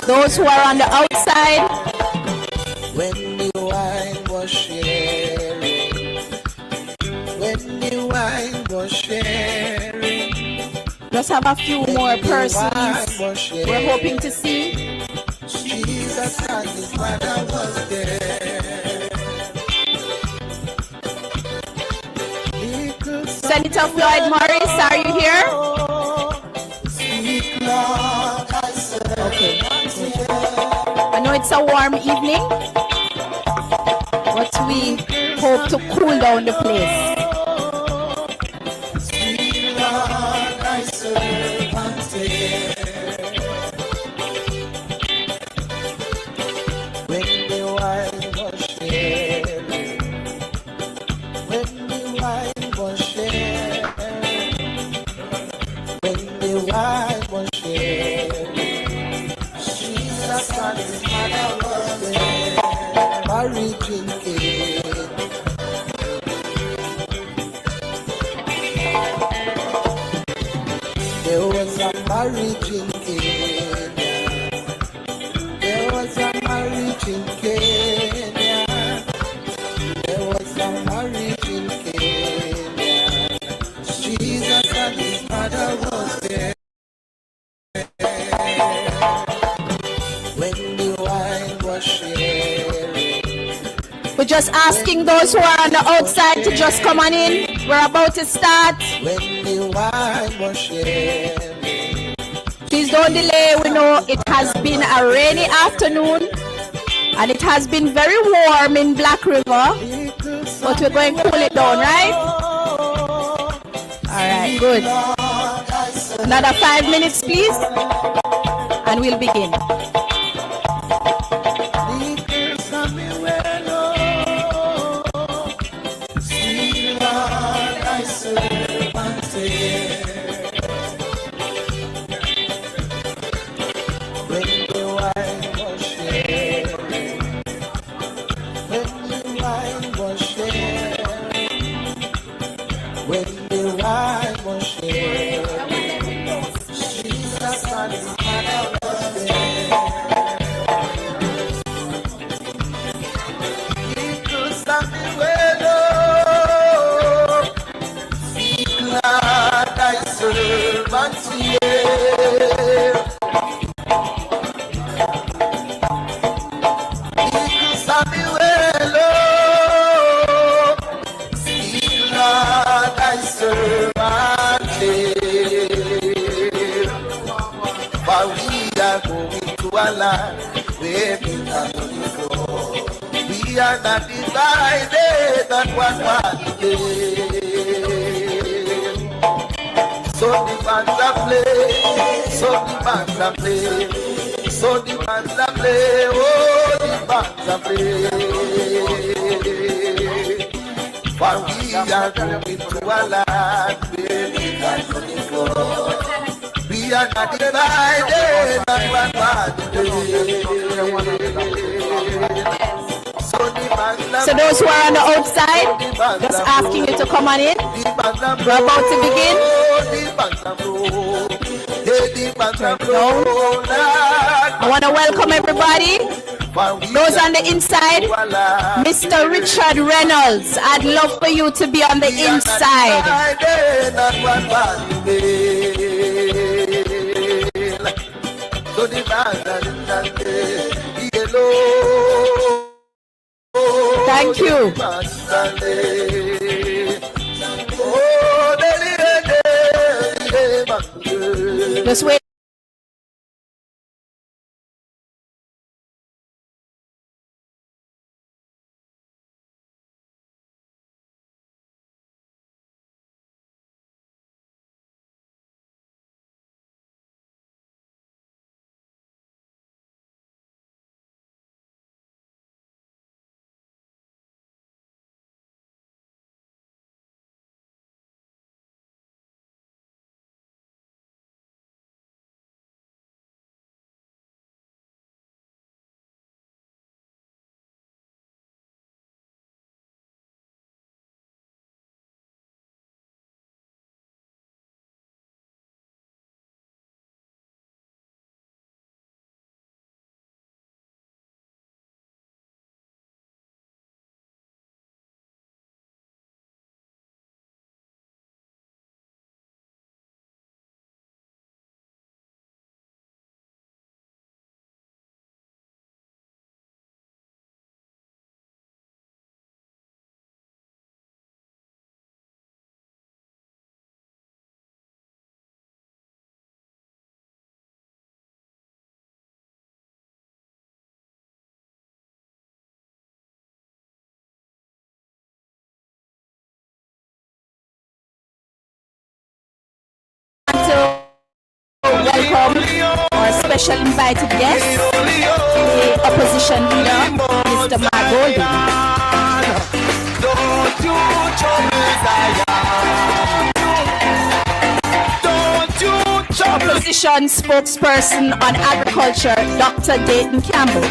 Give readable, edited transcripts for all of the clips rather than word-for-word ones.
Those who are on the outside, when the wine was sharing, when the wine was sharing, just have a few more persons we're hoping to see. Jesus and his mother was there. Senator Floyd Morris, are you here? Okay. I know it's a warm evening, but we hope to cool down the place. When the wine was sharing, when the wine was sharing, when the wine was sharing, Jesus and his mother was there, married drinking. There was a marriage in Kenya. There was a marriage in Kenya. There was a marriage in Kenya. Jesus and his mother was there. When the wine was sharing. We're just asking those who are on the outside to just come on in. We're about to start. When the wine was sharing. Please don't delay. We know it has been a rainy afternoon and it has been very warm in Black River, but we're going to cool it down, right? All right, good. Another 5 minutes, please, and we'll begin. We are not divided on one day. So the bands are play, so the bands are play, so the bands are play, oh the bands are play. For we are going to a land where we can flow. We are not divided on one day. So those who are on the outside, just asking you to come on in. We're about to begin. I want to welcome everybody. Those on the inside, Mr. Richard Reynolds, I'd love for you to be on the inside. Thank you. Just wait. special invited guest, the opposition leader, Mr. Mark Golding. Don't you trouble Zion. Don't you trouble. Opposition spokesperson on agriculture, Dr. Dayton Campbell.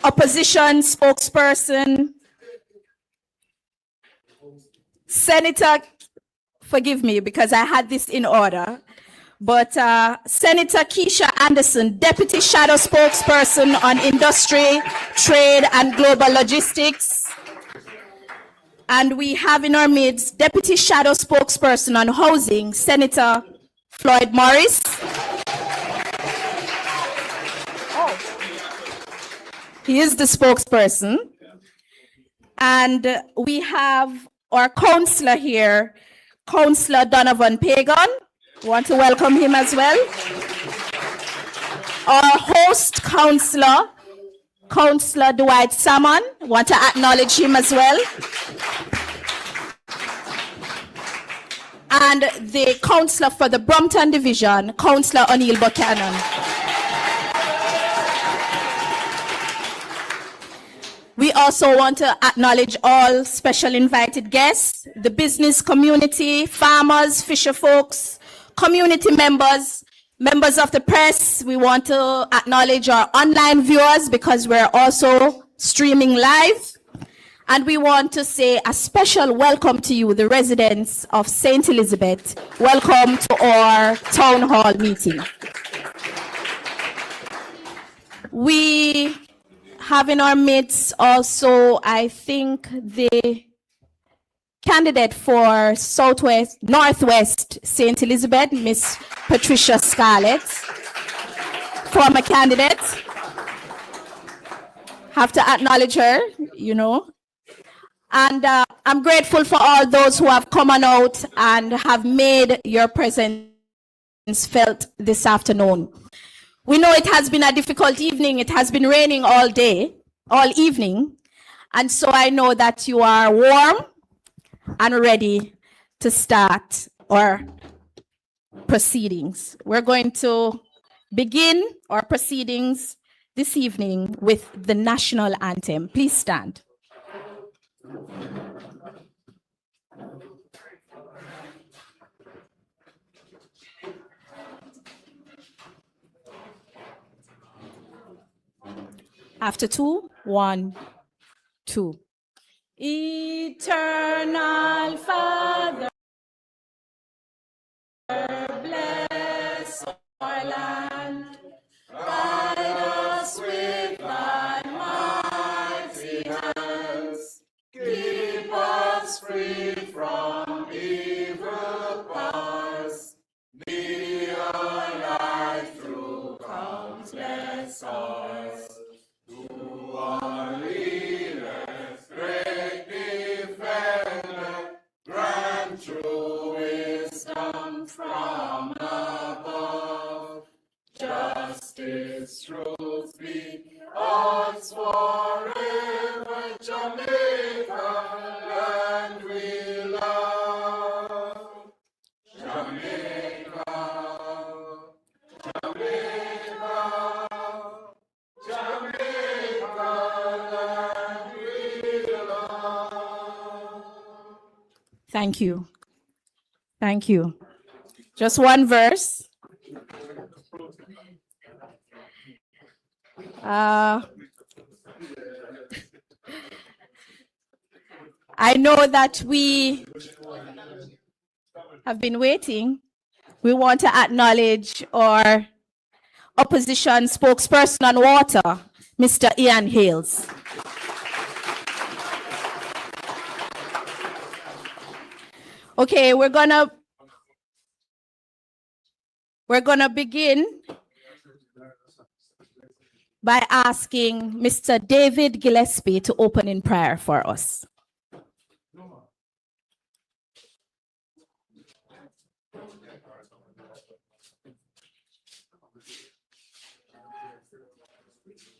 Opposition spokesperson, Senator, forgive me because I had this in order, but Senator Keisha Anderson, Deputy Shadow Spokesperson on Industry, Trade and Global Logistics. And we have in our midst Deputy Shadow Spokesperson on Housing, Senator Floyd Morris. He is the spokesperson. And we have our councillor here, Councillor Donovan Pagan. Want to welcome him as well. Our host councillor, Councillor Dwight Salmon. Want to acknowledge him as well. And the councillor for the Brompton Division, Councillor O'Neill Buchanan. We also want to acknowledge all special invited guests, the business community, farmers, fisher folks, community members, members of the press. We want to acknowledge our online viewers because we're also streaming live. And we want to say a special welcome to you, the residents of St. Elizabeth. Welcome to our town hall meeting. We have in our midst also, I think, the candidate for Northwest St. Elizabeth, Miss Patricia Scarlett, former candidate. Have to acknowledge her, you know. And I'm grateful for all those who have come on out and have made your presence felt this afternoon. We know it has been a difficult evening. It has been raining all day, all evening. And so I know that you are warm and ready to start our proceedings. We're going to begin our proceedings this evening with the national anthem. Please stand. After 2, 1, 2. Eternal Father, bless our land, guide us with thy mighty hands, keep us free from evil powers, be our light through countless hours. To our leaders, great defender, grant true wisdom from above. Justice, truth be ours forever. Jamaica, land we love. Jamaica, Jamaica, Jamaica, land we love. Thank you. Thank you. Just one verse. I know that we have been waiting. We want to acknowledge our opposition spokesperson on water, Mr. Ian Hales. Okay, we're gonna begin by asking Mr. David Gillespie to open in prayer for us.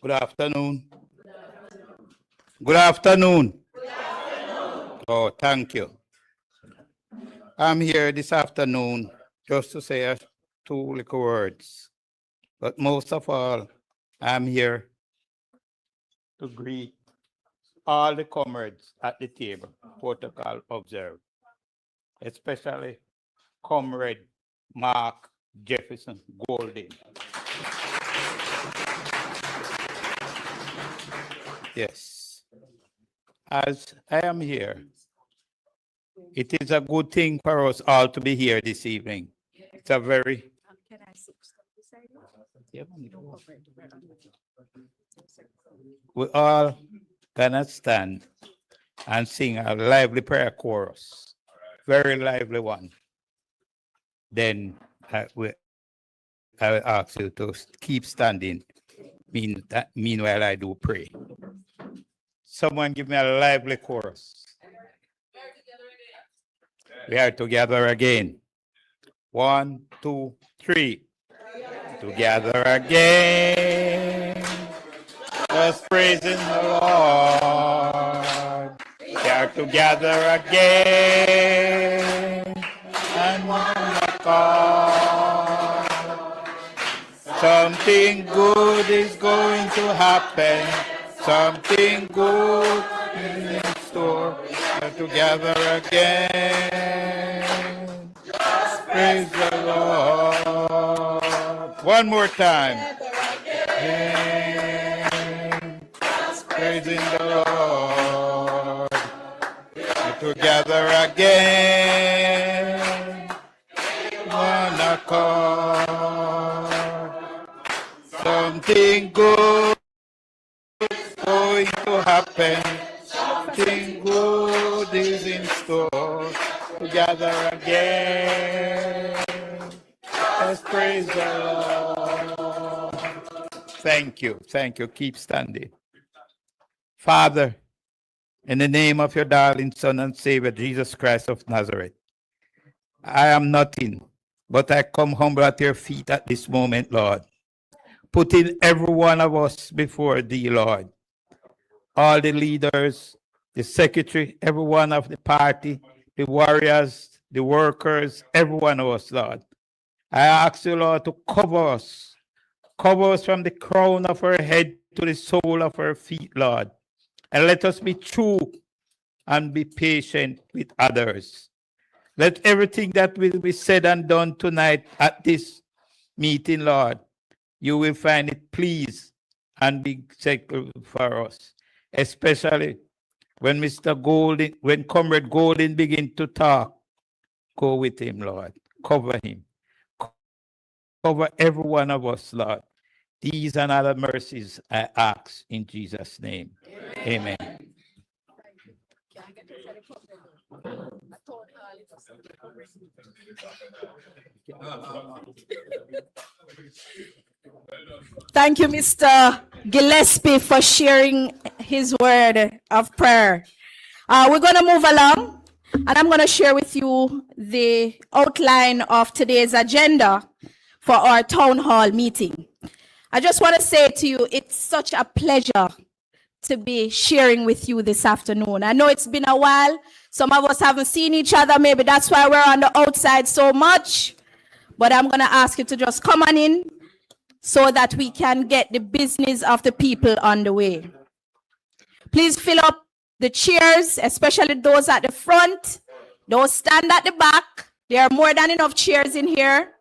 Good afternoon. Good afternoon. Good afternoon. Oh, thank you. I'm here this afternoon just to say two little words. But most of all, I'm here to greet all the comrades at the table, protocol observed, especially Comrade Mark Jefferson Golding. Yes. As I am here, it is a good thing for us all to be here this evening. It's a very... We all gonna stand and sing a lively prayer chorus, very lively one. Then I will ask you to keep standing. Meanwhile, I do pray. Someone give me a lively chorus. We are together again. 1, 2, 3. Together again. Just praising the Lord. We are together again. And one accord. Something good is going to happen. Something good is in store. We are together again. Praise the Lord. One more time. Praising the Lord. We're together again. One accord. Something good is going to happen. Something good is in store. Together again. Let's praise the Lord. Thank you. Thank you. Keep standing. Father, in the name of your darling Son and Savior, Jesus Christ of Nazareth, I am nothing, but I come humble at your feet at this moment, Lord, putting every one of us before thee, Lord. All the leaders, the secretary, every one of the party, the warriors, the workers, every one of us, Lord. I ask you, Lord, to cover us from the crown of our head to the sole of our feet, Lord. And let us be true and be patient with others. Let everything that will be said and done tonight at this meeting, Lord, you will find it pleased and be acceptable for us. Especially when when Comrade Golden begin to talk, go with him, Lord. Cover him. Cover every one of us, Lord. These and other mercies I ask in Jesus' name. Amen. Thank you, Mr. Gillespie, for sharing his word of prayer. We're going to move along, and I'm going to share with you the outline of today's agenda for our town hall meeting. I just want to say to you, it's such a pleasure to be sharing with you this afternoon. I know it's been a while. Some of us haven't seen each other. Maybe that's why we're on the outside so much. But I'm going to ask you to just come on in so that we can get the business of the people on the way. Please fill up the chairs, especially those at the front. Don't stand at the back. There are more than enough chairs in here.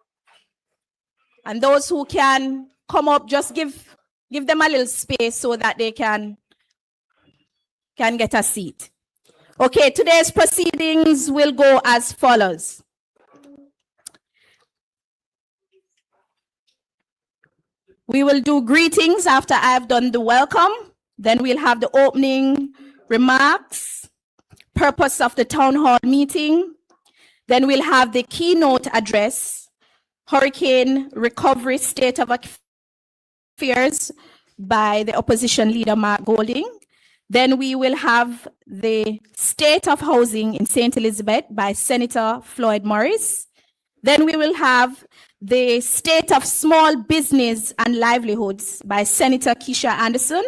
And those who can come up, just give them a little space so that they can get a seat. Okay, today's proceedings will go as follows. We will do greetings after I've done the welcome. Then we'll have the opening remarks, purpose of the town hall meeting. Then we'll have the keynote address, Hurricane Recovery State of Affairs by the opposition leader, Mark Golding. Then we will have the State of Housing in St. Elizabeth by Senator Floyd Morris. Then we will have the State of Small Business and Livelihoods by Senator Keisha Anderson.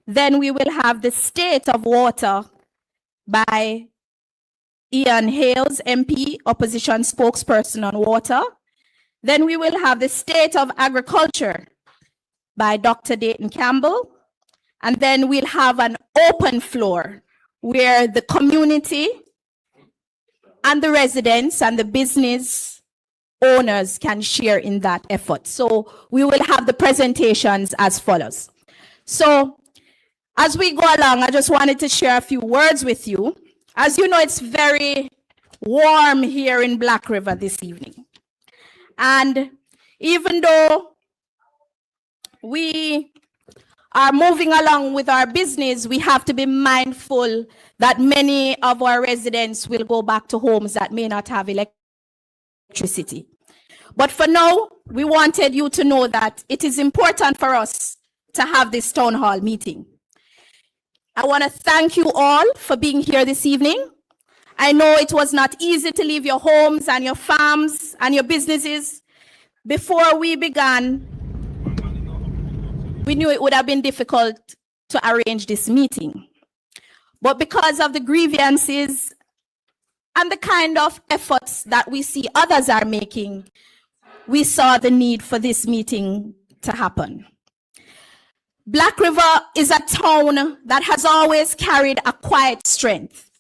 Then we will have the State of Water by Ian Hales, MP, opposition spokesperson on water. Then we will have the state of agriculture by Dr. Dayton Campbell. And then we'll have an open floor where the community and the residents and the business owners can share in that effort. So we will have the presentations as follows. So as we go along, I just wanted to share a few words with you. As you know, it's very warm here in Black River this evening. And even though we are moving along with our business, we have to be mindful that many of our residents will go back to homes that may not have electricity. But for now, we wanted you to know that it is important for us to have this town hall meeting. I want to thank you all for being here this evening. I know it was not easy to leave your homes and your farms and your businesses. Before we began, we knew it would have been difficult to arrange this meeting. But because of the grievances and the kind of efforts that we see others are making, we saw the need for this meeting to happen. Black River is a town that has always carried a quiet strength.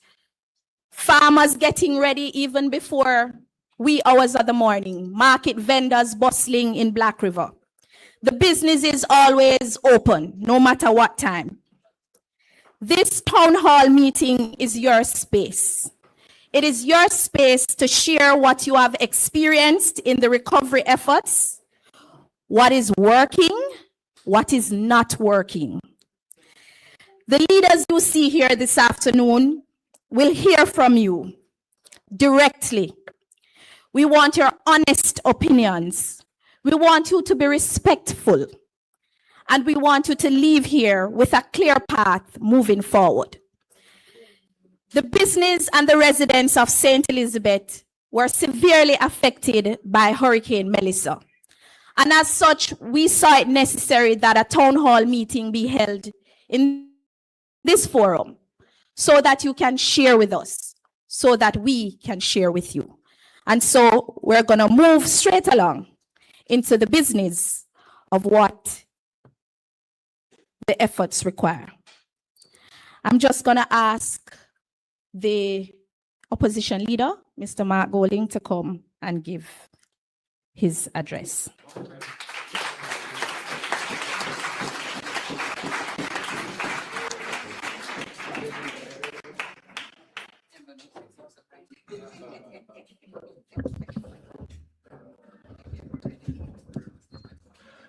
Farmers getting ready even before wee hours of the morning, market vendors bustling in Black River. The business is always open, no matter what time. This town hall meeting is your space. It is your space to share what you have experienced in the recovery efforts, what is working, what is not working. The leaders you see here this afternoon will hear from you directly. We want your honest opinions. We want you to be respectful. And we want you to leave here with a clear path moving forward. The business and the residents of St. Elizabeth were severely affected by Hurricane Melissa. And as such, we saw it necessary that a town hall meeting be held in this forum so that you can share with us, so that we can share with you. And so we're going to move straight along into the business of what the efforts require. I'm just going to ask the opposition leader, Mr. Mark Golding, to come and give his address.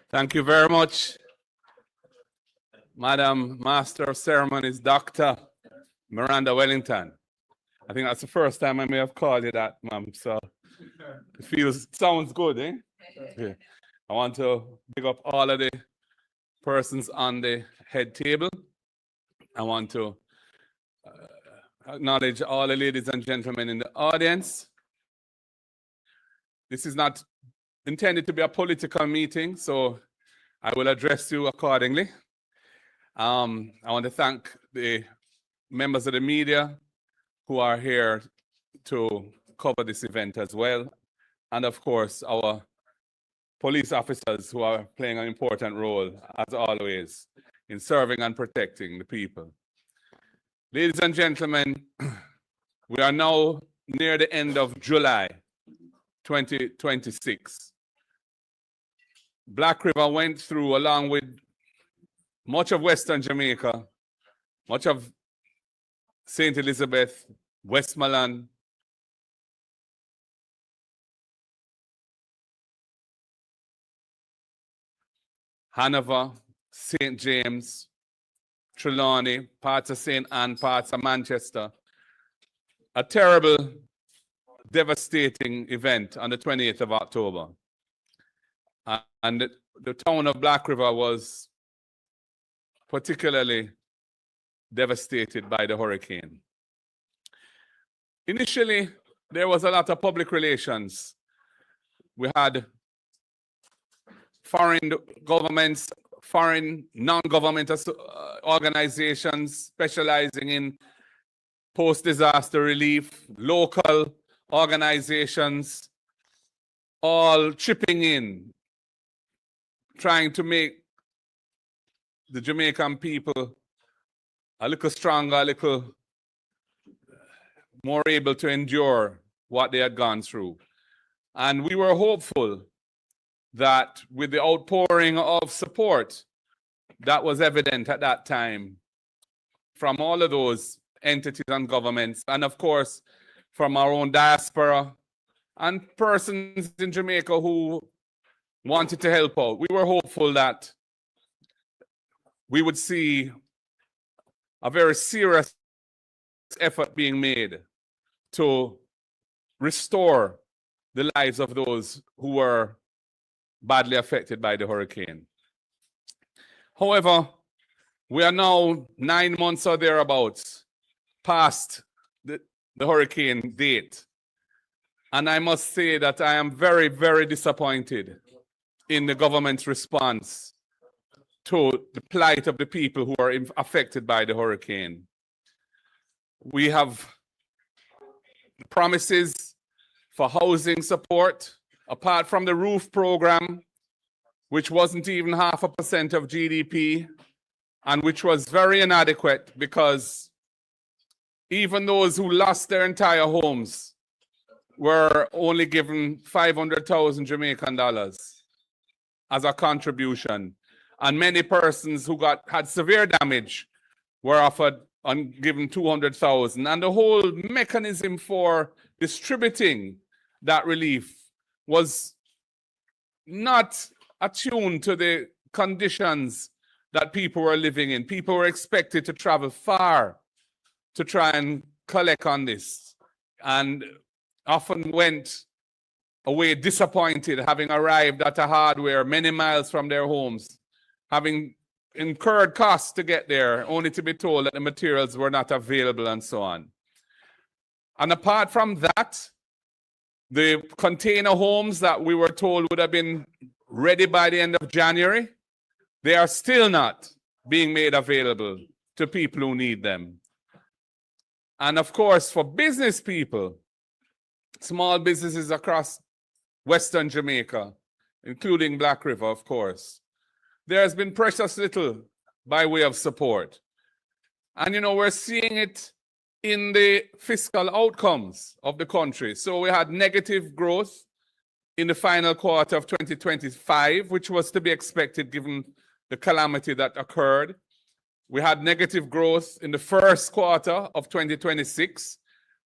Thank you very much, Madam Master of Ceremonies, Dr. Miranda Wellington. I think that's the first time I may have called you that, ma'am, so it sounds good, eh? Yeah. I want to big up all of the persons on the head table. I want to acknowledge all the ladies and gentlemen in the audience. This is not intended to be a political meeting, so I will address you accordingly. I want to thank the members of the media who are here to cover this event as well. And of course, our police officers who are playing an important role, as always, in serving and protecting the people. Ladies and gentlemen, we are now near the end of July 2026. Black River went through, along with much of Western Jamaica, much of St. Elizabeth, Westmoreland, Hanover, St. James, Trelawney, parts of St. Anne, parts of Manchester. A terrible, devastating event on the 28th of October. And the town of Black River was particularly devastated by the hurricane. Initially, there was a lot of public relations. We had foreign governments, foreign non-governmental organizations specializing in post-disaster relief, local organizations, all chipping in, trying to make the Jamaican people a little stronger, a little more able to endure what they had gone through. And we were hopeful that with the outpouring of support that was evident at that time from all of those entities and governments, and of course from our own diaspora and persons in Jamaica who wanted to help out, we were hopeful that we would see a very serious effort being made to restore the lives of those who were badly affected by the hurricane. However, we are now 9 months or thereabouts past the hurricane date. And I must say that I am very, very disappointed in the government's response to the plight of the people who are affected by the hurricane. We have promises for housing support, apart from the roof program, which wasn't even 0.5% of GDP, and which was very inadequate because even those who lost their entire homes were only given 500,000 Jamaican dollars as a contribution. And many persons who had severe damage were offered and given 200,000. And the whole mechanism for distributing that relief was not attuned to the conditions that people were living in. People were expected to travel far to try and collect on this, and often went away disappointed, having arrived at a hardware many miles from their homes, having incurred costs to get there, only to be told that the materials were not available and so on. And apart from that, the container homes that we were told would have been ready by the end of January, they are still not being made available to people who need them. And of course, for business people, small businesses across Western Jamaica, including Black River, of course, there has been precious little by way of support. And you know, we're seeing it in the fiscal outcomes of the country. So we had negative growth in the final quarter of 2025, which was to be expected given the calamity that occurred. We had negative growth in the first quarter of 2026.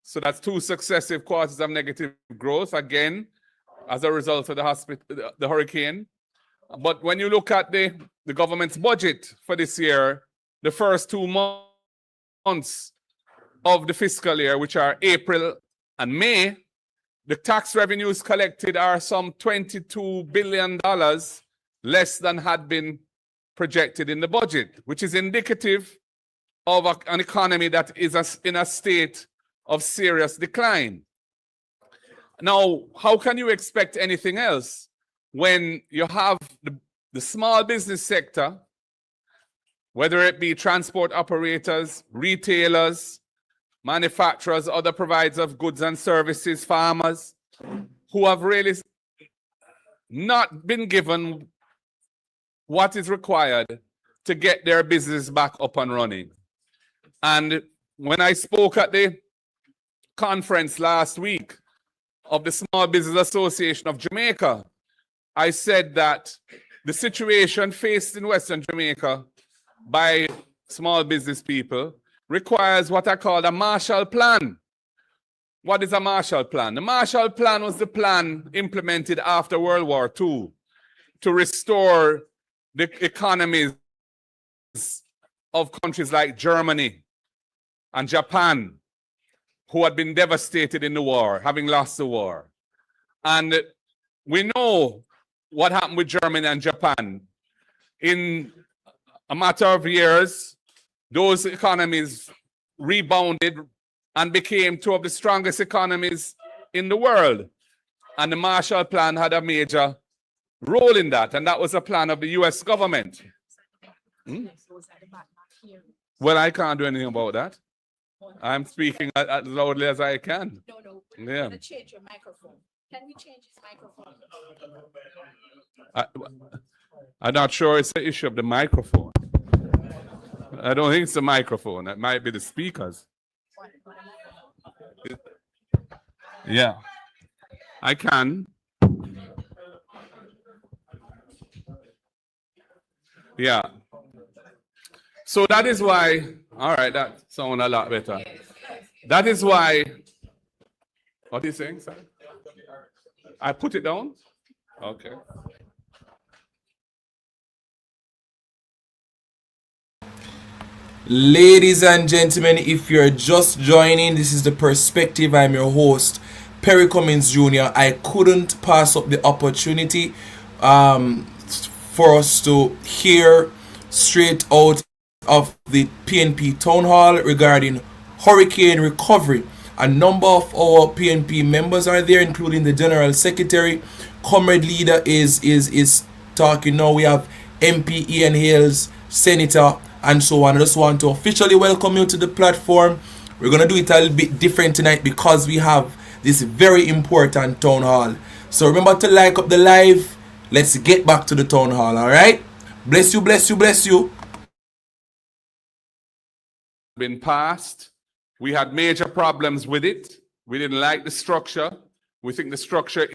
So that's 2 successive quarters of negative growth, again, as a result of the hurricane. But when you look at the government's budget for this year, the first 2 months of the fiscal year, which are April and May, the tax revenues collected are some $22 billion less than had been projected in the budget, which is indicative of an economy that is in a state of serious decline. Now, how can you expect anything else when you have the small business sector, whether it be transport operators, retailers, manufacturers, other providers of goods and services, farmers, who have really not been given what is required to get their business back up and running. And when I spoke at the conference last week of the Small Business Association of Jamaica, I said that the situation faced in Western Jamaica by small business people requires what I call a Marshall Plan. What is a Marshall Plan? The Marshall Plan was the plan implemented after World War II to restore the economies of countries like Germany and Japan, who had been devastated in the war, having lost the war. And we know what happened with Germany and Japan. In a matter of years, those economies rebounded and became 2 of the strongest economies in the world. And the Marshall Plan had a major role in that, and that was a plan of the US government. Well, I can't do anything about that. I'm speaking as loudly as I can. No. Yeah. Change your microphone. Can we change his microphone? I'm not sure it's the issue of the microphone. I don't think it's the microphone. It might be the speakers. Yeah. I can. Yeah. So that is why, all right, that sounds a lot better. That is why, what are you saying, sir? I put it down? Okay. Ladies and gentlemen, if you're just joining, this is The Perspective. I'm your host, Perry Cummins Jr. I couldn't pass up the opportunity for us to hear straight out of the PNP Townhall regarding hurricane recovery. A number of our PNP members are there, including the General Secretary. Comrade Leader is talking now. We have MP Ian Hales, Senator, and so on. I just want to officially welcome you to the platform. We're going to do it a little bit different tonight because we have this very important town hall. So remember to like up the live. Let's get back to the town hall, all right? Bless you, bless you, bless you. Been passed. We had major problems with it. We didn't like the structure. We think the structure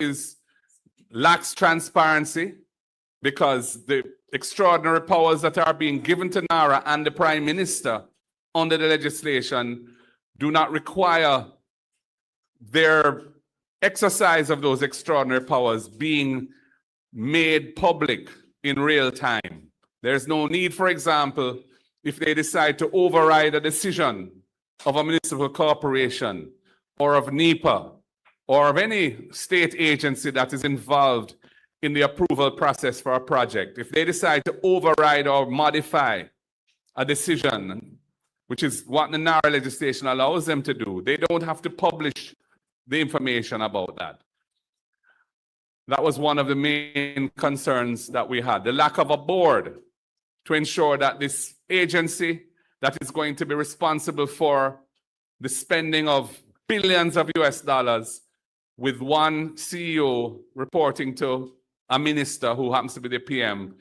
lacks transparency because the extraordinary powers that are being given to NARA and the Prime Minister under the legislation do not require their exercise of those extraordinary powers being made public in real time. There's no need, for example, if they decide to override a decision of a municipal corporation or of NEPA or of any state agency that is involved in the approval process for a project. If they decide to override or modify a decision, which is what the NARA legislation allows them to do, they don't have to publish the information about that. That was one of the main concerns that we had, the lack of a board to ensure that this agency that is going to be responsible for the spending of billions of US dollars with one CEO reporting to a minister who happens to be the PM,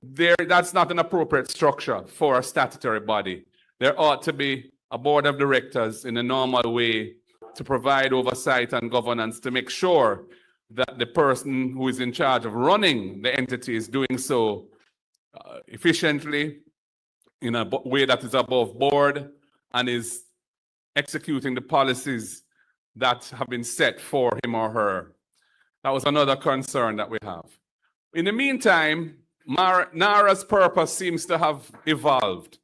that's not an appropriate structure for a statutory body. There ought to be a board of directors in a normal way to provide oversight and governance to make sure that the person who is in charge of running the entity is doing so efficiently in a way that is above board and is executing the policies that have been set for him or her. That was another concern that we have. In the meantime, NARA's purpose seems to have evolved,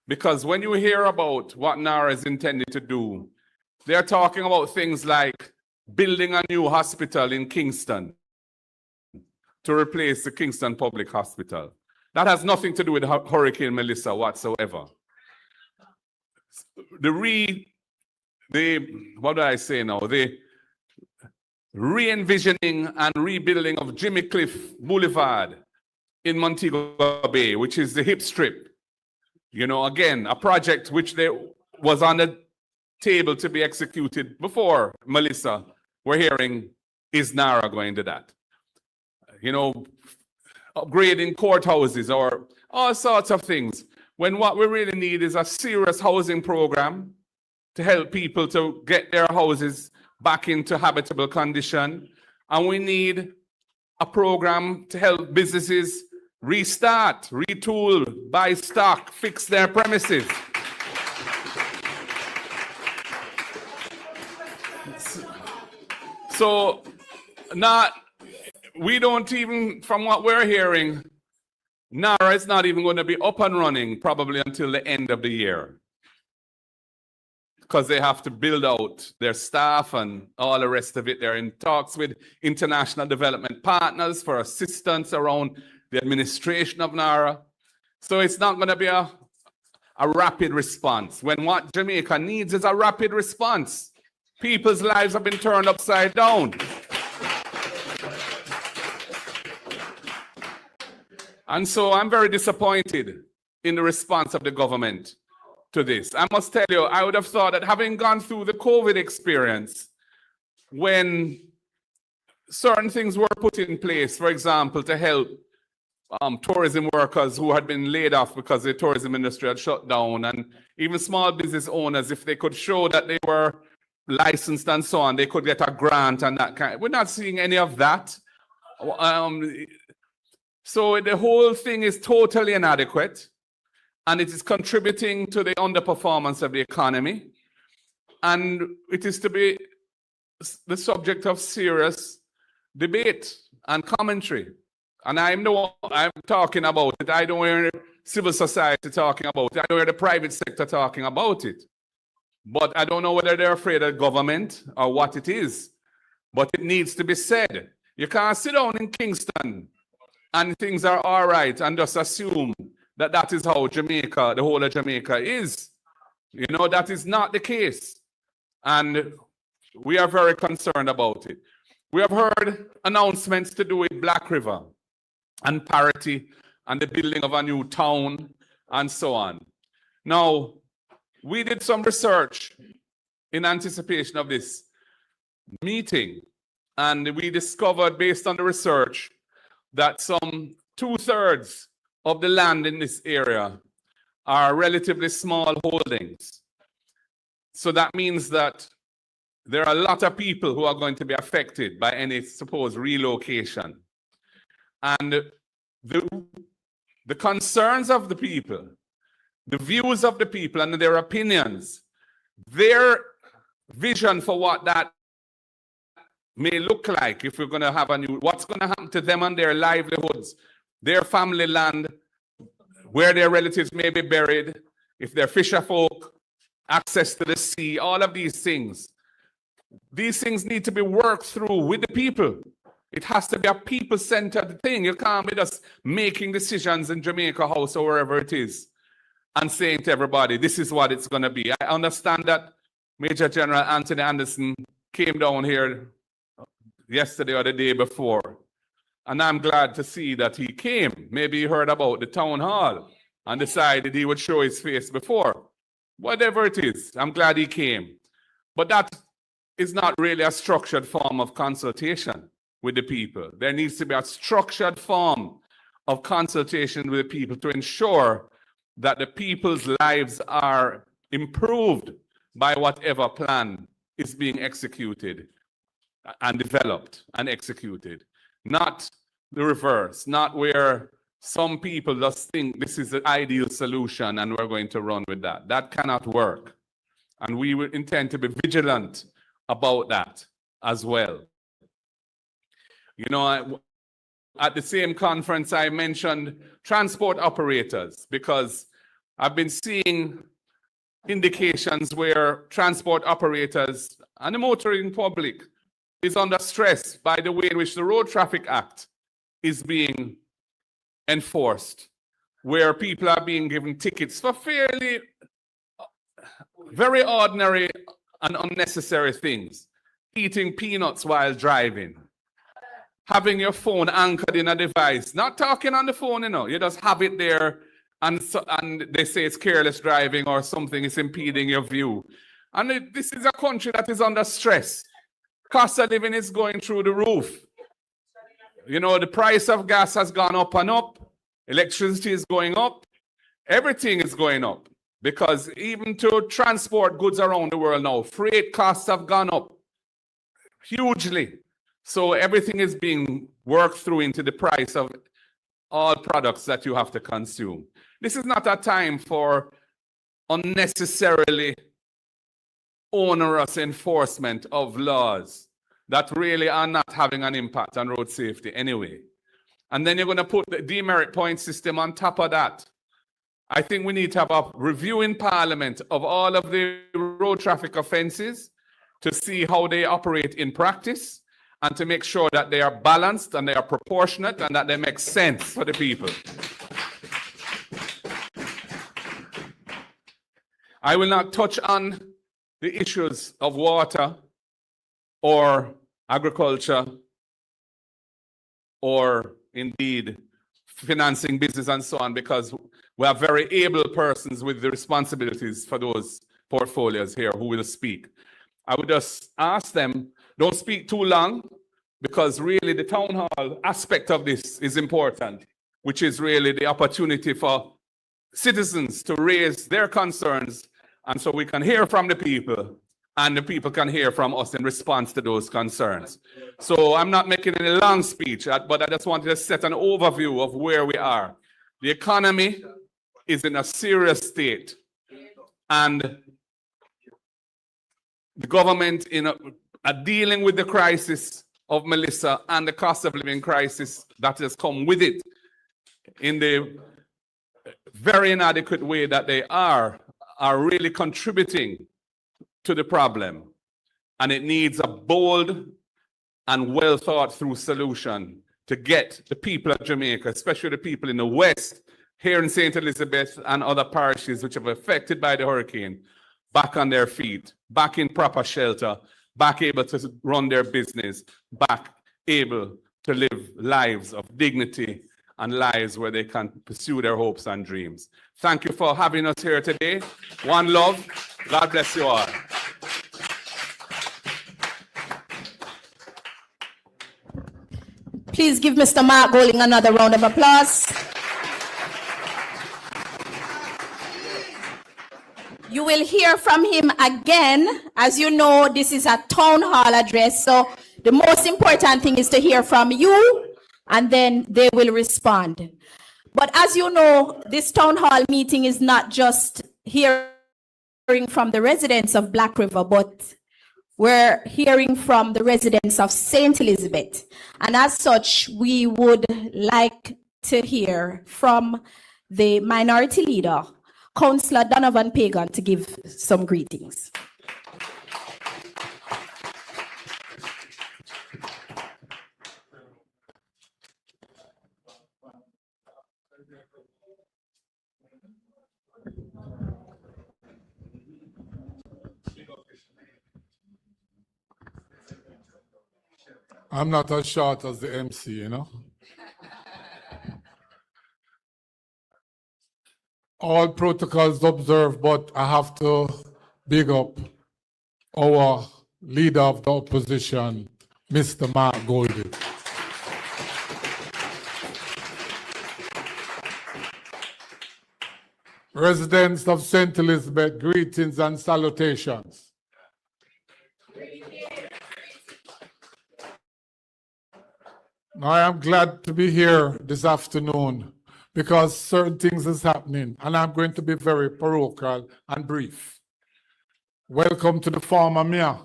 because when you hear about what NARA is intended to do, they're talking about things like building a new hospital in Kingston to replace the Kingston Public Hospital. That has nothing to do with Hurricane Melissa whatsoever. What do I say now? The re-envisioning and rebuilding of Jimmy Cliff Boulevard in Montego Bay, which is the hip strip. You know, again, a project which was on the table to be executed before Melissa. We're hearing, is NARA going to that? You know, upgrading courthouses or all sorts of things, when what we really need is a serious housing program to help people to get their houses back into habitable condition. And we need a program to help businesses restart, retool, buy stock, fix their premises. So we don't even, from what we're hearing, NARA is not even going to be up and running probably until the end of the year, because they have to build out their staff and all the rest of it. They're in talks with international development partners for assistance around the administration of NARA. So it's not going to be a rapid response, when what Jamaica needs is a rapid response. People's lives have been turned upside down. And so I'm very disappointed in the response of the government to this. I must tell you, I would have thought that having gone through the COVID experience, when certain things were put in place, for example, to help tourism workers who had been laid off because the tourism industry had shut down, and even small business owners, if they could show that they were licensed and so on, they could get a grant and that kind. We're not seeing any of that. So the whole thing is totally inadequate, and it is contributing to the underperformance of the economy, and it is to be the subject of serious debate and commentary. And I'm the one I'm talking about it. I don't hear civil society talking about it. I don't hear the private sector talking about it. But I don't know whether they're afraid of government or what it is. But it needs to be said. You can't sit down in Kingston and things are all right and just assume that that is how Jamaica, the whole of Jamaica is. You know, that is not the case. And we are very concerned about it. We have heard announcements to do with Black River and parity and the building of a new town and so on. Now, we did some research in anticipation of this meeting, and we discovered, based on the research, that some 2/3 of the land in this area are relatively small holdings. So that means that there are a lot of people who are going to be affected by any supposed relocation. And the concerns of the people, the views of the people and their opinions, their vision for what that may look like if we're going to have a new, what's going to happen to them and their livelihoods, their family land, where their relatives may be buried, if they're fisher folk, access to the sea, all of these things. These things need to be worked through with the people. It has to be a people-centered thing. You can't be just making decisions in Jamaica House or wherever it is and saying to everybody, this is what it's going to be. I understand that Major General Anthony Anderson came down here yesterday or the day before, and I'm glad to see that he came. Maybe he heard about the Townhall and decided he would show his face before. Whatever it is, I'm glad he came. But that is not really a structured form of consultation with the people. There needs to be a structured form of consultation with the people to ensure that the people's lives are improved by whatever plan is being executed and developed and executed. Not the reverse, not where some people just think this is the ideal solution and we're going to run with that. That cannot work. And we will intend to be vigilant about that as well. You know, at the same conference, I mentioned transport operators because I've been seeing indications where transport operators and the motoring public is under stress by the way in which the Road Traffic Act is being enforced, where people are being given tickets for fairly very ordinary and unnecessary things. Eating peanuts while driving. Having your phone anchored in a device, not talking on the phone, you know, you just have it there and they say it's careless driving or something is impeding your view. And this is a country that is under stress. Cost of living is going through the roof. You know, the price of gas has gone up and up. Electricity is going up. Everything is going up because even to transport goods around the world now, freight costs have gone up hugely. So everything is being worked through into the price of all products that you have to consume. This is not a time for unnecessarily onerous enforcement of laws that really are not having an impact on road safety anyway. And then you're going to put the demerit point system on top of that. I think we need to have a review in Parliament of all of the road traffic offenses to see how they operate in practice, and to make sure that they are balanced and they are proportionate and that they make sense for the people. I will not touch on the issues of water or agriculture or indeed financing business and so on, because we have very able persons with the responsibilities for those portfolios here who will speak. I would just ask them, don't speak too long, because really the town hall aspect of this is important, which is really the opportunity for citizens to raise their concerns, and so we can hear from the people, and the people can hear from us in response to those concerns. So I'm not making any long speech, but I just wanted to set an overview of where we are. The economy is in a serious state, and the government are dealing with the crisis of Melissa and the cost of living crisis that has come with it in the very inadequate way that they are really contributing to the problem. And it needs a bold and well thought through solution to get the people of Jamaica, especially the people in the West, here in St. Elizabeth and other parishes which have been affected by the hurricane, back on their feet, back in proper shelter, back able to run their business, back able to live lives of dignity and lives where they can pursue their hopes and dreams. Thank you for having us here today. One love. God bless you all. Please give Mr. Mark Golding another round of applause. You will hear from him again. As you know, this is a town hall address, so the most important thing is to hear from you, and then they will respond. But as you know, this town hall meeting is not just hearing from the residents of Black River, but we're hearing from the residents of St. Elizabeth. And as such, we would like to hear from the minority leader, Councillor Donovan Pagan, to give some greetings. I'm not as short as the MC, you know. All protocols observed, but I have to big up our leader of the opposition, Mr. Mark Golding. Residents of St. Elizabeth, greetings and salutations. Now, I am glad to be here this afternoon because certain things is happening, and I'm going to be very parochial and brief. Welcome to the former mayor,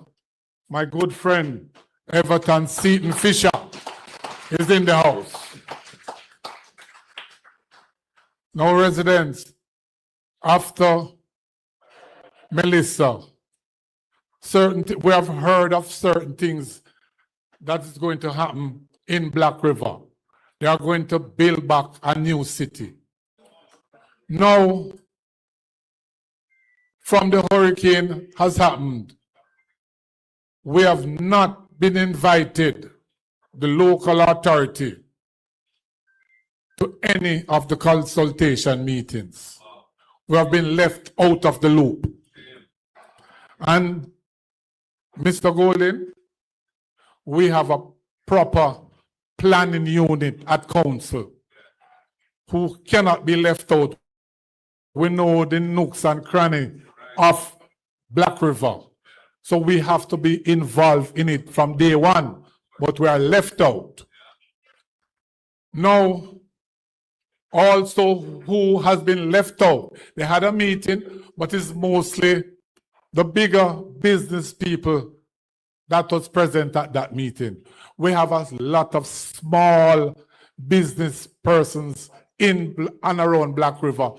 my good friend, Everton Seaton Fisher, is in the house. Now, residents, after Melissa, we have heard of certain things that is going to happen in Black River. They are going to build back a new city. Now, from the hurricane has happened, we have not been invited, the local authority, to any of the consultation meetings. We have been left out of the loop. And Mr. Golding, we have a proper planning unit at council who cannot be left out. We know the nooks and crannies of Black River. So we have to be involved in it from day one, but we are left out. Now, also who has been left out? They had a meeting, but it's mostly the bigger business people that was present at that meeting. We have a lot of small business persons in and around Black River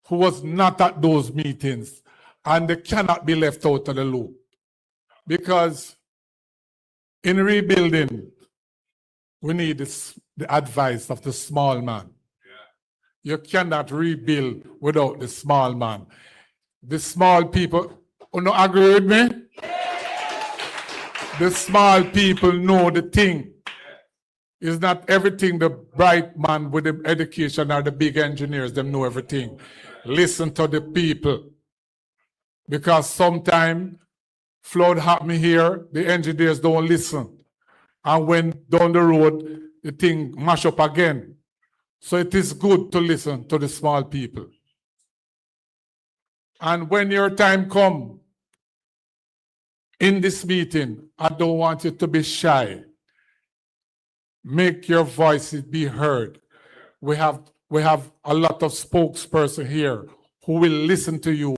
who was not at those meetings, and they cannot be left out of the loop. Because in rebuilding, we need the advice of the small man. You cannot rebuild without the small man. The small people, you not agree with me? The small people know the thing. It's not everything the bright man with the education or the big engineers, them know everything. Listen to the people. Because sometimes flood happen here, the engineers don't listen. And when down the road, the thing mash up again. So it is good to listen to the small people. And when your time comes in this meeting, I don't want you to be shy. Make your voices be heard. We have a lot of spokesperson here who will listen to you,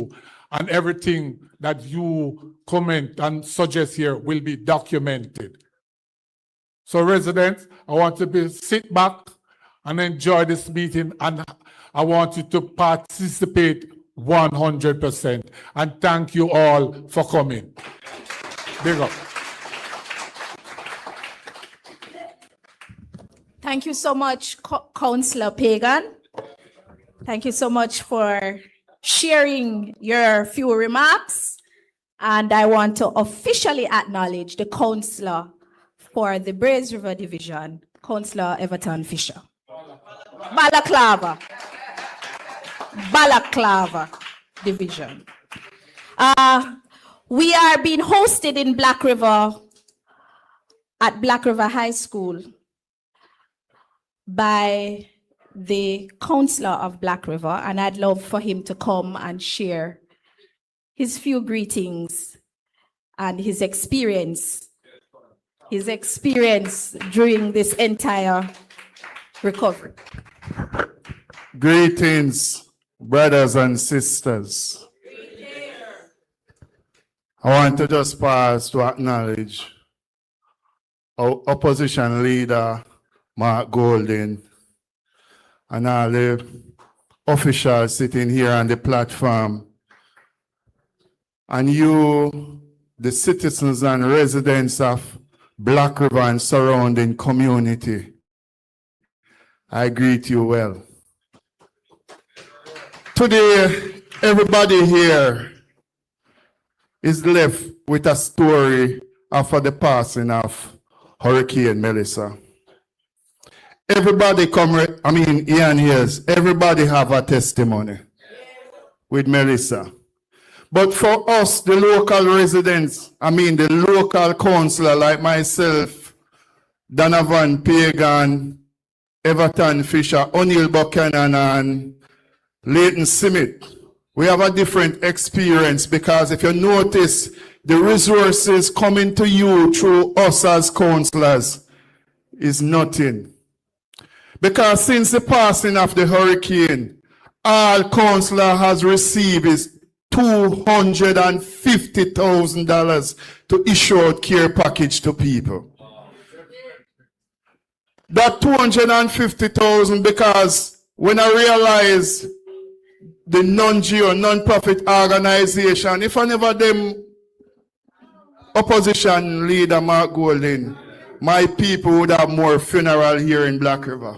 and everything that you comment and suggest here will be documented. So residents, I want you to sit back and enjoy this meeting, and I want you to participate 100%. And thank you all for coming. Big up. Thank you so much, Councillor Pagan. Thank you so much for sharing your few remarks. And I want to officially acknowledge the councillor for the Braes River Division, Councillor Everton Fisher. Balaclava Division. We are being hosted in Black River at Black River High School by the councillor of Black River, and I'd love for him to come and share his few greetings and his experience during this entire recovery. Greetings, brothers and sisters. I want to just pause to acknowledge our opposition leader, Mark Golding, and all the officials sitting here on the platform, and you, the citizens and residents of Black River and surrounding community. I greet you well. Today, everybody here is left with a story after the passing of Hurricane Melissa. Everybody Ian hears, everybody have a testimony with Melissa. But for us, the local residents, the local councillor like myself, Donovan Pagan, Everton Fisher, O'Neill Buchanan, and Leighton Smith, we have a different experience, because if you notice, the resources coming to you through us as councillors is nothing. Because since the passing of the hurricane, all councillor has received is $250,000 to issue out care package to people. That $250,000, because when I realize the non-GO, non-profit organization, if I never them opposition leader Mark Golding, my people would have more funeral here in Black River.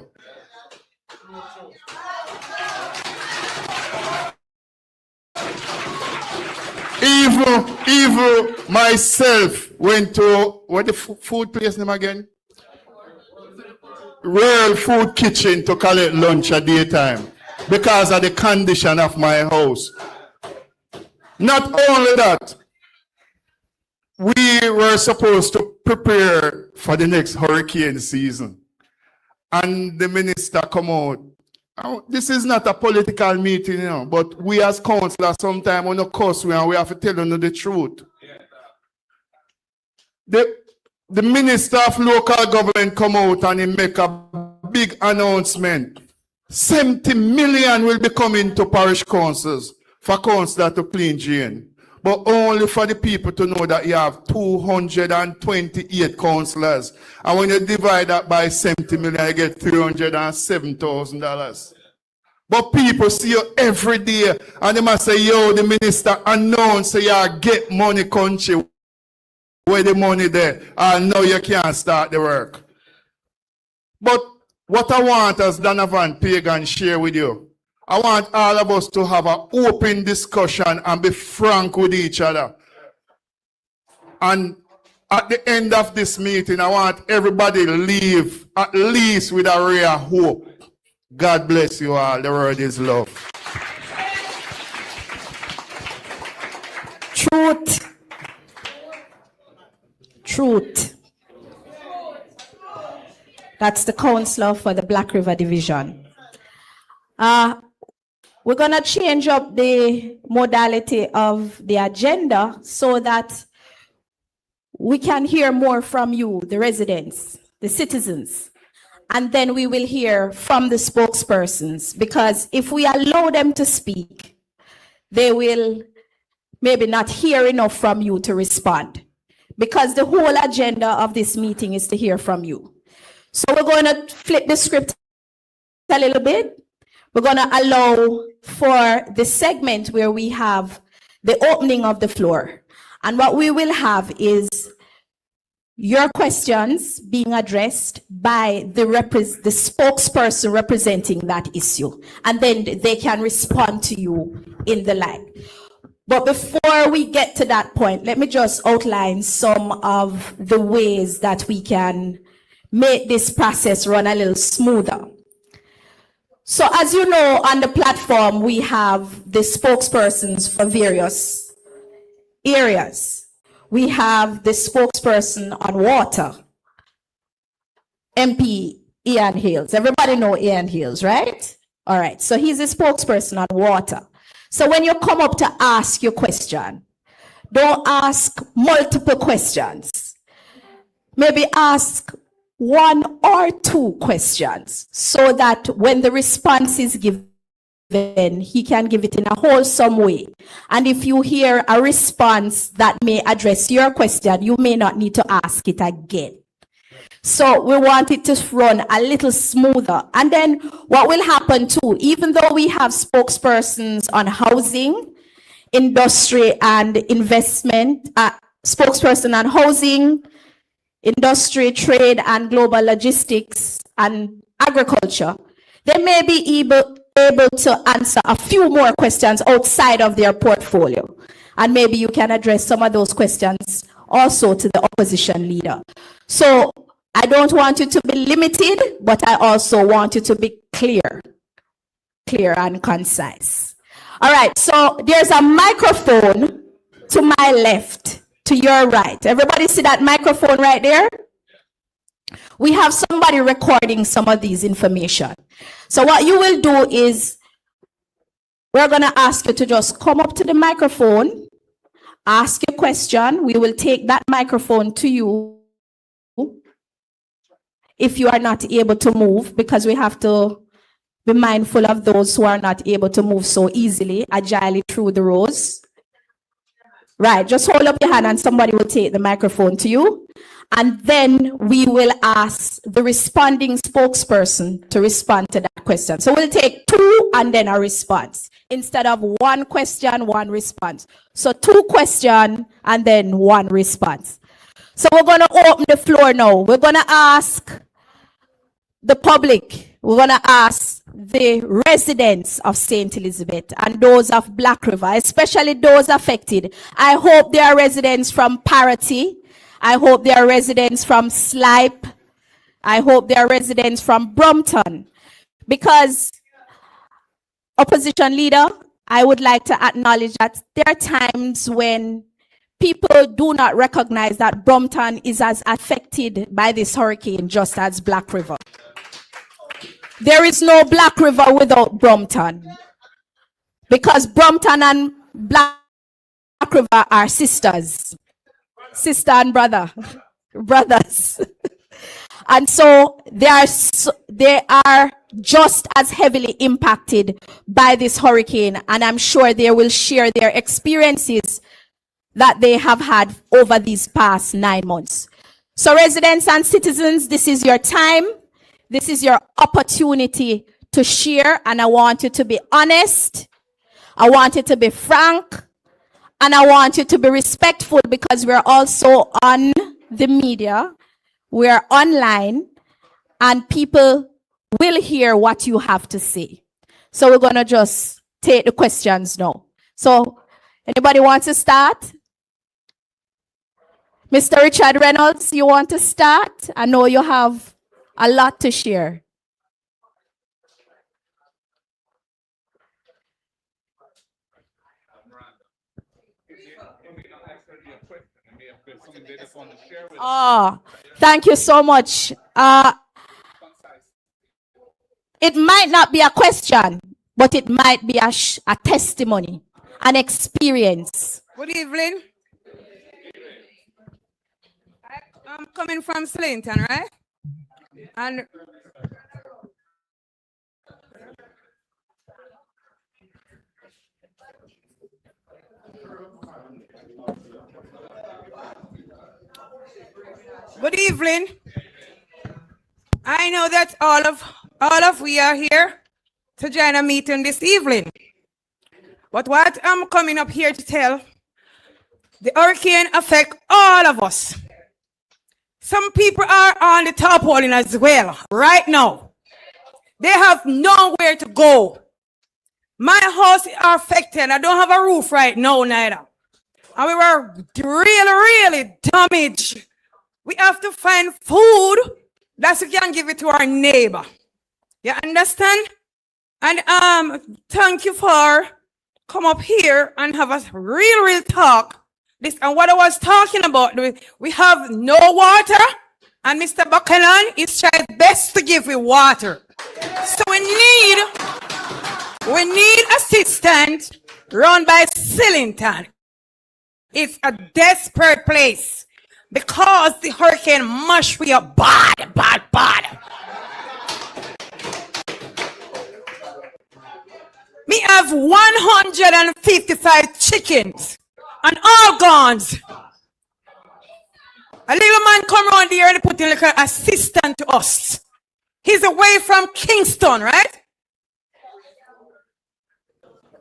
Even myself went to, what the food place name again? Rural Food Kitchen to collect lunch at daytime because of the condition of my house. Not only that, we were supposed to prepare for the next hurricane season. And the minister come out. This is not a political meeting, you know, but we as councillors sometimes on the course and we have to tell them the truth. The minister of local government come out and he make a big announcement. 70 million will be coming to parish councils for councillors to clean drain. But only for the people to know that you have 228 councillors. And when you divide that by 70 million, you get $307,000. But people see you every day and they must say, yo, the minister announced say you get money country. Where the money there? And now you can't start the work. But what I want as Donovan Pagan share with you, I want all of us to have an open discussion and be frank with each other. And At the end of this meeting, I want everybody to leave at least with a ray of hope. God bless you all. The word is love. Truth. Truth. That's the counselor for the Black River Division. We're going to change up the modality of the agenda so that we can hear more from you, the residents, the citizens, and then we will hear from the spokespersons, because if we allow them to speak, they will maybe not hear enough from you to respond, because the whole agenda of this meeting is to hear from you. So we're going to flip the script a little bit. We're going to allow for the segment where we have the opening of the floor. And what we will have is your questions being addressed by the spokesperson representing that issue. And then they can respond to you in the line. But before we get to that point, let me just outline some of the ways that we can make this process run a little smoother. So as you know, on the platform, we have the spokespersons for various areas. We have the spokesperson on water, MP Ian Hales. Everybody know Ian Hales, right? All right, so he's a spokesperson on water. So when you come up to ask your question, don't ask multiple questions. Maybe ask one or two questions so that when the response is given, he can give it in a wholesome way. And if you hear a response that may address your question, you may not need to ask it again. So we want it to run a little smoother. And then what will happen too, even though we have spokespersons on housing, industry and investment, spokesperson on housing, industry, trade and global logistics and agriculture, they may be able to answer a few more questions outside of their portfolio. And maybe you can address some of those questions also to the opposition leader. So I don't want you to be limited, but I also want you to be clear and concise. All right, so there's a microphone to my left, to your right. Everybody see that microphone right there? We have somebody recording some of these information. So what you will do is, we're going to ask you to just come up to the microphone, ask your question. We will take that microphone to you if you are not able to move, because we have to be mindful of those who are not able to move so easily, agilely through the rows. Right, just hold up your hand and somebody will take the microphone to you. And then we will ask the responding spokesperson to respond to that question. So we'll take two and then a response, instead of one question, one response. So two questions and then one response. So we're going to open the floor now. We're going to ask the public. We're going to ask the residents of St. Elizabeth and those of Black River, especially those affected. I hope there are residents from Parity. I hope there are residents from Slipe. I hope there are residents from Brompton. Because, opposition leader, I would like to acknowledge that there are times when people do not recognize that Brompton is as affected by this hurricane just as Black River. There is no Black River without Brompton, because Brompton and Black River are sisters, sister and brother, brothers. And so they are just as heavily impacted by this hurricane, and I'm sure they will share their experiences that they have had over these past 9 months. So residents and citizens, this is your time. This is your opportunity to share, and I want you to be honest. I want you to be frank, and I want you to be respectful, because we're also on the media, we're online, and people will hear what you have to say. So we're going to just take the questions now. So anybody wants to start? Mr. Richard Reynolds, you want to start? I know you have a lot to share. Oh, thank you so much. It might not be a question, but it might be a testimony, an experience. Good evening. I'm coming from Slinton, right? And good evening. I know that all of we are here to join a meeting this evening. But what I'm coming up here to tell, the hurricane affect all of us. Some people are on the tarpaulin as well right now. They have nowhere to go. My house is affected. I don't have a roof right now neither. And we were really damaged. We have to find food that we can give it to our neighbor. You understand? And thank you for come up here and have a real talk. This and what I was talking about. We have no water, and Mr. Buchanan is trying best to give me water. So we need assistance run by Sillington. It's a desperate place because the hurricane mashed we up bad. Me have 155 chickens and all gone. A little man come around here and put in like an assistant to us. He's away from Kingston, right?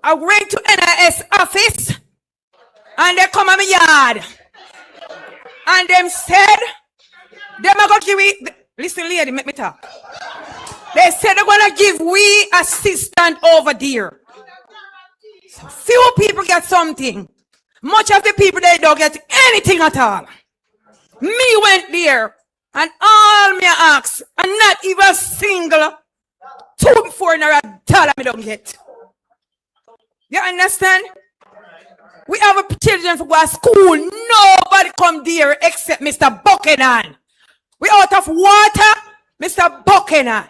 I went to NIS office and they come at my yard. And them said, them are going to give me, listen lady, make me talk. They said they're going to give we assistant over there. So few people get something. Much of the people, they don't get anything at all. Me went there and all me asked, and not even a single $2 nor $1 me don't get. You understand? We have a children for go to school. Nobody come there except Mr. Buchanan. We out of water, Mr. Buchanan.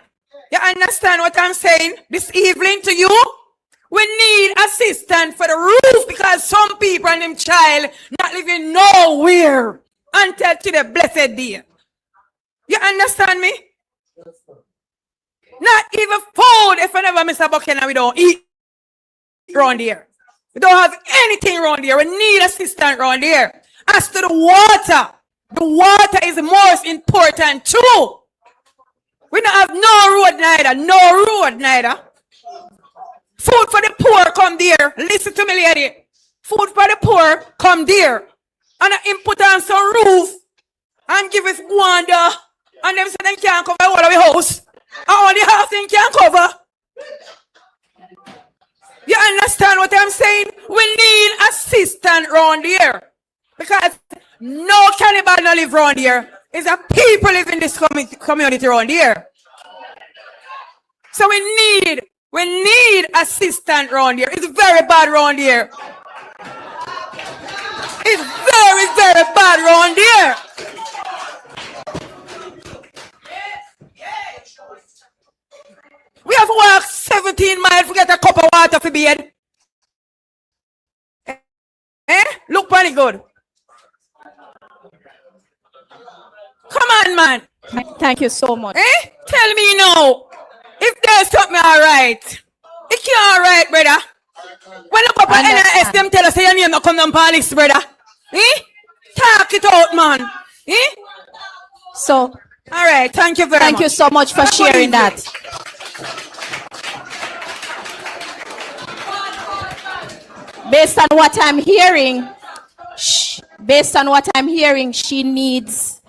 You understand what I'm saying this evening to you? We need assistance for the roof because some people and them child not living nowhere until to the blessed day. You understand me? Not even food. If whenever Mr. Buchanan, we don't eat around here. We don't have anything around here. We need assistance around here. As to the water is the most important too. We don't have no road neither. Food for the poor come there. Listen to me, lady. Food for the poor come there. And I put on some roof and give us water. And them say they can't cover all of the house. And all the house they can't cover. You understand what I'm saying? We need assistance around here. Because no cannibal no live around here. It's a people live in this community around here. So we need assistance around here. It's very bad around here. It's very bad around here. We have to walk 17 miles to get a cup of water for bed. Look pretty good. Come on, man. Thank you so much. Tell me now. If there's something all right. It can't all right, brother. When I go to NIS, them tell us your name not come down police, brother. Talk it out, man. So, all right, thank you very much. Thank you so much for sharing that. Based on what I'm hearing, she needs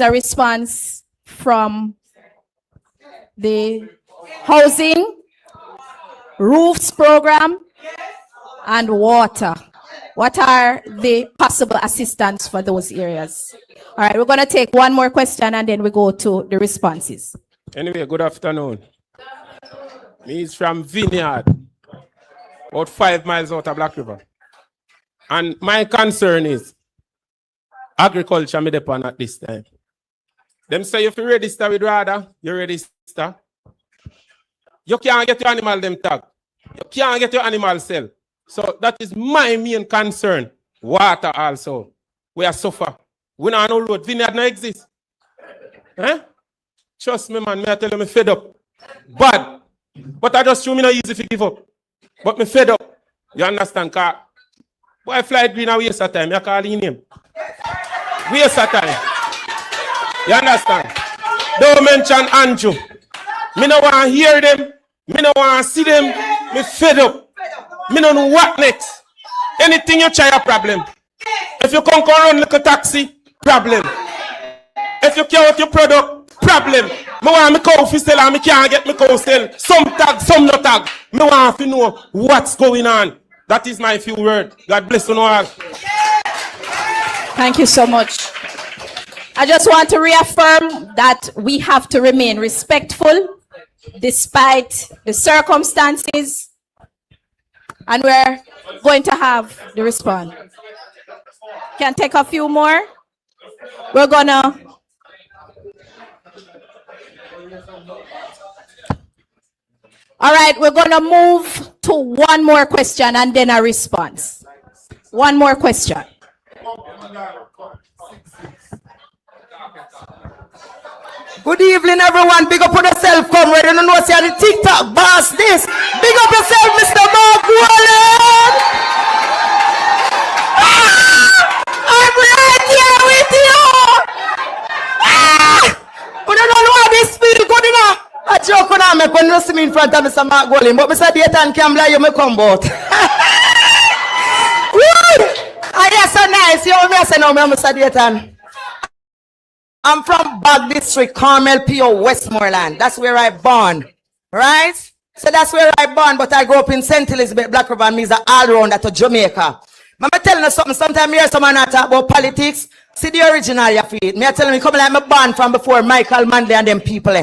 a response from the housing, roofs program, and water. What are the possible assistance for those areas? All right, we're going to take one more question and then we go to the responses. Anyway, good afternoon. Me is from Vineyard, about 5 miles out of Black River. And my concern is agriculture me depend at this time. Them say if you register with RADA, you register. You can't get your animal them tag. You can't get your animal sell. So that is my main concern. Water also. We are suffer. We don't know road. Vineyard no exist. Eh? Trust me, man. Me I tell you, me fed up. Bad. But I just show me no easy to give up. But me fed up. You understand? Cause boy fly green and waste of time. You call his name. Waste of time. You understand? Don't mention Andrew. Me no want to hear them. Me no want to see them. Me fed up. Me no know what next. Anything you try a problem. If you come run like a taxi, problem. If you care what your product, problem. Me want me cow fi sell and me can't get me cow sell. Some tag, some no tag. Me want to know what's going on. That is my few words. God bless you all. Thank you so much. I just want to reaffirm that we have to remain respectful despite the circumstances, and we're going to have the response. Can take a few more. We're gonna all right, we're gonna move to one more question and then a response. One more question. Good evening, everyone. Big up on yourself, comrade. You know what's the TikTok boss this. Big up yourself, Mr. Mark Wallen. I'm right here with you. But I don't know how this feel good enough. I joke when I make when you see me in front of Mr. Mark Wallen. But Mr. Dayton can't lie, you may come out. I hear so nice. You know me, I say no, Mr. Dayton. I'm from Bag District, Carmel, P.O., Westmoreland. That's where I born, right? So that's where I born, but I grew up in St. Elizabeth, Black River, and me is all around that to Jamaica. I'm telling you something, sometimes I hear someone talk about politics. See the original you feed. Me I tell me, come like me born from before Michael Manley and them people.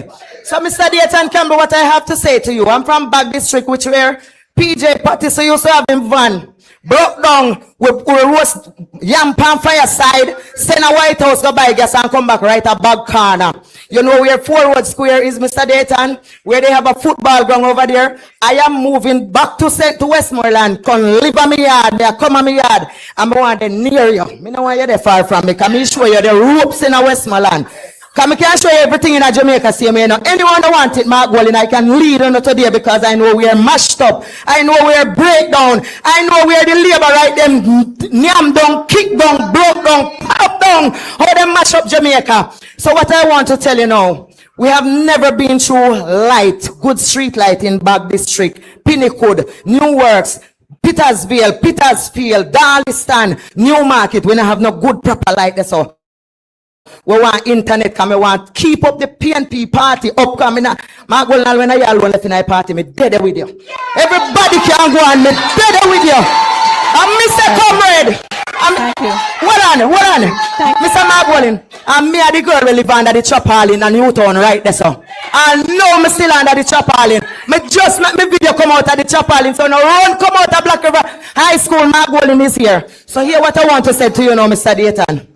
So Mr. Dayton Campbell, what I have to say to you, I'm from Bag District, which where PJ Pattis used to have him van. Broke down, we roast yam pan fireside, send a White House go buy gas and come back right a Bag corner. You know where Forward Square is, Mr. Dayton? Where they have a football ground over there. I am moving back to Westmoreland. Come live on me yard, me come on me yard. I'm want to near you. Me no want you there far from me. Come show you the ropes in a Westmoreland. Come I can show you everything in a Jamaica, see me, you know. Anyone that want it, Mark Wallen, I can lead on today because I know we are mashed up. I know we are breakdown. I know we are the labor right them nyam down, kick down, broke down, pop down, how they mash up Jamaica. So what I want to tell you now, we have never been through light, good street light in Bag District, Pinnacle, New Works, Petersville, Petersfield, Darliston, Newmarket. We don't have no good proper light there, so we want internet, come we want keep up the PNP party upcoming. Mark Wallen, when I alone left in my party, me dead with you. Everybody can go on, me dead with you. And Mr. Comrade, Thank you. hold on. Mr. Mark Wallen, and me and the girl will live under the chop hall in Newtown right there, so. I know me still under the chop hall in. Me just let me video come out of the chop hall in, so now run come out of Black River High School. Mark Wallen is here. So here what I want to say to you now, Mr. Dayton.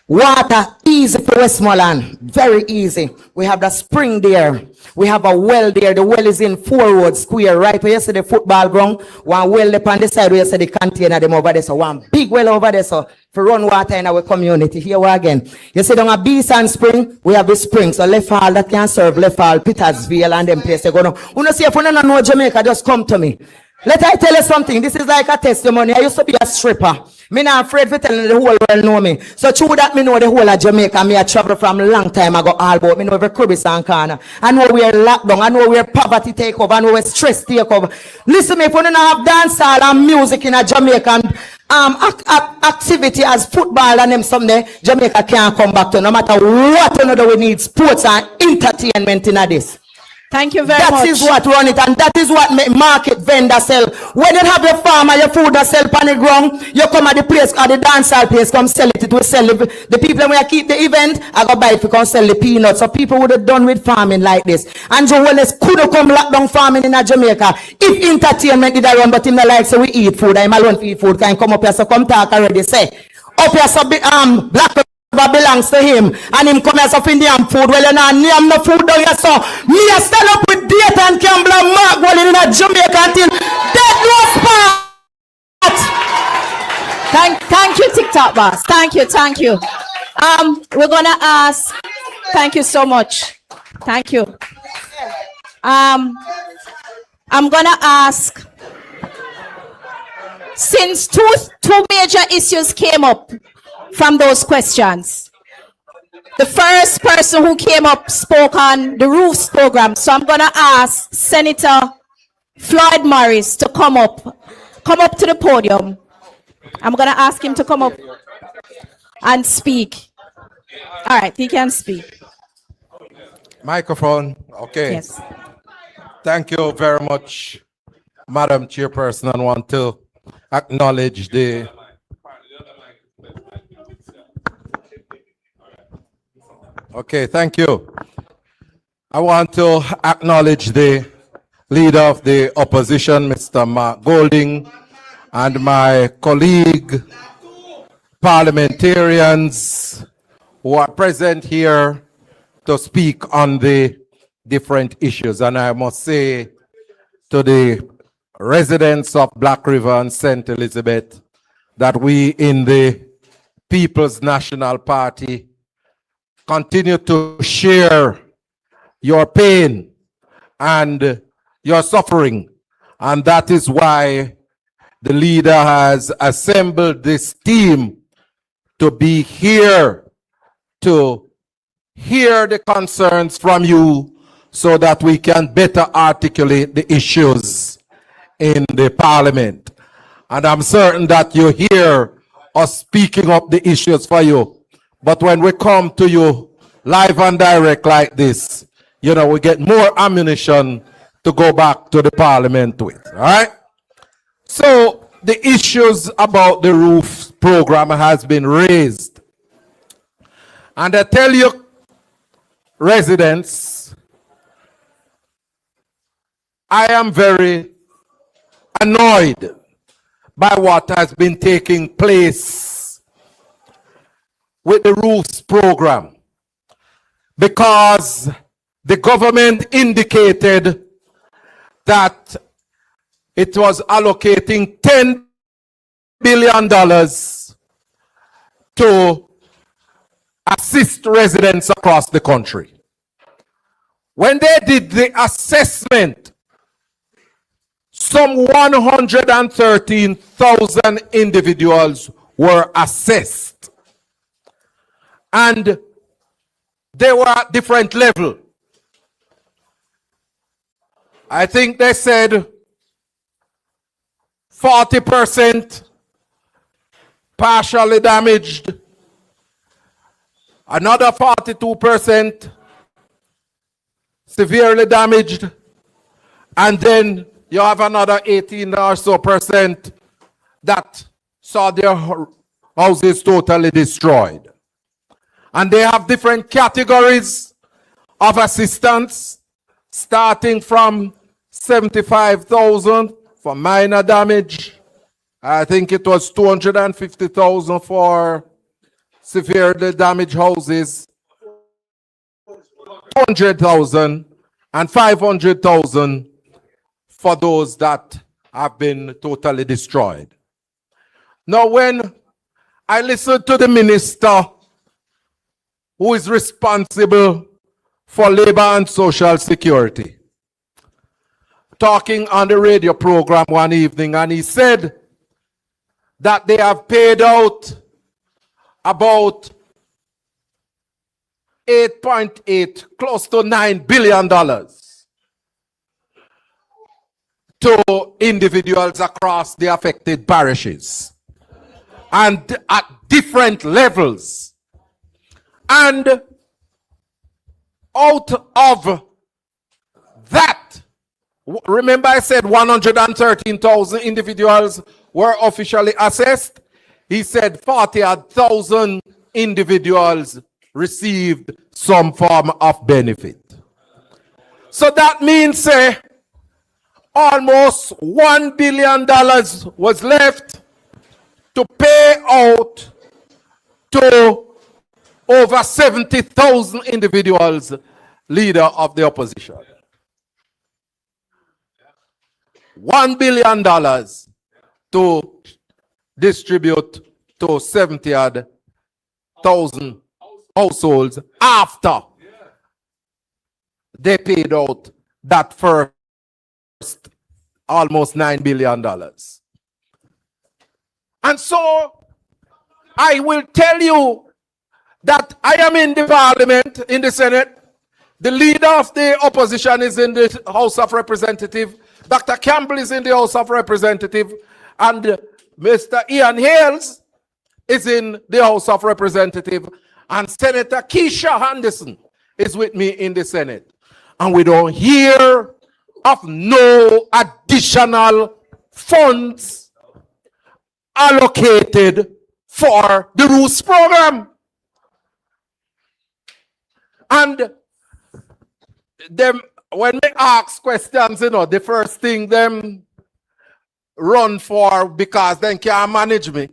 Water, easy for Westmoreland. Very easy. We have the spring there. We have a well there. The well is in Forward Square, right where you see the football ground. One well up on the side where you see the container them over there. So one big well over there. So for run water in our community. Here we again. You see down a Beeson Spring, we have the spring. So Left Hall that can serve Left Hall, Petersville and them places. You know, see if you don't know Jamaica, just come to me. Let I tell you something. This is like a testimony. I used to be a stripper. Me not afraid for telling the whole world know me. So true that me know the whole of Jamaica. Me I travel from a long time ago all about. Me know every cribis and corner. I know where lockdown. I know where poverty take over. I know where stress take over. Listen me, if you don't have dancehall and music in a Jamaican activity as football and them someday, Jamaica can't come back to. No matter what you know we need sports and entertainment in this. Thank you very That much. is what run it, and that is what make market vendor sell. When you have your farmer, your food that sell on the ground, you come at the place or the dance hall place, come sell it. It will sell the people when you keep the event. I go buy it to come sell the peanuts. So people would have done with farming like this. And Joe Wellness could have come lock down farming in Jamaica if entertainment did run, but him not like so we eat food. I'm alone for eat food. Can come up here, so come talk already. Say up here, so black belongs to him, and him come as of Indian food. Well, you know, name no food down here, so me a stand up with data and Campbell and Mark Wall in a Jamaica until dead no spot. Thank you, TikTok boss. Thank you. We're gonna ask. Thank you so much. Thank you. I'm gonna ask. Since two major issues came up from those questions. The first person who came up spoke on the roofs program. So I'm going to ask Senator Floyd Morris to come up to the podium. I'm going to ask him to come up and speak. All right, he can speak. Microphone, okay. Yes. Thank you very much, Madam Chairperson. I want to acknowledge the Okay, thank you. I want to acknowledge the leader of the opposition, Mr. Mark Golding, and my colleague parliamentarians who are present here to speak on the different issues. And I must say to the residents of Black River and St. Elizabeth that we in the People's National Party continue to share your pain and your suffering. And that is why the leader has assembled this team to be here to hear the concerns from you so that we can better articulate the issues in the parliament. And I'm certain that you hear us speaking up the issues for you. But when we come to you live and direct like this, you know, we get more ammunition to go back to the parliament with, all right? So the issues about the roof program has been raised. And I tell you, residents, I am very annoyed by what has been taking place with the roofs program, because the government indicated that it was allocating $10 billion to assist residents across the country. When they did the assessment, some 113,000 individuals were assessed. And they were at different level. I think they said 40% partially damaged, another 42% severely damaged, and then you have another 18 or so percent that saw their houses totally destroyed. And they have different categories of assistance, starting from 75,000 for minor damage. I think it was 250,000 for severely damaged houses, 200,000 and 500,000 for those that have been totally destroyed. Now, when I listened to the minister who is responsible for labor and social security, talking on the radio program one evening, and he said that they have paid out about 8.8, close to $9 billion to individuals across the affected parishes and at different levels. And out of Remember I said 113,000 individuals were officially assessed? He said 40,000 individuals received some form of benefit. So that means almost $1 billion was left to pay out to over 70,000 individuals, leader of the opposition. $1 billion to distribute to 70,000 households after they paid out that first almost $9 billion. And so I will tell you that I am in the parliament, in the Senate. The leader of the opposition is in the House of Representatives. Dr. Campbell is in the House of Representatives. And Mr. Ian Hales is in the House of Representatives. And Senator Keisha Anderson is with me in the Senate. And we don't hear of no additional funds allocated for the Roots program. And them, when they ask questions, you know, the first thing them run for, because they can't manage me.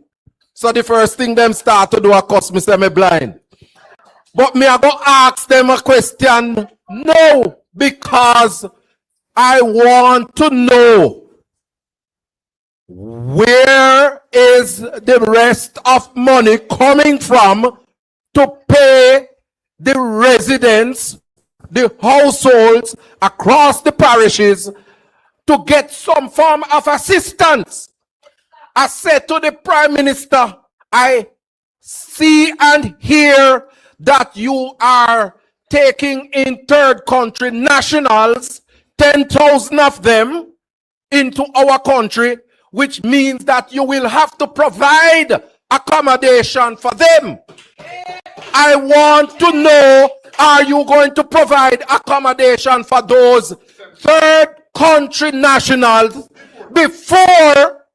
So the first thing them start to do is cuss me, say me blind. But me I go ask them a question, no, because I want to know where is the rest of money coming from to pay the residents, the households across the parishes to get some form of assistance. I said to the Prime Minister, I see and hear that you are taking in third country nationals, 10,000 of them, into our country, which means that you will have to provide accommodation for them. I want to know, are you going to provide accommodation for those third country nationals before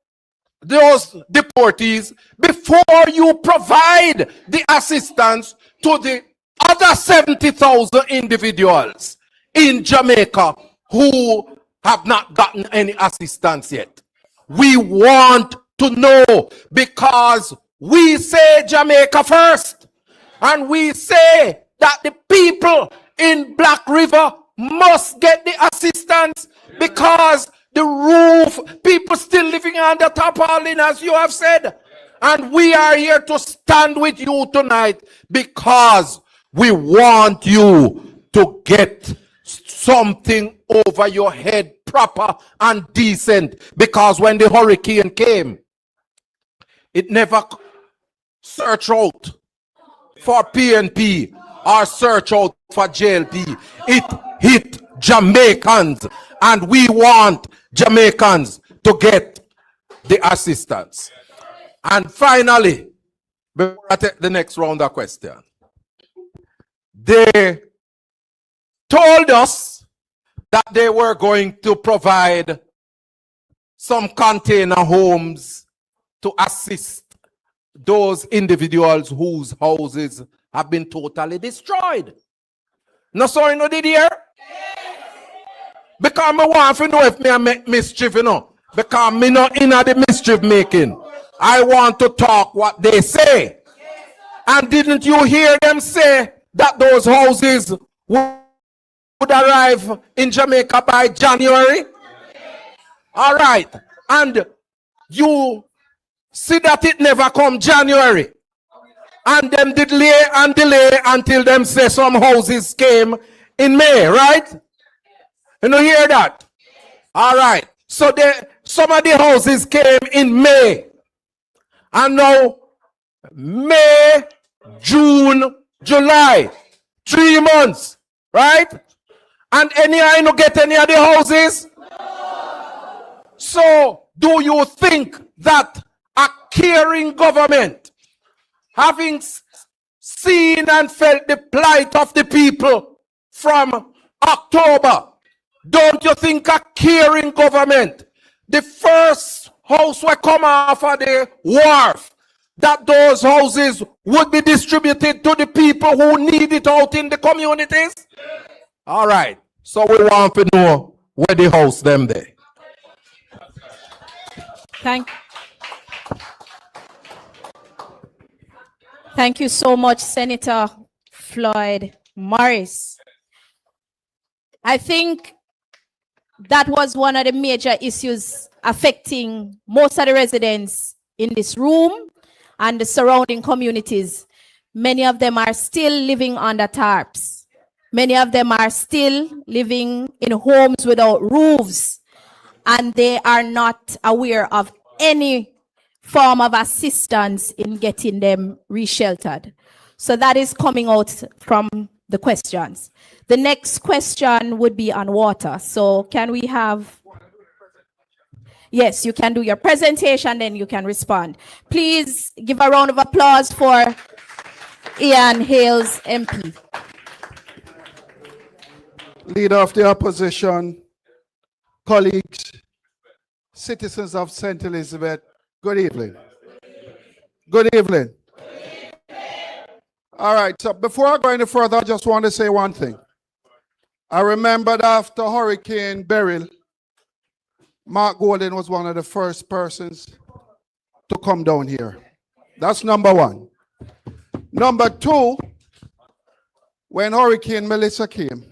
those deportees, before you provide the assistance to the other 70,000 individuals in Jamaica who have not gotten any assistance yet? We want to know, because we say Jamaica first, and we say that the people in Black River must get the assistance, because the roof, people still living under tarpaulin, as you have said. And we are here to stand with you tonight because we want you to get something over your head, proper and decent. Because when the hurricane came, it never searched out for PNP or search out for JLP. It hit Jamaicans, and we want Jamaicans to get the assistance. And finally, before I take the next round of questions, they told us that they were going to provide some container homes to assist those individuals whose houses have been totally destroyed. No, so you know, did you hear? Because I want to know if me make mischief, you know. Because me not in the mischief making. I want to talk what they say. And didn't you hear them say that those houses would arrive in Jamaica by January? All right. And you see that it never come January. And them delay and delay until them say some houses came in May, right? You know, hear that? All right. So some of the houses came in May. And now, May, June, July, 3 months, right? And I don't get any of the houses? So, do you think that a caring government, having seen and felt the plight of the people from October, Don't you think a caring government, the first house we come off of the wharf, that those houses would be distributed to the people who need it out in the communities? All right. So we want to know where the house them there. Thank you so much, Senator Floyd Morris. I think that was one of the major issues affecting most of the residents in this room and the surrounding communities. Many of them are still living under tarps. Many of them are still living in homes without roofs, and they are not aware of any form of assistance in getting them resheltered. So that is coming out from the questions. The next question would be on water. So can we have... Yes, you can do your presentation, then you can respond. Please give a round of applause for Ian Hales, MP. Leader of the opposition, colleagues, citizens of St. Elizabeth, good evening. Good evening. All right, so before I go any further, I just want to say one thing. I remember that after Hurricane Beryl, Mark Golden was one of the first persons to come down here. That's number one. Number two, when Hurricane Melissa came,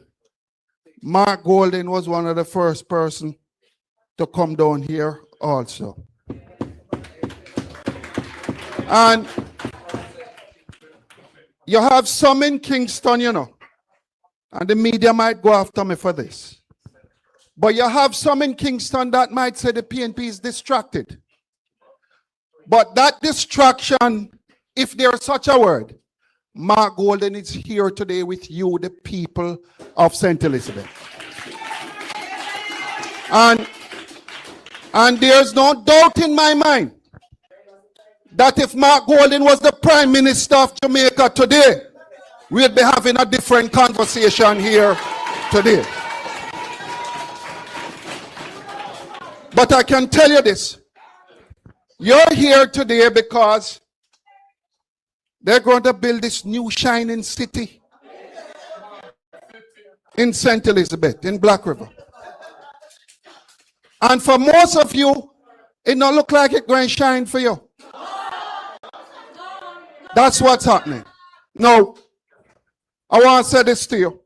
Mark Golden was one of the first person to come down here also. And you have some in Kingston, you know, and the media might go after me for this. But you have some in Kingston that might say the PNP is distracted. But that distraction, if there's such a word, Mark Golden is here today with you, the people of St. Elizabeth. And there's no doubt in my mind that if Mark Golden was the Prime Minister of Jamaica today, we'd be having a different conversation here today. But I can tell you this. You're here today because they're going to build this new shining city in St. Elizabeth, in Black River. And for most of you, it don't look like it's going to shine for you. That's what's happening. Now, I want to say this to you.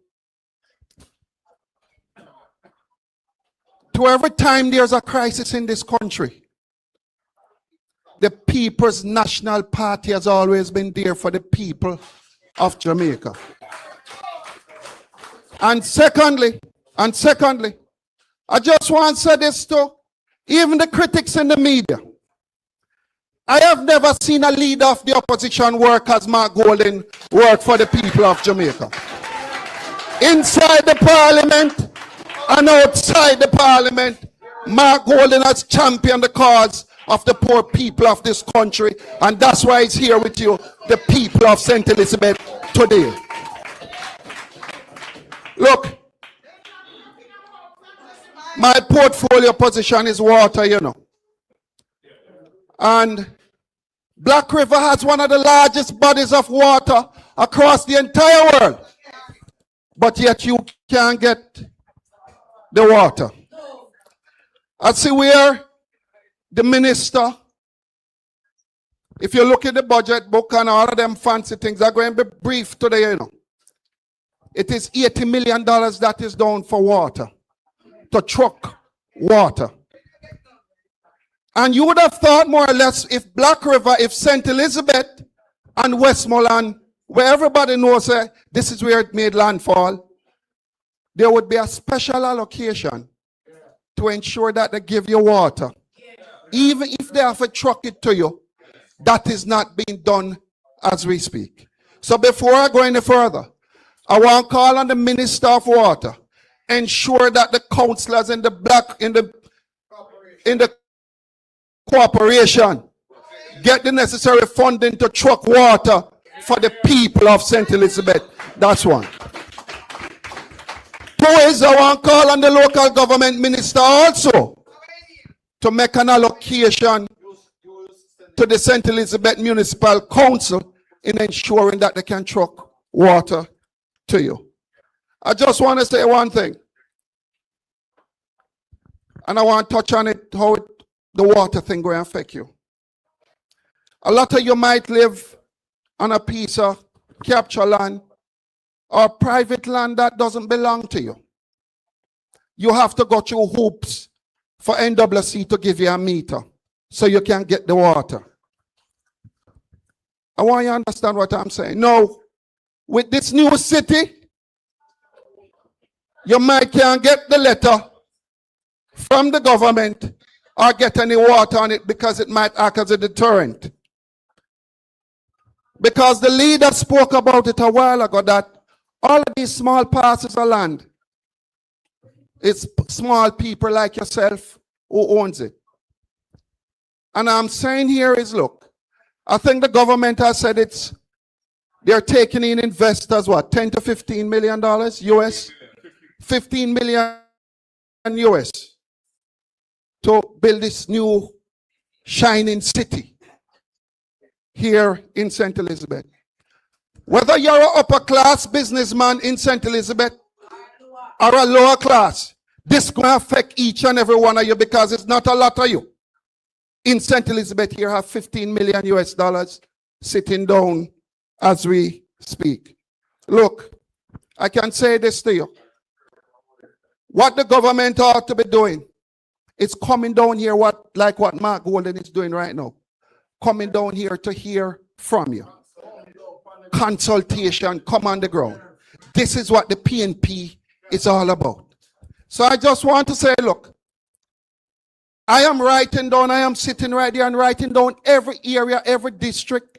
To every time there's a crisis in this country, the People's National Party has always been there for the people of Jamaica. And secondly, I just want to say this to even the critics in the media. I have never seen a leader of the opposition work as Mark Golden work for the people of Jamaica. Inside the parliament and outside the parliament, Mark Golden has championed the cause of the poor people of this country, and that's why he's here with you, the people of St. Elizabeth, today. Look, my portfolio position is water, you know. And Black River has one of the largest bodies of water across the entire world. But yet you can't get the water. I see where the minister, if you look at the budget book and all of them fancy things, are going to be brief today, you know. It is $80 million that is down for water, to truck water. And you would have thought more or less if Black River, if St. Elizabeth and Westmoreland, where everybody knows this is where it made landfall, there would be a special allocation to ensure that they give you water. Even if they have to truck it to you, that is not being done as we speak. So before I go any further, I want to call on the Minister of Water, ensure that the councillors in the corporation get the necessary funding to truck water for the people of St. Elizabeth. That's one. is I want to call on the local government minister also to make an allocation to the St. Elizabeth Municipal Council in ensuring that they can truck water to you. I just want to say one thing, and I want to touch on it, how the water thing going to affect you. A lot of you might live on a piece of capture land or private land that doesn't belong to you. You have to go through hoops for NWC to give you a meter so you can get the water. I want you to understand what I'm saying. No, with this new city, you might can't get the letter from the government or get any water on it because it might act as a deterrent. Because the leader spoke about it a while ago that all of these small parcels of land, it's small people like yourself who owns it. And I'm saying here is, look, I think the government has said they're taking in investors, what, 10 to 15 million dollars US? 15 million US to build this new shining city here in St. Elizabeth. Whether you're an upper class businessman in St. Elizabeth or a lower class, this going to affect each and every one of you because it's not a lot of you. In St. Elizabeth here have 15 million US dollars sitting down as we speak. Look, I can say this to you. What the government ought to be doing is coming down here like what Mark Golden is doing right now. Coming down here to hear from you. Consultation, come on the ground. This is what the PNP is all about. So I just want to say, look, I am sitting right there and writing down every area, every district,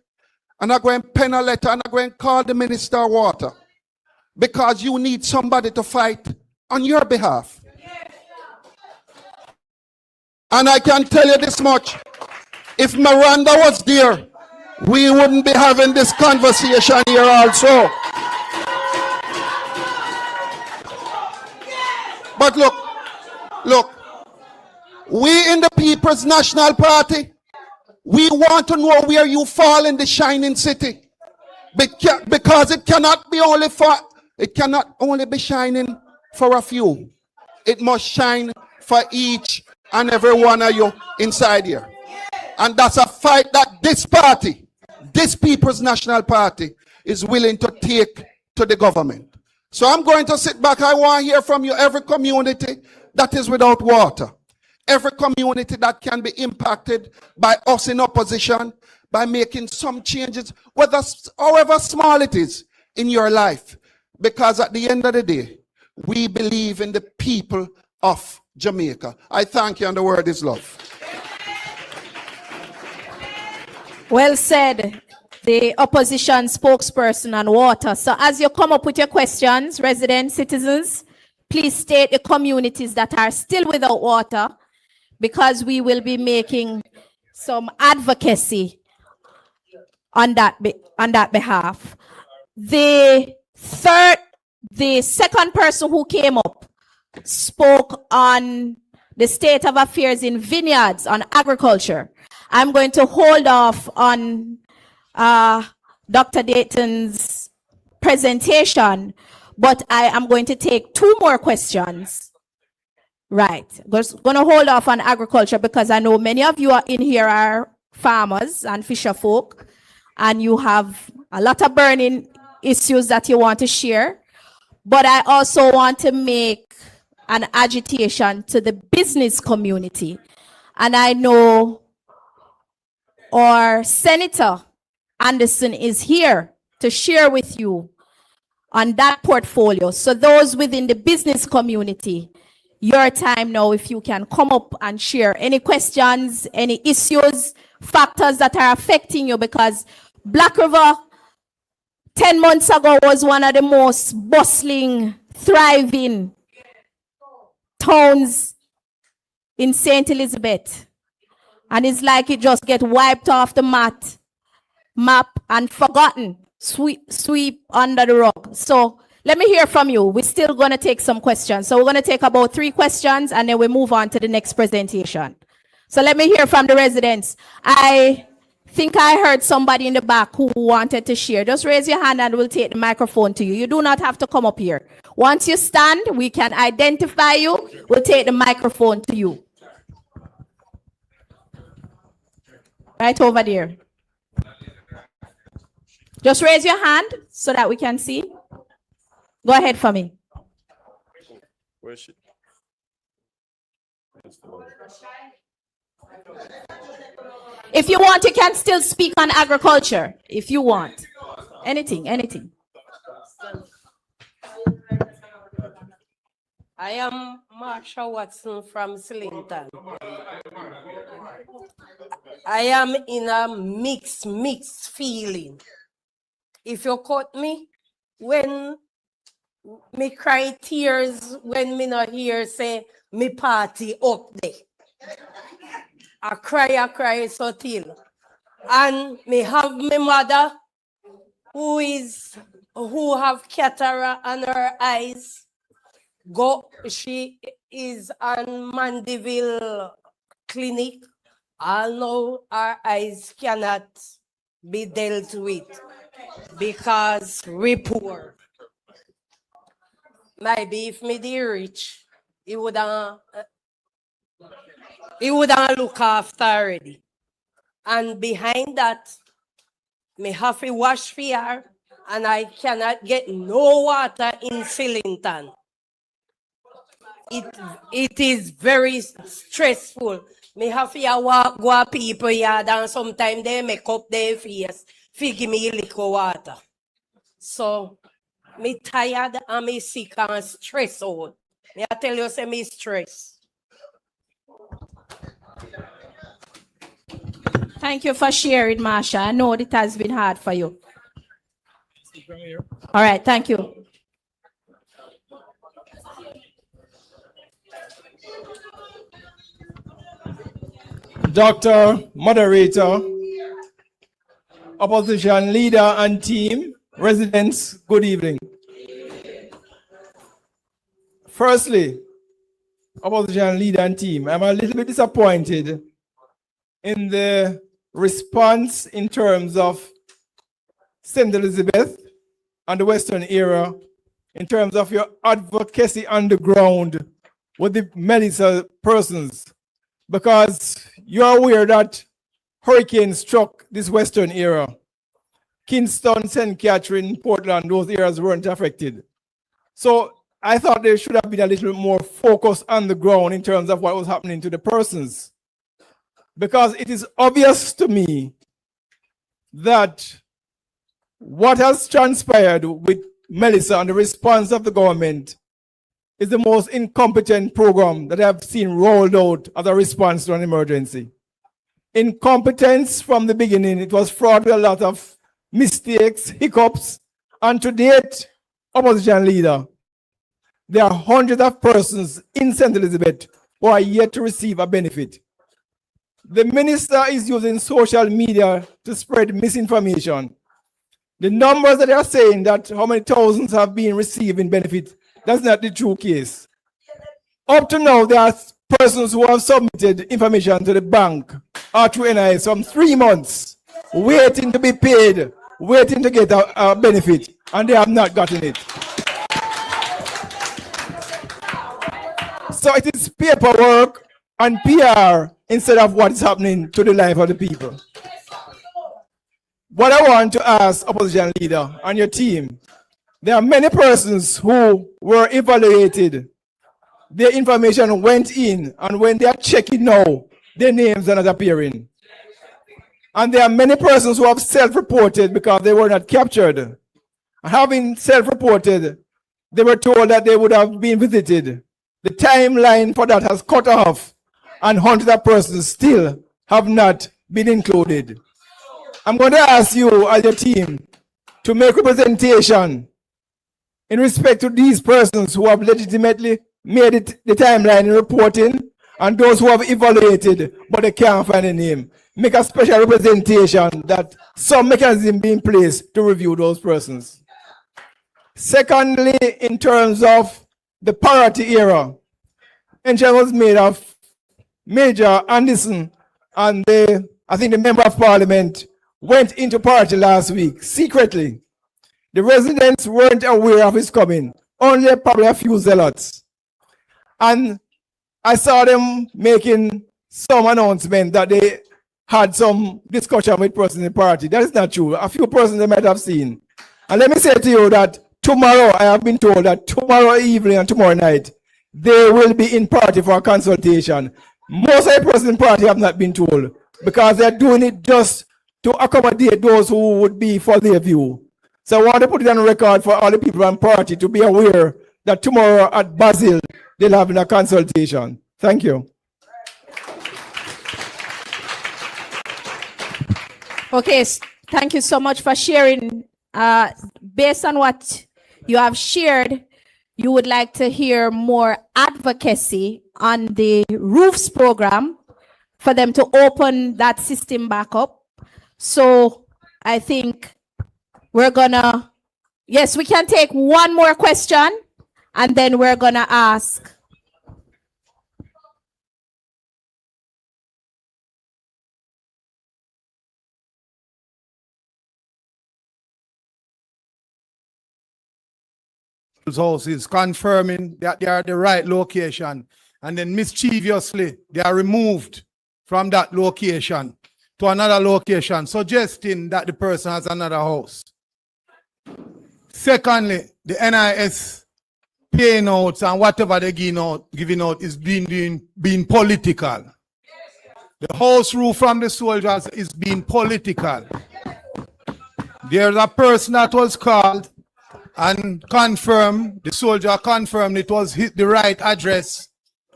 and I'm going to pen a letter and I'm going to call the Minister of Water because you need somebody to fight on your behalf. And I can tell you this much, if Miranda was there, we wouldn't be having this conversation here also. But look, we in the People's National Party, we want to know where you fall in the shining city. Because it cannot only be shining for a few. It must shine for each and every one of you inside here. And that's a fight that this party, this People's National Party, is willing to take to the government. So I'm going to sit back. I want to hear from you, every community that is without water. Every community that can be impacted by us in opposition, by making some changes, however small it is in your life. Because at the end of the day, we believe in the people of Jamaica. I thank you, and the word is love. Well said, the opposition spokesperson on water. So as you come up with your questions, resident citizens, please state the communities that are still without water, because we will be making some advocacy on that behalf. The second person who came up spoke on the state of affairs in vineyards, on agriculture. I'm going to hold off on Dr. Dayton's presentation, but I am going to take two more questions. Right. Going to hold off on agriculture because I know many of you are in here are farmers and fisher folk, and you have a lot of burning issues that you want to share. But I also want to make an agitation to the business community. And I know our Senator Anderson is here to share with you on that portfolio. So those within the business community, your time now, if you can come up and share any questions, any issues, factors that are affecting you, because Black River 10 months ago was one of the most bustling, thriving towns in St. Elizabeth. And it's like it just get wiped off the map and forgotten, sweep under the rug. So Let me hear from you. We're still going to take some questions. So we're going to take about 3 questions and then we move on to the next presentation. So let me hear from the residents. I think I heard somebody in the back who wanted to share. Just raise your hand and we'll take the microphone to you. You do not have to come up here. Once you stand, we can identify you. We'll take the microphone to you. Right over there. Just raise your hand so that we can see. Go ahead for me. Where is she? If you want, you can still speak on agriculture. If you want. Anything. I am Marsha Watson from Sillington. I am in a mixed feeling. If you caught me, when me cry tears, when me not hear say me party up there. I cry so till. And me have my mother who have cataract on her eyes. She is on Mandeville Clinic. I know our eyes cannot be dealt with because we poor. Maybe if me be rich, he wouldn't look after already. And behind that, me have to wash for her, and I cannot get no water in Sillington. It is very stressful. Me have to go to people yard and sometimes they make up their face to give me liquor water. So, me tired and me sick and stressed out. Me I tell you, say me stressed. Thank you for sharing, Marsha. I know it has been hard for you. All right, thank you. Doctor, moderator, opposition leader and team, residents, good evening. Firstly, opposition leader and team, I'm a little bit disappointed in the response in terms of St. Elizabeth and the Western area, in terms of your advocacy on the ground with the Melissa persons, because you're aware that hurricane struck this Western area. Kingston, St. Catherine, Portland, those areas weren't affected. So I thought there should have been a little more focus on the ground in terms of what was happening to the persons. Because it is obvious to me that what has transpired with Melissa and the response of the government is the most incompetent program that I've seen rolled out as a response to an emergency. Incompetence from the beginning. It was fraught with a lot of mistakes, hiccups, and to date, opposition leader, there are hundreds of persons in St. Elizabeth who are yet to receive a benefit. The minister is using social media to spread misinformation. The numbers that they are saying that how many thousands have been receiving benefit, that's not the true case. Up to now, there are persons who have submitted information to the bank or through NIS from 3 months, waiting to be paid, waiting to get a benefit, and they have not gotten it. So it is paperwork and PR instead of what is happening to the life of the people. What I want to ask opposition leader and your team, there are many persons who were evaluated. Their information went in, and when they are checking now, their names are not appearing. And there are many persons who have self-reported because they were not captured. Having self-reported, they were told that they would have been visited. The timeline for that has cut off, and hundreds of persons still have not been included. I'm going to ask you as your team to make representation in respect to these persons who have legitimately made it the timeline in reporting, and those who have evaluated but they can't find a name. Make a special representation that some mechanism be in place to review those persons. Secondly, in terms of the parity era, mention was made of Major Anderson and I think the member of parliament went into party last week secretly. The residents weren't aware of his coming, only probably a few zealots. And I saw them making some announcement that they had some discussion with persons in the party. That is not true. A few persons they might have seen. And let me say to you that tomorrow, I have been told that tomorrow evening and tomorrow night, they will be in party for a consultation. Most of the persons in party have not been told because they're doing it just to accommodate those who would be for their view. So I want to put it on record for all the people in party to be aware that tomorrow at Basil, they'll have a consultation. Thank you. Okay, thank you so much for sharing. Based on what you have shared, you would like to hear more advocacy on the roofs program for them to open that system back up. So I think we're gonna, yes, we can take one more question and then we're gonna ask. House is confirming that they are the right location, and then mischievously they are removed from that location to another location, suggesting that the person has another house. Secondly, the NIS paying out and whatever they're giving out is being political. The house roof from the soldiers is being political. There's a person that was called and confirmed, the soldier confirmed it was the right address.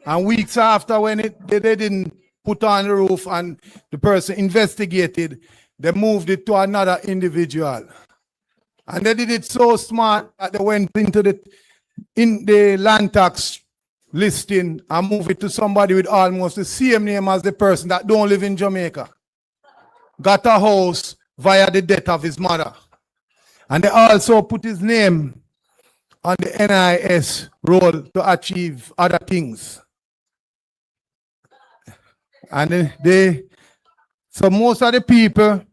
And weeks after, when they didn't put on the roof and the person investigated, they moved it to another individual. And they did it so smart that they went into the land tax listing and moved it to somebody with almost the same name as the person that don't live in Jamaica. Got a house via the death of his mother. And they also put his name on the NIS roll to achieve other things. And so most of the people,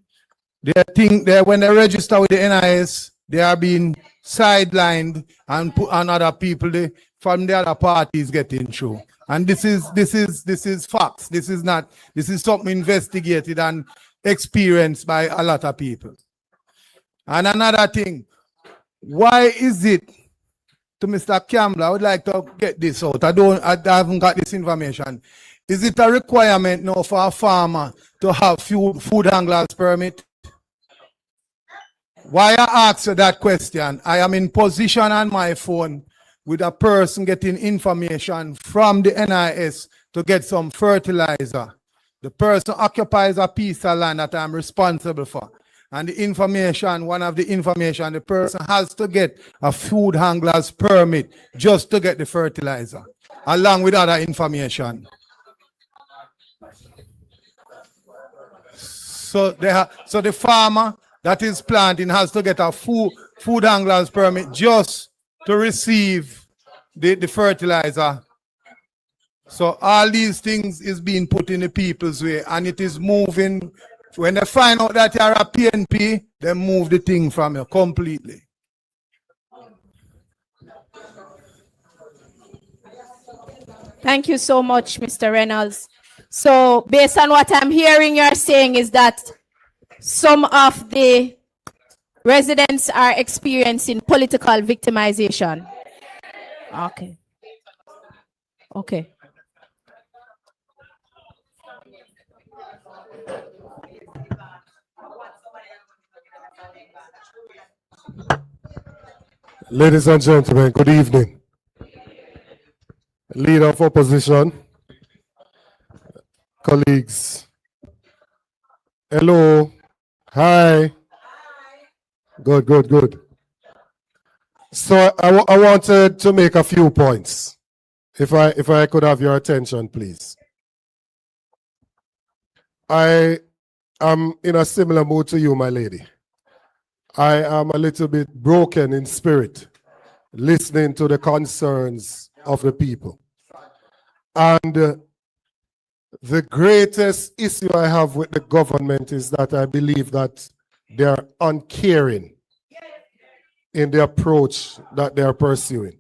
they think that when they register with the NIS, they are being sidelined and put on other people from the other parties getting through. And this is facts. This is something investigated and experienced by a lot of people. And another thing, why is it, to Mr. Campbell, I would like to get this out. I haven't got this information. Is it a requirement now for a farmer to have food handlers permit? Why I ask you that question, I am in position on my phone with a person getting information from the NIS to get some fertilizer. The person occupies a piece of land that I'm responsible for. And the information, one of the information, the person has to get a food handler's permit just to get the fertilizer, along with other information. So the farmer that is planting has to get a food handler's permit just to receive the fertilizer. So all these things is being put in the people's way, and it is moving. When they find out that you're a PNP, they move the thing from you completely. Thank you so much, Mr. Reynolds. So based on what I'm hearing, you're saying is that some of the residents are experiencing political victimization. Okay. Okay. Ladies and gentlemen, good evening. Leader of opposition, colleagues. Hello. Hi. Good. So I wanted to make a few points. If I could have your attention, please. I am in a similar mood to you, my lady. I am a little bit broken in spirit listening to the concerns of the people. And the greatest issue I have with the government is that I believe that they are uncaring in the approach that they are pursuing.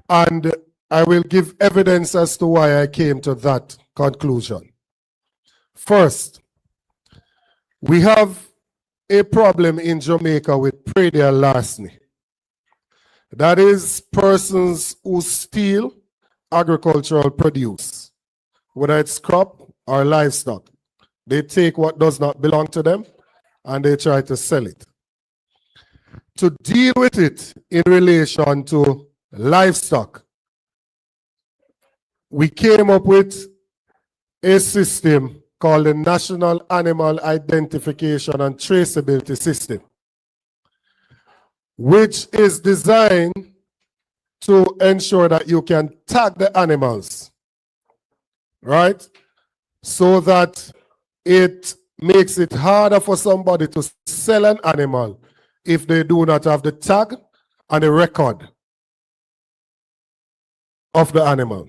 And I will give evidence as to why I came to that conclusion. First, we have a problem in Jamaica with predial larceny. That is persons who steal agricultural produce, whether it's crop or livestock. They take what does not belong to them and they try to sell it. To deal with it in relation to livestock, we came up with a system called the National Animal Identification and Traceability System, which is designed to ensure that you can tag the animals, right? So that it makes it harder for somebody to sell an animal if they do not have the tag and the record of the animal.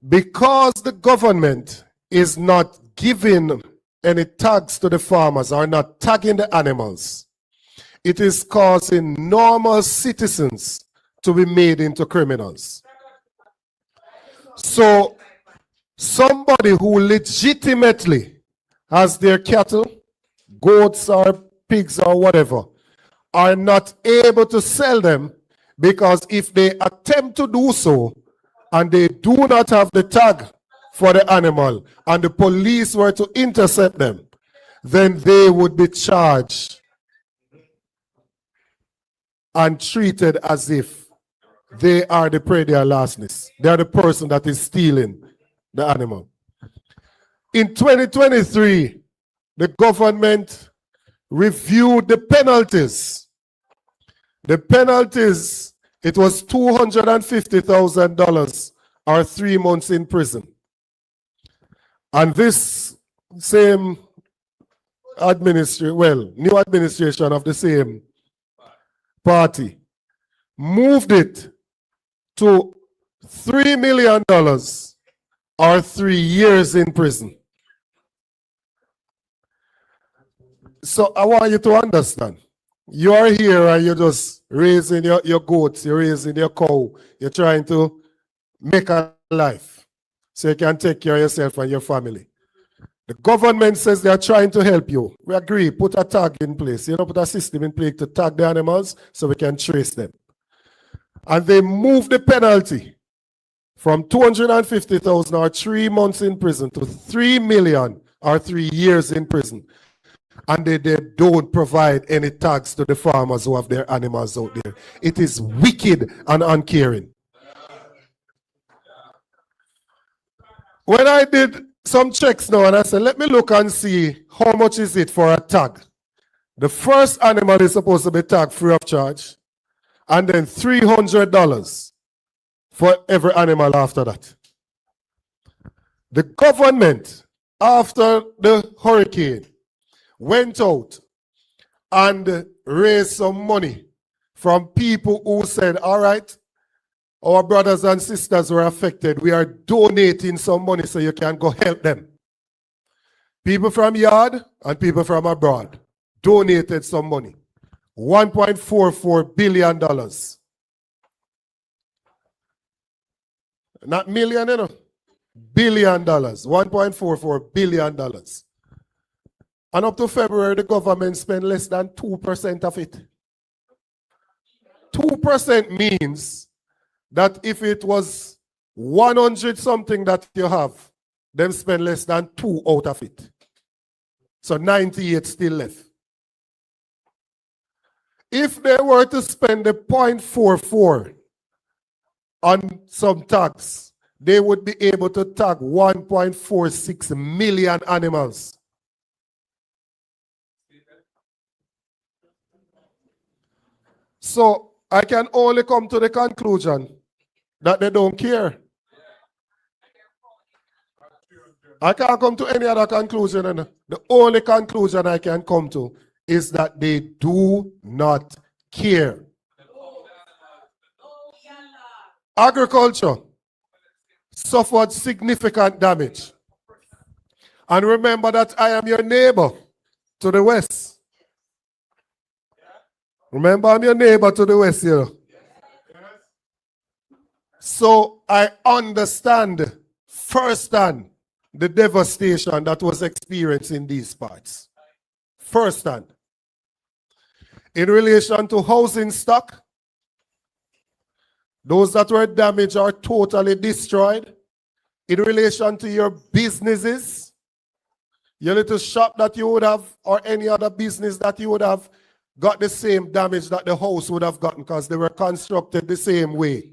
Because the government is not giving any tags to the farmers or not tagging the animals, it is causing normal citizens to be made into criminals. So somebody who legitimately has their cattle, goats or pigs or whatever, are not able to sell them because if they attempt to do so and they do not have the tag for the animal and the police were to intercept them, then they would be charged and treated as if they are the predial larcenist. They are the person that is stealing the animal. In 2023, the government reviewed the penalties. The penalties, it was $250,000 or 3 months in prison. And this same new administration of the same party moved it to $3 million or 3 years in prison. So I want you to understand, you are here and you're just raising your goats, you're raising your cow, you're trying to make a life so you can take care of yourself and your family. The government says they are trying to help you. We agree, put a tag in place. You know, put a system in place to tag the animals so we can trace them. And they moved the penalty from $250,000 or 3 months in prison to $3 million or 3 years in prison. And they don't provide any tags to the farmers who have their animals out there. It is wicked and uncaring. When I did some checks now and I said, let me look and see how much is it for a tag. The first animal is supposed to be tagged free of charge, and then $300 for every animal after that. The government, after the hurricane, went out and raised some money from people who said, all right, our brothers and sisters were affected. We are donating some money so you can go help them. People from Yard and people from abroad donated some money. $1.44 billion. Not million, you know. $1 billion. $1.44 billion. And up to February, the government spent less than 2% of it. 2% means that if it was 100 something that you have, them spend less than 2 out of it. So 98 still left. If they were to spend the 0.44 on some tax, they would be able to tag 1.46 million animals. So I can only come to the conclusion that they don't care. I can't come to any other conclusion. And the only conclusion I can come to is that they do not care. Agriculture suffered significant damage. And remember that I am your neighbor to the west. Remember, I'm your neighbor to the west here. So I understand firsthand the devastation that was experienced in these parts. Firsthand. In relation to housing stock, those that were damaged or totally destroyed. In relation to your businesses, your little shop that you would have, or any other business that you would have, got the same damage that the house would have gotten because they were constructed the same way.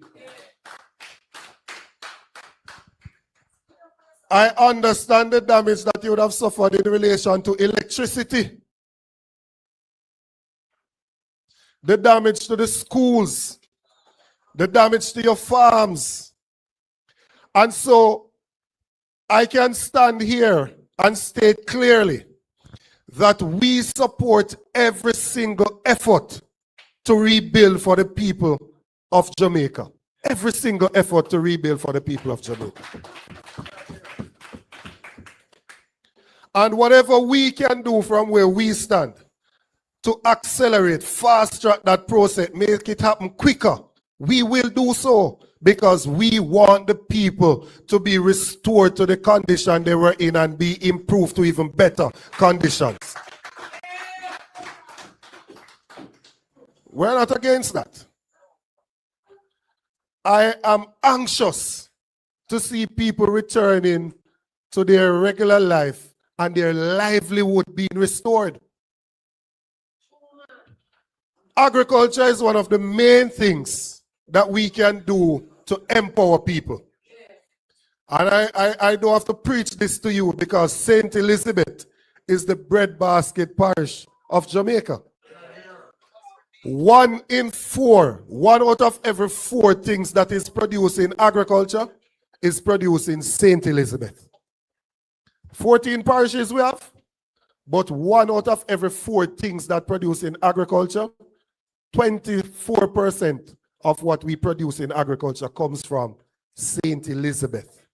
I understand the damage that you would have suffered in relation to electricity, the damage to the schools, the damage to your farms. And so I can stand here and state clearly that we support every single effort to rebuild for the people of Jamaica. Every single effort to rebuild for the people of Jamaica. And whatever we can do from where we stand to accelerate, fast track that process, make it happen quicker, we will do so, because we want the people to be restored to the condition they were in and be improved to even better conditions. We're not against that. I am anxious to see people returning to their regular life and their livelihood being restored. Agriculture is one of the main things that we can do to empower people. And I don't have to preach this to you because St. Elizabeth is the breadbasket parish of Jamaica. 1 out of every 4 things that is produced in agriculture is produced in St. Elizabeth. 14 parishes we have, but 1 out of every 4 things that produce in agriculture, 24% of what we produce in agriculture comes from St. Elizabeth.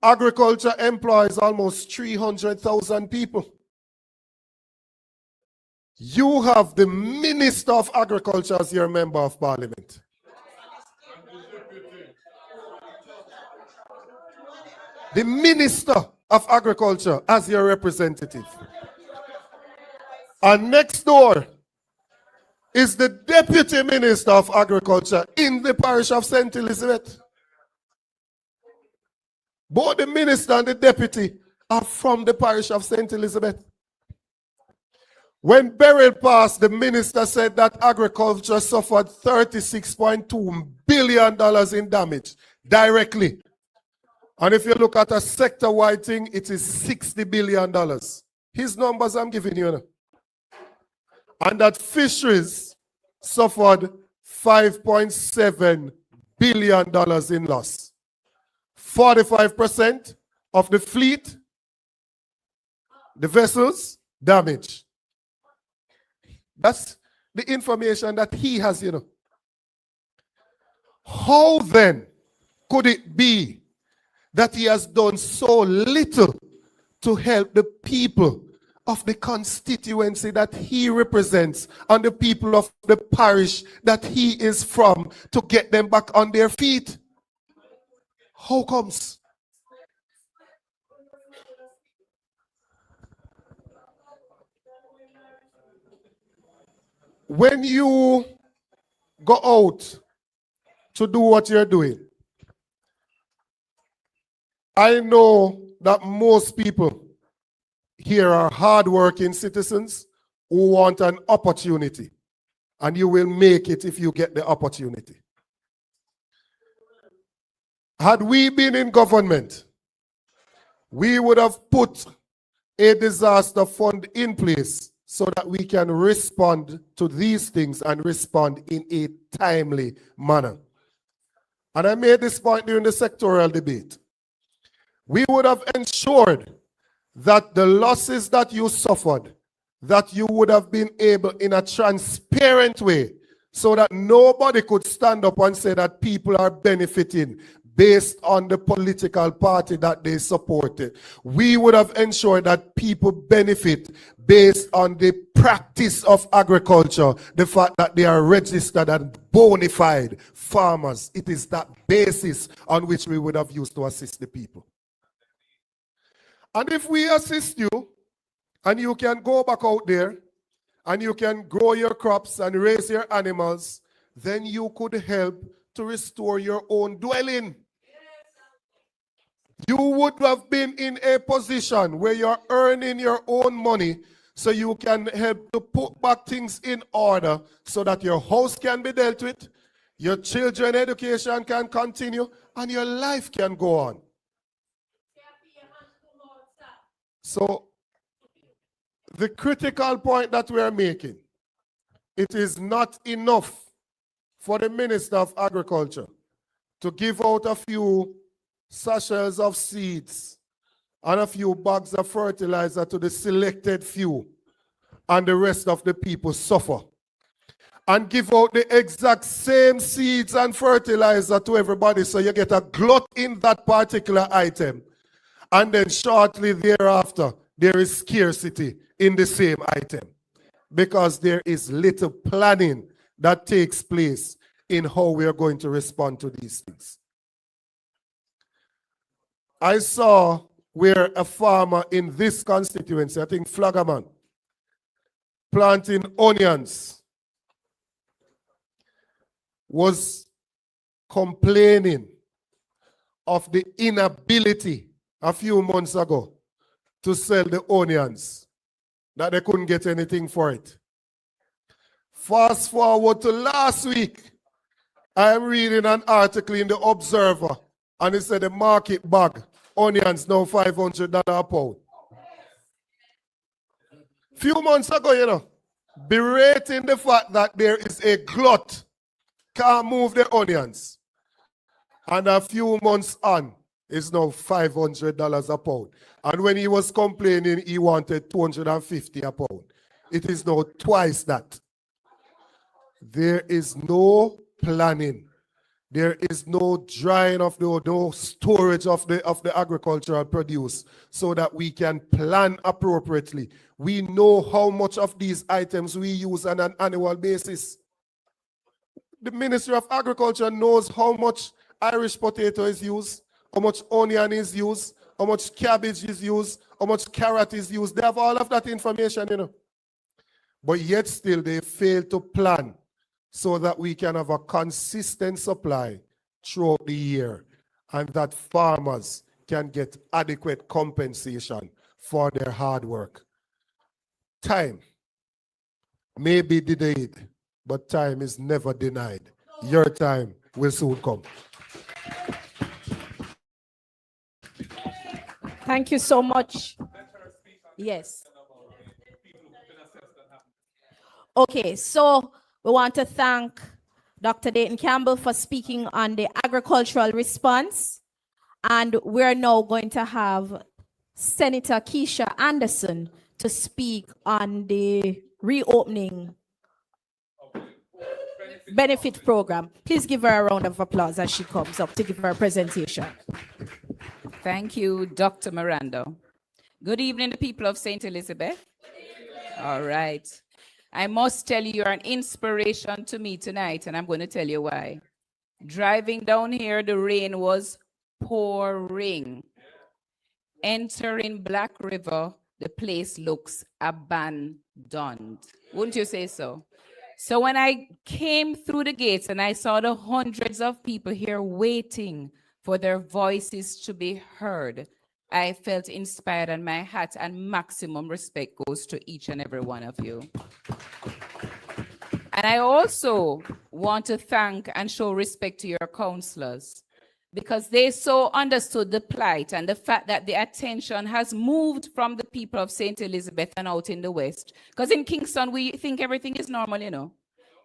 Agriculture employs almost 300,000 people. You have the Minister of Agriculture as your member of parliament. The Minister of Agriculture as your representative. And next door is the Deputy Minister of Agriculture in the parish of St. Elizabeth. Both the minister and the deputy are from the parish of St. Elizabeth. When Beryl passed, the minister said that agriculture suffered $36.2 billion in damage directly. And if you look at a sector-wide thing, it is $60 billion. His numbers I'm giving you now. And that fisheries suffered $5.7 billion in loss. 45% of the fleet, the vessels, damaged. That's the information that he has, you know. How then could it be that he has done so little to help the people of the constituency that he represents and the people of the parish that he is from to get them back on their feet? How comes? When you go out to do what you're doing, I know that most people here are hardworking citizens who want an opportunity, and you will make it if you get the opportunity. Had we been in government, we would have put a disaster fund in place so that we can respond to these things and respond in a timely manner. And I made this point during the sectoral debate. We would have ensured that the losses that you suffered, that you would have been able in a transparent way so that nobody could stand up and say that people are benefiting based on the political party that they supported. We would have ensured that people benefit based on the practice of agriculture, the fact that they are registered and bona fide farmers. It is that basis on which we would have used to assist the people. And if we assist you, and you can go back out there, and you can grow your crops and raise your animals, then you could help to restore your own dwelling. You would have been in a position where you're earning your own money so you can help to put back things in order so that your house can be dealt with, your children's education can continue, and your life can go on. So, the critical point that we are making, it is not enough for the Minister of Agriculture to give out a few sachets of seeds and a few bags of fertilizer to the selected few, and the rest of the people suffer. And give out the exact same seeds and fertilizer to everybody so you get a glut in that particular item. And then shortly thereafter, there is scarcity in the same item, because there is little planning that takes place in how we are going to respond to these things. I saw where a farmer in this constituency, I think Flagaman, planting onions, was complaining of the inability a few months ago to sell the onions, that they couldn't get anything for it. Fast forward to last week, I am reading an article in the Observer, and it said the market bag, onions now $500 a pound. Few months ago, you know, berating the fact that there is a glut, can't move the onions. And a few months on, it's now $500 a pound. And when he was complaining, he wanted $250 a pound. It is now twice that. There is no planning. There is no drying of no storage of the agricultural produce so that we can plan appropriately. We know how much of these items we use on an annual basis. The Ministry of Agriculture knows how much Irish potato is used, how much onion is used, how much cabbage is used, how much carrot is used. They have all of that information, you know. But yet still they fail to plan so that we can have a consistent supply throughout the year and that farmers can get adequate compensation for their hard work. Time may be delayed, but time is never denied. Your time will soon come. Thank you so much. Yes. Okay, so we want to thank Dr. Dayton Campbell for speaking on the agricultural response. And we're now going to have Senator Keisha Anderson to speak on the reopening benefit program. Please give her a round of applause as she comes up to give her presentation. Thank you, Dr. Miranda. Good evening, the people of St. Elizabeth. All right. I must tell you, you're an inspiration to me tonight, and I'm going to tell you why. Driving down here, the rain was pouring. Entering Black River, the place looks abandoned. Wouldn't you say so? So when I came through the gates and I saw the hundreds of people here waiting for their voices to be heard, I felt inspired, and my hat and maximum respect goes to each and every one of you. And I also want to thank and show respect to your counselors, because they so understood the plight and the fact that the attention has moved from the people of St. Elizabeth and out in the West. Because in Kingston, we think everything is normal, you know.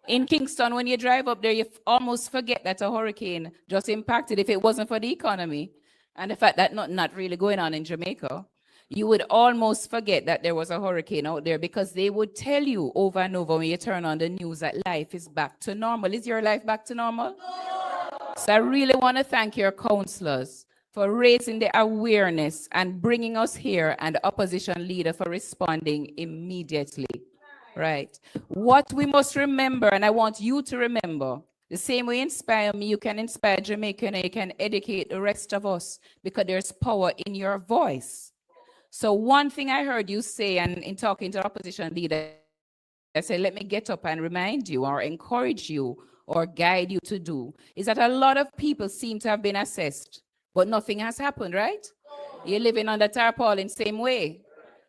In Kingston, when you drive up there, you almost forget that a hurricane just impacted if it wasn't for the economy and the fact that not really going on in Jamaica. you would almost forget that there was a hurricane out there, because they would tell you over and over when you turn on the news that life is back to normal. Is your life back to normal? So I really want to thank your councillors for raising the awareness and bringing us here, and the opposition leader for responding immediately. Right. What we must remember, and I want you to remember, the same way you inspire me, you can inspire Jamaica, and you can educate the rest of us, because there's power in your voice. So one thing I heard you say, and in talking to the opposition leader, I said, let me get up and remind you or encourage you or guide you to do, is that a lot of people seem to have been assessed, but nothing has happened, right? You're living under tarpaulin same way.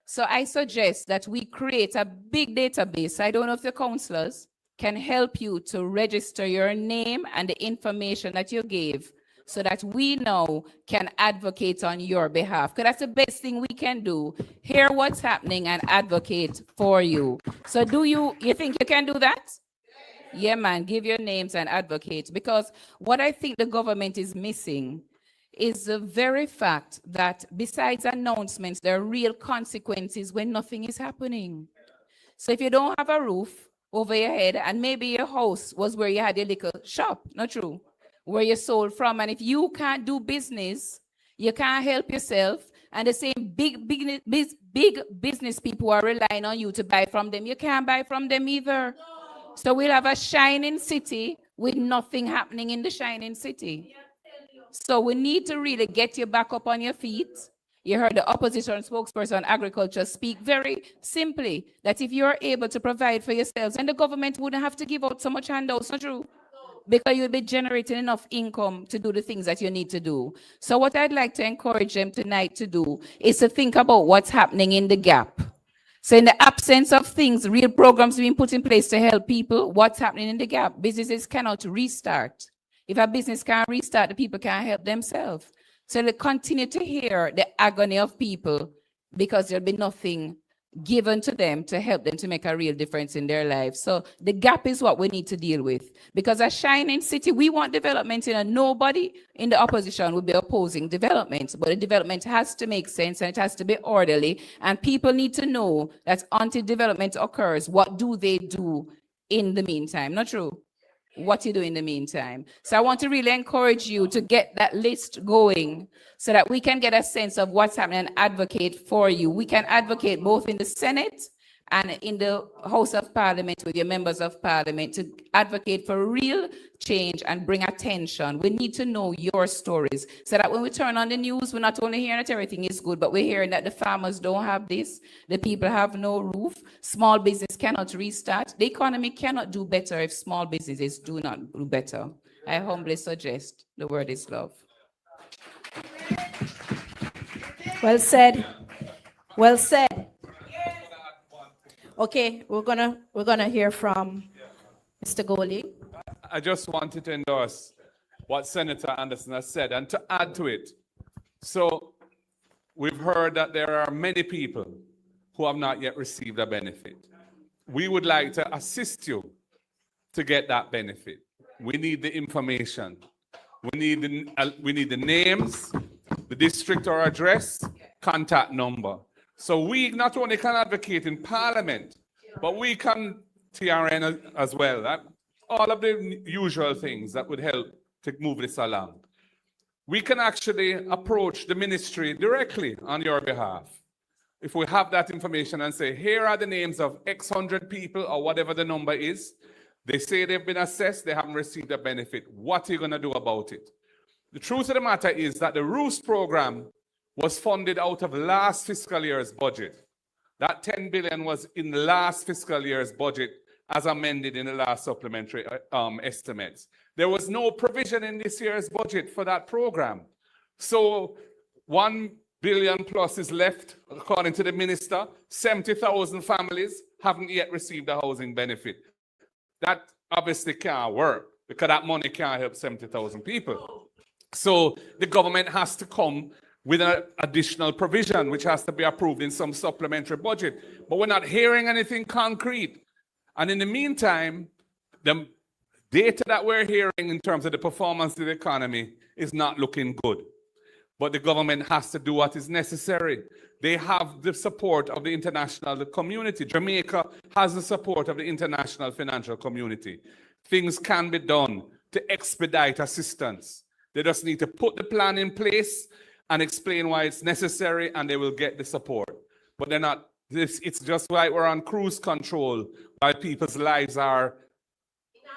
So I suggest that we create a big database. I don't know if the councillors can help you to register your name and the information that you gave, so that we now can advocate on your behalf. Because that's the best thing we can do. Hear what's happening and advocate for you. So you think you can do that? Yeah, man, give your names and advocate. Because what I think the government is missing is the very fact that besides announcements, there are real consequences when nothing is happening. So if you don't have a roof over your head, and maybe your house was where you had your little shop, not true, where you sold from, and if you can't do business, you can't help yourself, and the same big business people are relying on you to buy from them, you can't buy from them either. So we'll have a shining city with nothing happening in the shining city. So we need to really get you back up on your feet. You heard the opposition spokesperson on agriculture speak very simply that if you're able to provide for yourselves, and the government wouldn't have to give out so much handouts, not true? Because you'll be generating enough income to do the things that you need to do. So what I'd like to encourage them tonight to do is to think about what's happening in the gap. So in the absence of things, real programs being put in place to help people, what's happening in the gap? Businesses cannot restart. If a business can't restart, the people can't help themselves. So they continue to hear the agony of people, because there'll be nothing given to them to help them to make a real difference in their lives. So the gap is what we need to deal with. Because a shining city, we want development, and nobody in the opposition will be opposing development, but the development has to make sense, and it has to be orderly. And people need to know that until development occurs, what do they do in the meantime? Not true? What you do in the meantime. So I want to really encourage you to get that list going, so that we can get a sense of what's happening and advocate for you. We can advocate both in the Senate and in the House of Parliament with your members of Parliament to advocate for real change and bring attention. We need to know your stories, so that when we turn on the news, we're not only hearing that everything is good, but we're hearing that the farmers don't have this, the people have no roof, small business cannot restart. The economy cannot do better if small businesses do not do better. I humbly suggest the word is love. Well said. Well said. Okay, we're gonna hear from Mr. Goley. I just wanted to endorse what Senator Anderson has said, and to add to it. So we've heard that there are many people who have not yet received a benefit. We would like to assist you to get that benefit. We need the information. We need the names, the district or address, contact number. So we not only can advocate in Parliament, but we can TRN as well. All of the usual things that would help to move this along. We can actually approach the ministry directly on your behalf. If we have that information and say, here are the names of X hundred people or whatever the number is, they say they've been assessed, they haven't received a benefit. What are you going to do about it? The truth of the matter is that the Roost program was funded out of last fiscal year's budget. That 10 billion was in the last fiscal year's budget as amended in the last supplementary estimates. There was no provision in this year's budget for that program. So 1 billion plus is left, according to the minister. 70,000 families haven't yet received a housing benefit. That obviously can't work, because that money can't help 70,000 people. So the government has to come with an additional provision, which has to be approved in some supplementary budget. But we're not hearing anything concrete. And in the meantime, the data that we're hearing in terms of the performance of the economy is not looking good. but the government has to do what is necessary. They have the support of the international community. Jamaica has the support of the international financial community. Things can be done to expedite assistance. They just need to put the plan in place and explain why it's necessary, and they will get the support. But they're not, it's just like we're on cruise control while people's lives are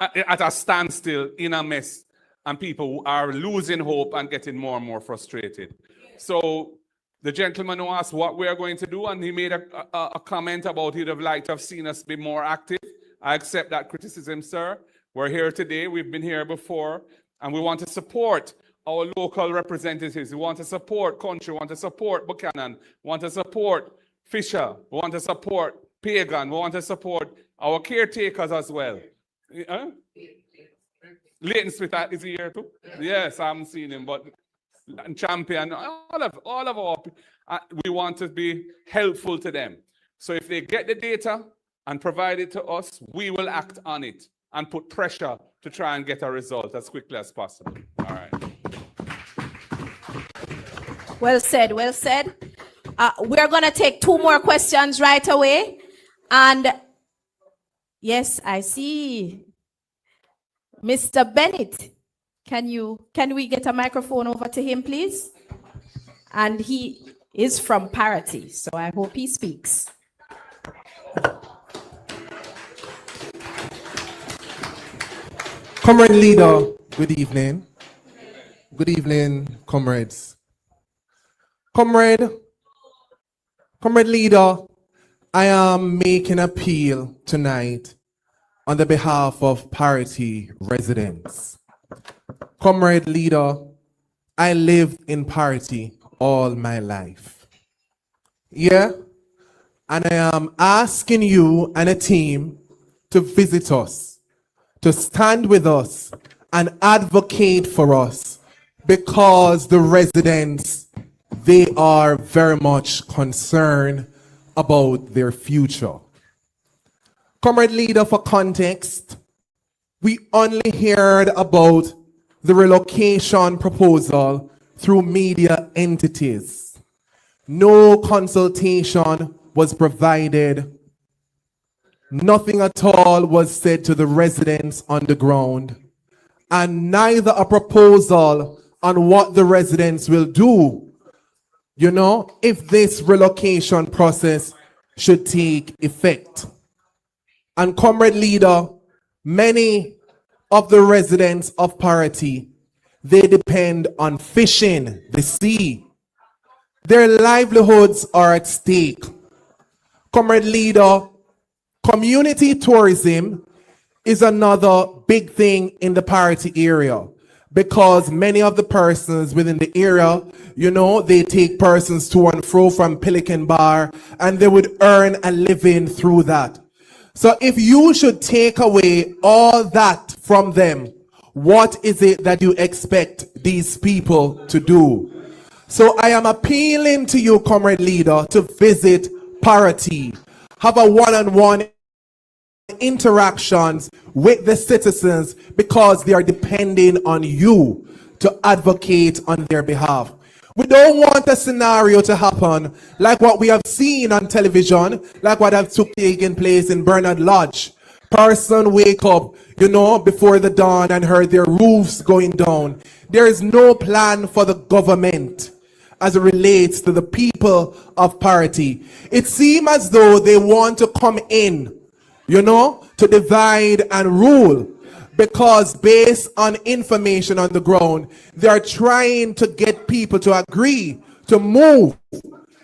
at a standstill, in a mess, and people are losing hope and getting more and more frustrated. So the gentleman who asked what we are going to do, and he made a comment about he'd have liked to have seen us be more active. I accept that criticism, sir. We're here today, we've been here before, and we want to support our local representatives. We want to support Country, we want to support Buchanan, we want to support Fisher, we want to support Pagan, we want to support our caretakers as well. Leighton Smith, is he here too? Yes, I haven't seen him, but Champion, all of our, we want to be helpful to them. So if they get the data and provide it to us, we will act on it and put pressure to try and get a result as quickly as possible. All right. Well said, well said. We're going to take 2 more questions right away. And yes, I see. Mr. Bennett, can we get a microphone over to him, please? And he is from Parity, so I hope he speaks. Comrade Leader, good evening. Good evening, comrades. Comrade Leader, I am making appeal tonight on the behalf of Parity residents. Comrade Leader, I lived in Parity all my life. Yeah, and I am asking you and a team to visit us, to stand with us and advocate for us, because the residents, they are very much concerned about their future. Comrade Leader, for context, we only heard about the relocation proposal through media entities. No consultation was provided. Nothing at all was said to the residents on the ground, and neither a proposal on what the residents will do, you know, if this relocation process should take effect. And Comrade Leader, many of the residents of Parity, they depend on fishing the sea. Their livelihoods are at stake. Comrade Leader, community tourism is another big thing in the Parity area, because many of the persons within the area, you know, they take persons to and fro from Pelican Bar, and they would earn a living through that. So if you should take away all that from them, what is it that you expect these people to do? So I am appealing to you, Comrade Leader, to visit Parity, have a one-on-one interactions with the citizens, because they are depending on you to advocate on their behalf. We don't want a scenario to happen like what we have seen on television, like what have taken place in Bernard Lodge. Person wake up, you know, before the dawn and heard their roofs going down. There is no plan for the government as it relates to the people of Parity. It seems as though they want to come in, you know, to divide and rule, because based on information on the ground, they are trying to get people to agree to move,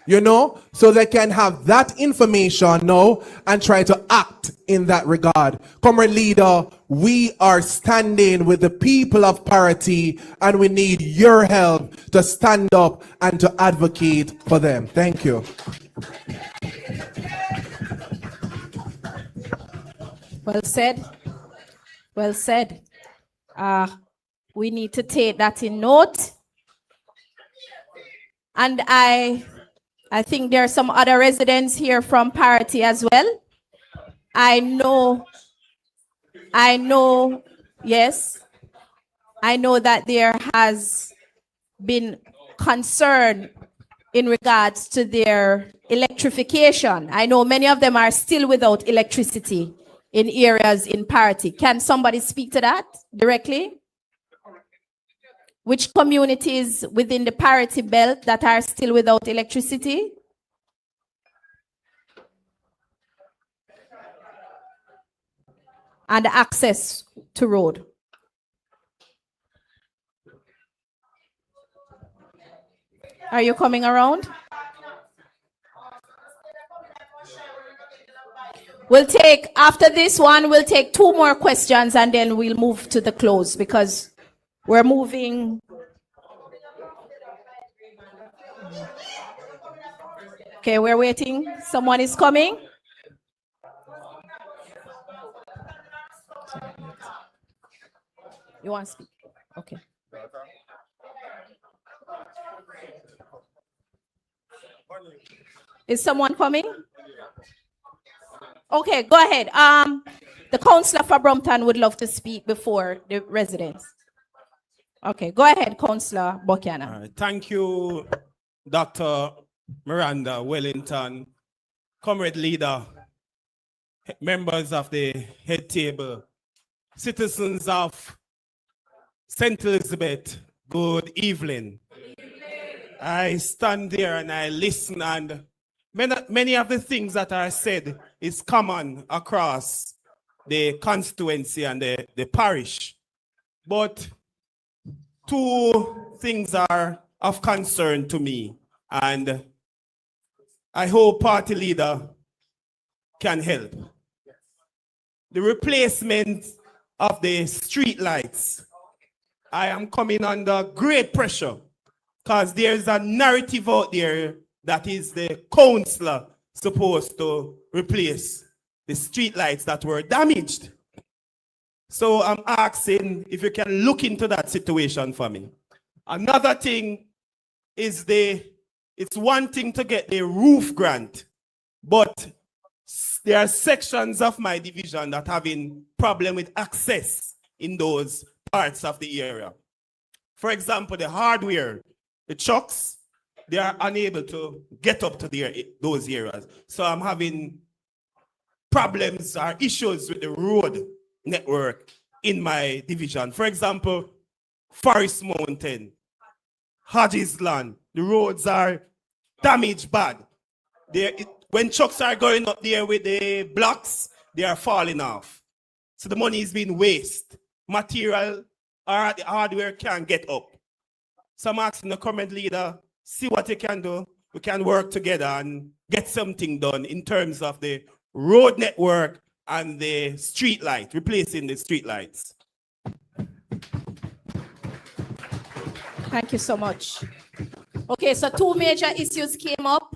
you know, so they can have that information now and try to act in that regard. Comrade Leader, we are standing with the people of Parity, and we need your help to stand up and to advocate for them. Thank you. Well said. Well said. We need to take that in note. And I think there are some other residents here from Parity as well. I know, yes. I know that there has been concern in regards to their electrification. I know many of them are still without electricity in areas in parity. Can somebody speak to that directly? Which communities within the parity belt that are still without electricity? And access to road. Are you coming around? We'll take, after this one, we'll take 2 more questions and then we'll move to the close because we're moving. Okay, we're waiting. Someone is coming. You want to speak? Okay. Is someone coming? Okay, go ahead. The councillor for Brompton would love to speak before the residents. Okay, go ahead, Councillor Buchanan. Thank you, Dr. Miranda Wellington, comrade leader, members of the head table, citizens of St. Elizabeth, good evening. I stand there and I listen, and many of the things that are said is common across the constituency and the parish. But 2 things are of concern to me, and I hope party leader can help. The replacement of the street lights. I am coming under great pressure because there's a narrative out there that is the councillor supposed to replace the street lights that were damaged. So I'm asking if you can look into that situation for me. Another thing is it's one thing to get the roof grant, but there are sections of my division that having problem with access in those parts of the area. For example, the hardware, the trucks, they are unable to get up to those areas. So I'm having problems or issues with the road network in my division. For example, Forest Mountain, Hodges Land, the roads are damaged bad. When trucks are going up there with the blocks, they are falling off. So the money is being wasted. Material or the hardware can't get up. So I'm asking the current leader, see what you can do. We can work together and get something done in terms of the road network and the street light, replacing the street lights. Thank you so much. Okay, so 2 major issues came up.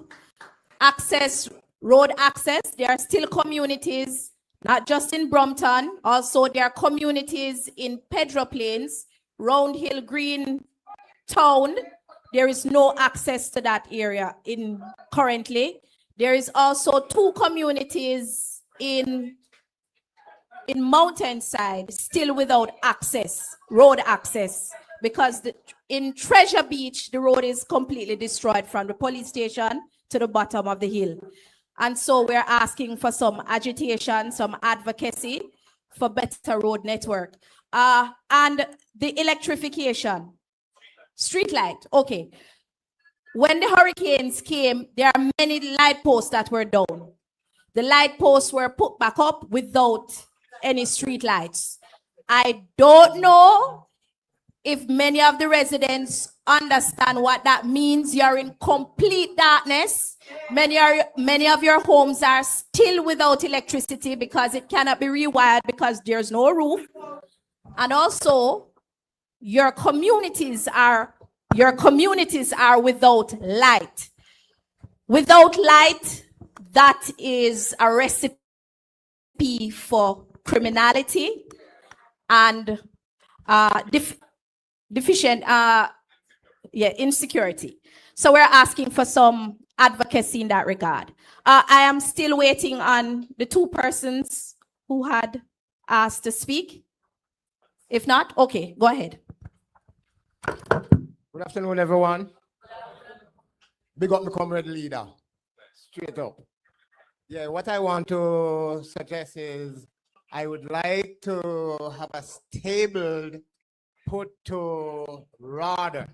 Access, road access. There are still communities, not just in Brompton, also there are communities in Pedro Plains, Round Hill Green Town. There is no access to that area currently. There is also 2 communities in Mountainside still without access, road access, because in Treasure Beach, the road is completely destroyed from the police station to the bottom of the hill. And so we're asking for some agitation, some advocacy for better road network. And the electrification, street light, okay. When the hurricanes came, there are many light posts that were down. The light posts were put back up without any street lights. I don't know if many of the residents understand what that means. You're in complete darkness. Many of your homes are still without electricity because it cannot be rewired because there's no roof. And also, your communities are without light. Without light, that is a recipe for criminality and insecurity. So we're asking for some advocacy in that regard. I am still waiting on the 2 persons who had asked to speak. If not, okay, go ahead. Good afternoon, everyone. Big up my comrade leader. Straight up. Yeah, what I want to suggest is I would like to have a stable put to rather.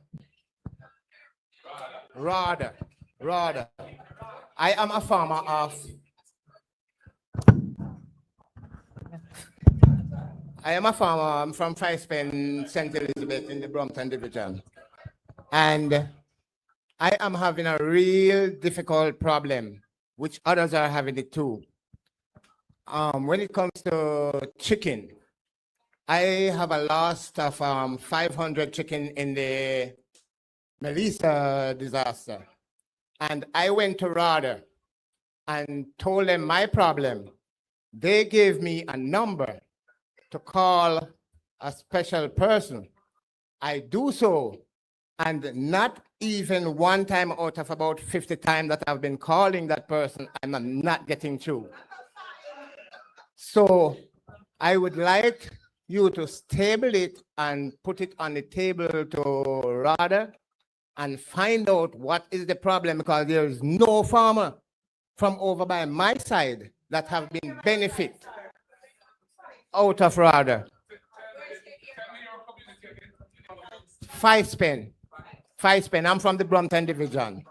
I am a farmer of I'm from Five Pen, St. Elizabeth in the Brompton Division. And I am having a real difficult problem, which others are having it too. When it comes to chicken, I have a loss of 500 chicken in the Melissa disaster. And I went to RADA and told them my problem. They gave me a number to call a special person. I do so, and not even one time out of about 50 times that I've been calling that person, I'm not getting through. So I would like you to stable it and put it on the table to RADA and find out what is the problem, because there is no farmer from over by my side that have been benefit out of RADA. Five Pen. I'm from the Brompton Division.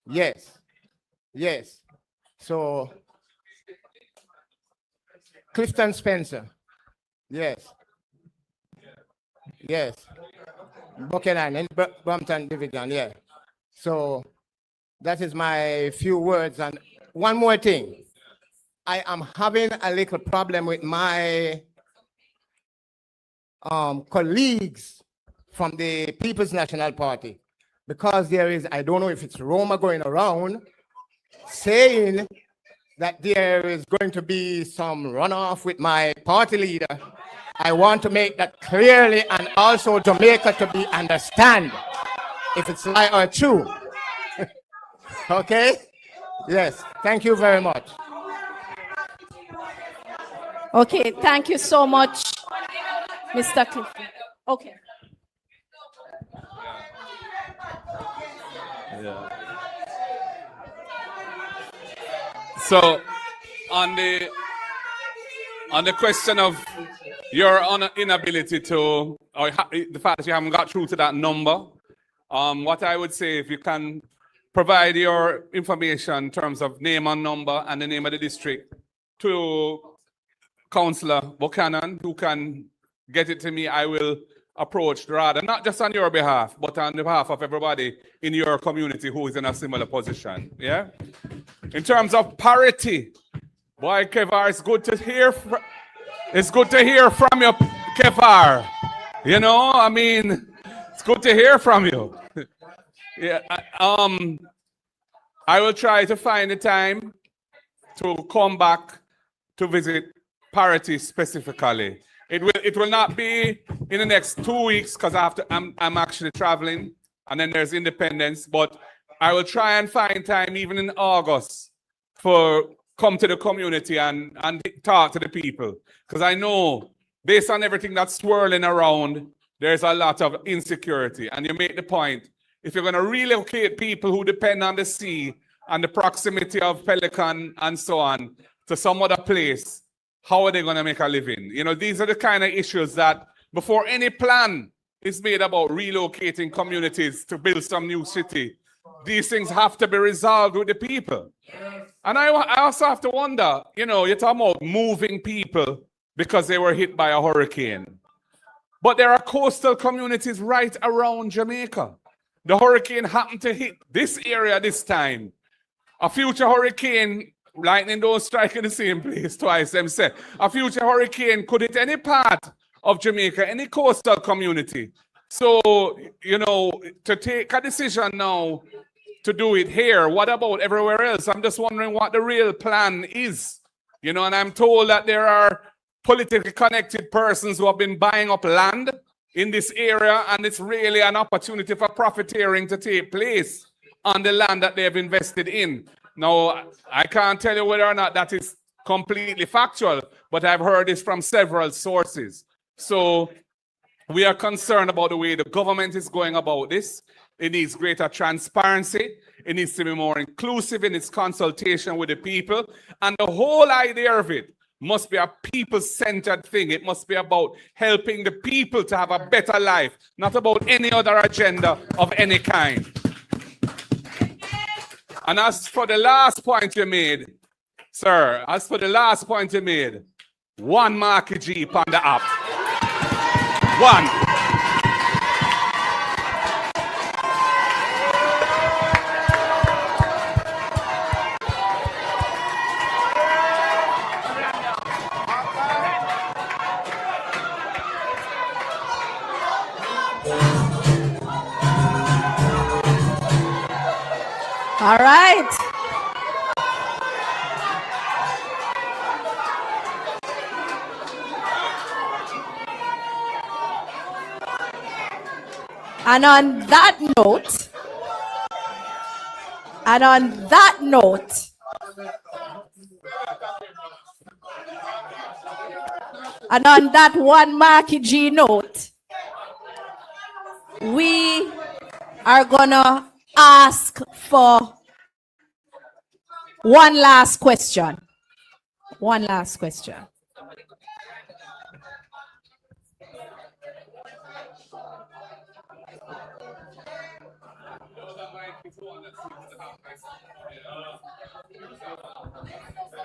Yes. So Clifton Spencer. Yes. Buchanan in Brompton Division, yeah. So that is my few words. And one more thing. I am having a little problem with my colleagues from the People's National Party, because there is, I don't know if it's Roma going around saying that there is going to be some runoff with my party leader. I want to make that clearly, and also Jamaica to be understand if it's lie or true. Okay? Yes, thank you very much. Okay, thank you so much, Mr. Clifton. Okay. Yeah. So, on the question of your inability to, or the fact that you haven't got through to that number, what I would say, if you can provide your information in terms of name and number and the name of the district to Councillor Buchanan, who can get it to me, I will approach rather, not just on your behalf, but on the behalf of everybody in your community who is in a similar position. Yeah? In terms of parity, boy, Kevar, it's good to hear from you, Kevar. You know, I mean, it's good to hear from you. Yeah, I will try to find the time to come back to visit parity specifically. It will not be in the next 2 weeks, because I'm actually traveling, and then there's Independence, but I will try and find time even in August for come to the community and talk to the people, because I know based on everything that's swirling around, there's a lot of insecurity. And you make the point, if you're going to relocate people who depend on the sea and the proximity of Pelican and so on to some other place, how are they going to make a living? You know, these are the kind of issues that before any plan is made about relocating communities to build some new city, these things have to be resolved with the people. And I also have to wonder, you know, you're talking about moving people because they were hit by a hurricane. But there are coastal communities right around Jamaica. The hurricane happened to hit this area this time. A future hurricane, lightning don't strike in the same place twice, them say. A future hurricane could hit any part of Jamaica, any coastal community. So, you know, to take a decision now to do it here, what about everywhere else? I'm just wondering what the real plan is. You know, and I'm told that there are politically connected persons who have been buying up land in this area, and it's really an opportunity for profiteering to take place on the land that they have invested in. Now, I can't tell you whether or not that is completely factual, but I've heard this from several sources. So we are concerned about the way the government is going about this. It needs greater transparency. It needs to be more inclusive in its consultation with the people. And the whole idea of it must be a people-centered thing. It must be about helping the people to have a better life, not about any other agenda of any kind. And as for the last point you made, sir, one Marky Jeep on the app. One. All right. And on that note, and on that one Marky G note, we are gonna ask for one last question. One last question.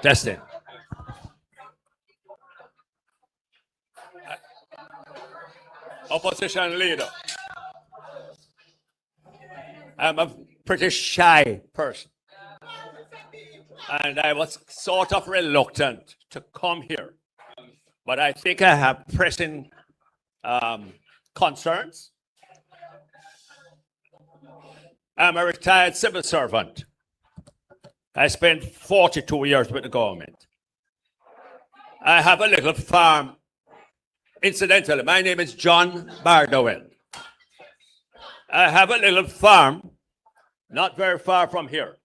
Testing. Opposition leader. I'm a pretty shy person. And I was sort of reluctant to come here. But I think I have pressing concerns. I'm a retired civil servant. I spent 42 years with the government. I have a little farm. Incidentally, my name is John Bardowell. I have a little farm not very far from here,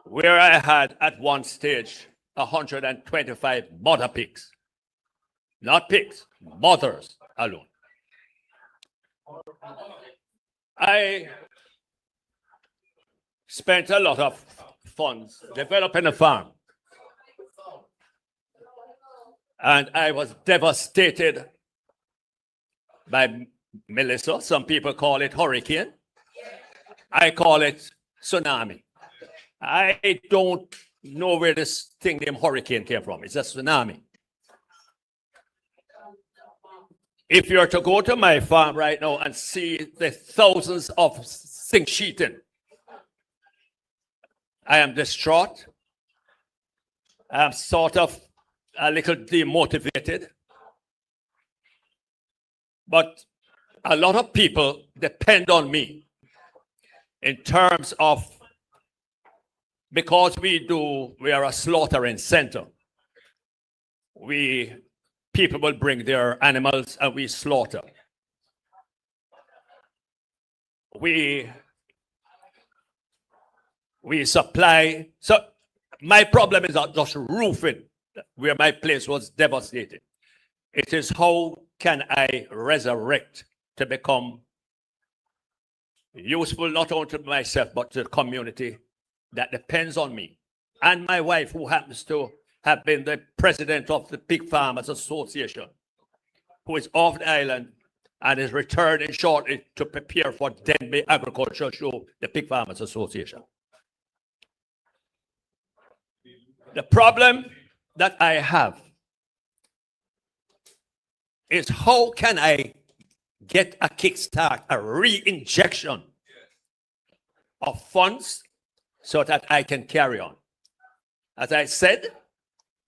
where I had at one stage 125 mother pigs. Not pigs, mothers alone. I spent a lot of funds developing a farm. And I was devastated by Melissa. Some people call it hurricane. I call it tsunami. I don't know where this thing named hurricane came from. It's a tsunami. If you're to go to my farm right now and see the thousands of zinc sheeting, I am distraught. I'm sort of a little demotivated. But a lot of people depend on me in terms of, because we are a slaughtering center. People will bring their animals and we slaughter. We supply. So my problem is not just roofing, where my place was devastated. It is how can I resurrect to become useful not only to myself but to the community that depends on me. And my wife, who happens to have been the president of the Pig Farmers Association, who is off the island and is returning shortly to prepare for Denby Agriculture Show, the Pig Farmers Association. The problem that I have is how can I get a kickstart, a re-injection of funds so that I can carry on. As I said,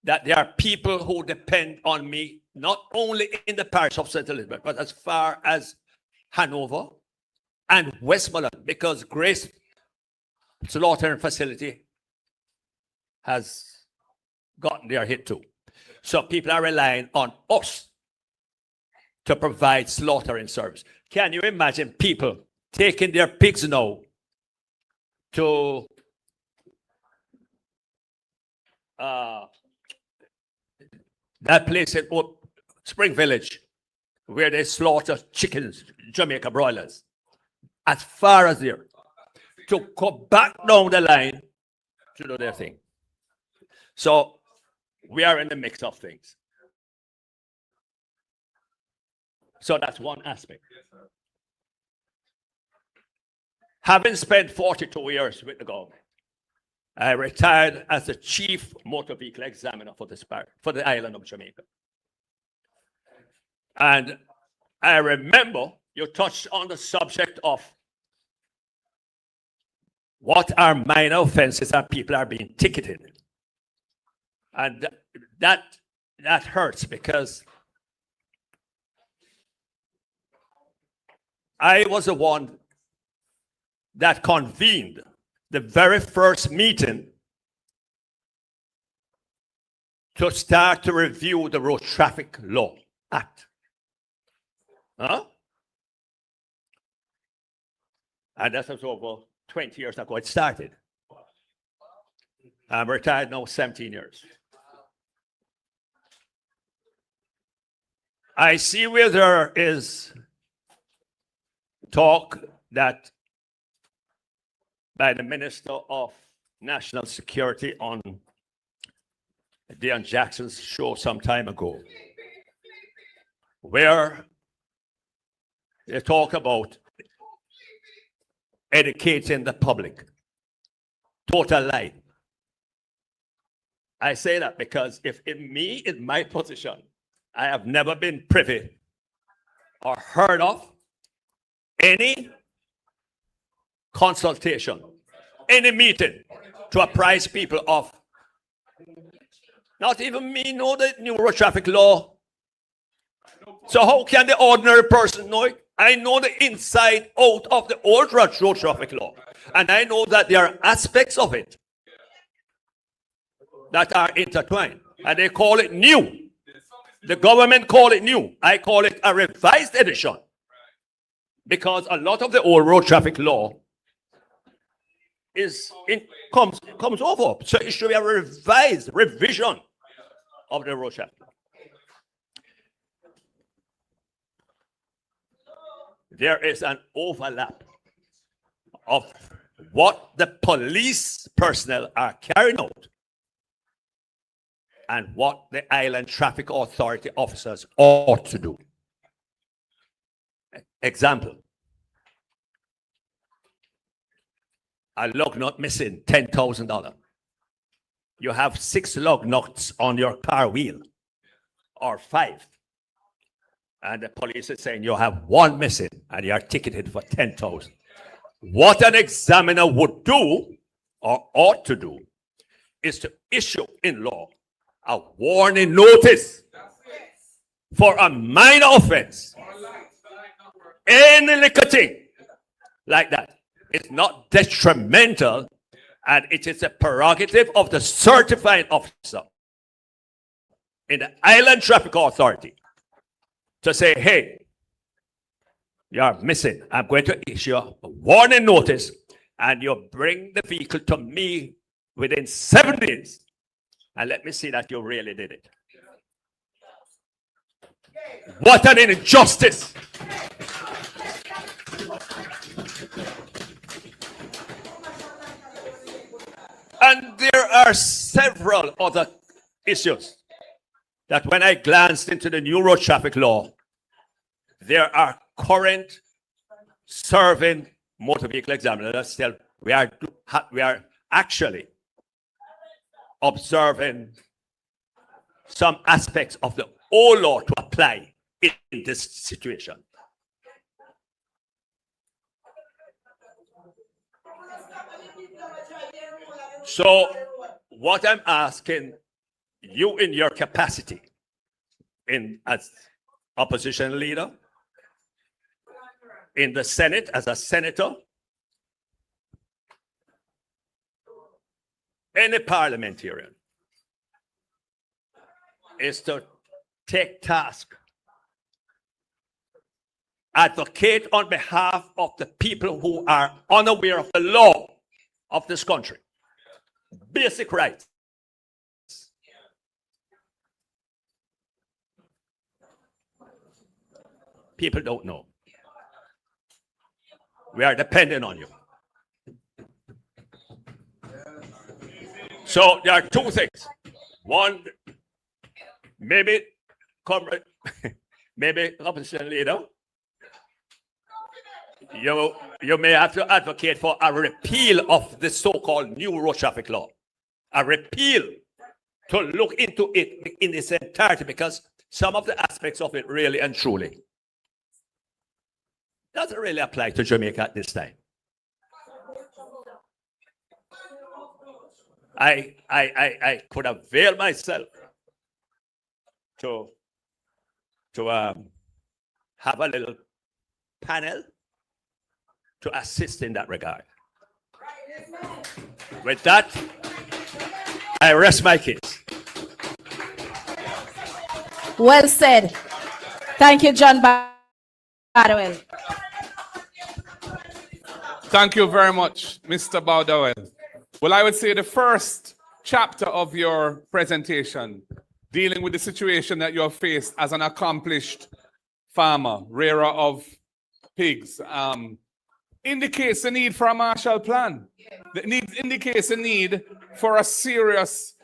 that there are people who depend on me, not only in the parish of St. Elizabeth, but as far as Hanover and Westmoreland, because Grace Slaughtering Facility has gotten their hit too. So people are relying on us to provide slaughtering service. Can you imagine people taking their pigs now to that place in Spring Village where they slaughter chickens, Jamaica broilers? as far as there to go back down the line to do their thing. So we are in the mix of things. So that's one aspect. Having spent 42 years with the government, I retired as the chief motor vehicle examiner for the island of Jamaica. And I remember you touched on the subject of what are minor offenses and people are being ticketed. And that hurts because I was the one that convened the very first meeting to start to review the Road Traffic Law Act. Huh? And that was over 20 years ago it started. I'm retired now 17 years. I see where there is talk that by the Minister of National Security on Deon Jackson's show some time ago, where they talk about educating the public. Total lie. I say that because in my position, I have never been privy or heard of any consultation, any meeting to apprise people of, not even me know the new road traffic law. So how can the ordinary person know it? I know the inside out of the old road traffic law. And I know that there are aspects of it that are intertwined. And they call it new. The government call it new. I call it a revised edition. Because a lot of the old road traffic law comes over. So it should be a revision of the road traffic law. There is an overlap of what the police personnel are carrying out and what the Island Traffic Authority officers ought to do. Example, a lug nut missing, $10,000. You have 6 lug nuts on your car wheel, or 5. And the police is saying you have 1 missing and you are ticketed for 10,000. What an examiner would do or ought to do is to issue in law a warning notice for a minor offense. Any little thing like that is not detrimental, and it is a prerogative of the certifying officer in the Island Traffic Authority to say, hey, you are missing. I'm going to issue a warning notice, and you bring the vehicle to me within 7 days, and let me see that you really did it. What an injustice! And there are several other issues that when I glanced into the new road traffic law, there are current serving motor vehicle examiners that still we are actually observing some aspects of the old law to apply in this situation. So what I'm asking you in your capacity as opposition leader, in the Senate as a senator, any parliamentarian, is to take task, advocate on behalf of the people who are unaware of the law of this country. Basic rights. People don't know. We are depending on you. So there are two things. One, maybe maybe opposition leader, you may have to advocate for a repeal of the so-called new road traffic law. A repeal, to look into it in its entirety, because some of the aspects of it really and truly doesn't really apply to Jamaica at this time. I could avail myself to have a little panel to assist in that regard. With that, I rest my case. Well said. Thank you, John Bardwell. Thank you very much, Mr. Bardwell. Well, I would say the first chapter of your presentation, dealing with the situation that you have faced as an accomplished farmer, rearer of pigs, indicates the need for a Marshall Plan. It indicates a need for a serious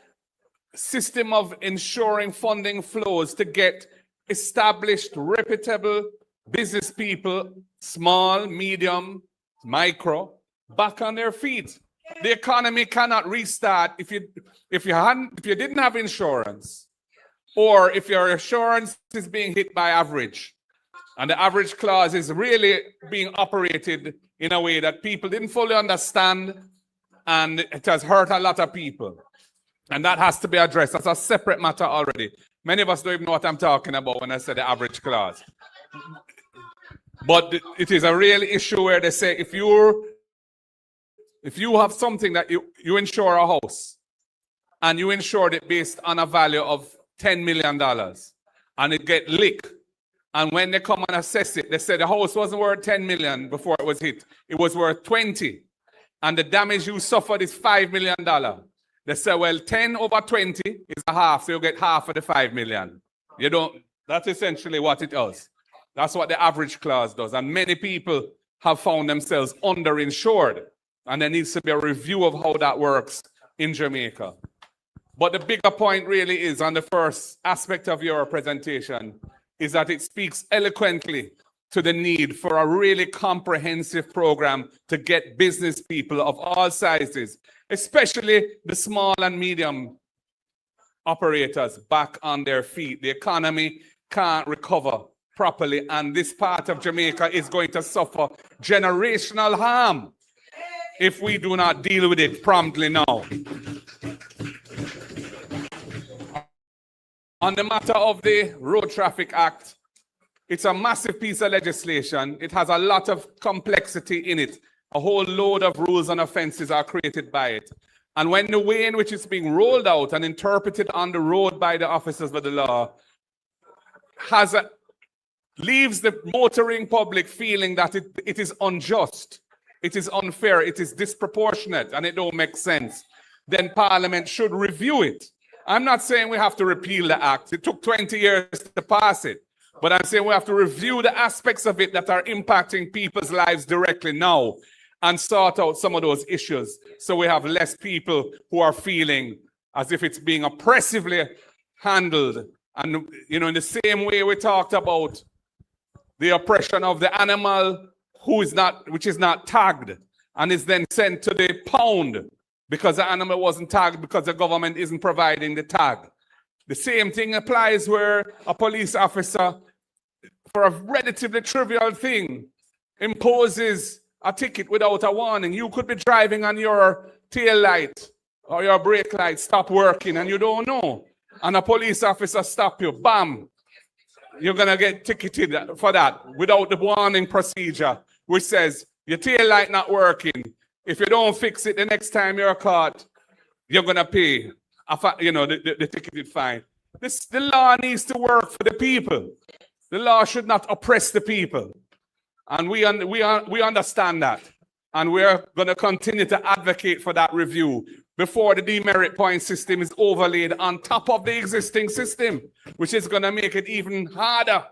system of ensuring funding flows to get established, reputable business people, small, medium, micro, back on their feet. The economy cannot restart if you didn't have insurance, or if your insurance is being hit by average, and the average clause is really being operated in a way that people didn't fully understand, and it has hurt a lot of people. And that has to be addressed. That's a separate matter already. Many of us don't even know what I'm talking about when I say the average clause. But it is a real issue where they say if you have something that you insure a house, and you insured it based on a value of $10 million, and it get leaked, and when they come and assess it, they say the house wasn't worth 10 million before it was hit. It was worth 20. And the damage you suffered is $5 million. They say, well, 10 over 20 is a half, so you get half of the 5 million. You don't, that's essentially what it does. That's what the average clause does. And many people have found themselves underinsured. And there needs to be a review of how that works in Jamaica. But the bigger point really is, on the first aspect of your presentation, is that it speaks eloquently to the need for a really comprehensive program to get business people of all sizes, especially the small and medium operators, back on their feet. The economy can't recover properly, and this part of Jamaica is going to suffer generational harm if we do not deal with it promptly now. On the matter of the Road Traffic Act, it's a massive piece of legislation. It has a lot of complexity in it. A whole load of rules and offenses are created by it. And when the way in which it's being rolled out and interpreted on the road by the officers of the law leaves the motoring public feeling that it is unjust, it is unfair, it is disproportionate, and it don't make sense, then Parliament should review it. I'm not saying we have to repeal the act. It took 20 years to pass it. But I'm saying we have to review the aspects of it that are impacting people's lives directly now and sort out some of those issues, so we have less people who are feeling as if it's being oppressively handled. And, you know, in the same way we talked about the oppression of the animal which is not tagged and is then sent to the pound because the animal wasn't tagged because the government isn't providing the tag. The same thing applies where a police officer, for a relatively trivial thing, imposes a ticket without a warning. You could be driving and your tail light or your brake light stop working and you don't know. And a police officer stop you, bam. You're gonna get ticketed for that without the warning procedure, which says your tail light not working. If you don't fix it the next time you're caught, you're gonna pay the ticketed fine. The law needs to work for the people. The law should not oppress the people. And we understand that. And we're going to continue to advocate for that review before the demerit point system is overlaid on top of the existing system, which is going to make it even harder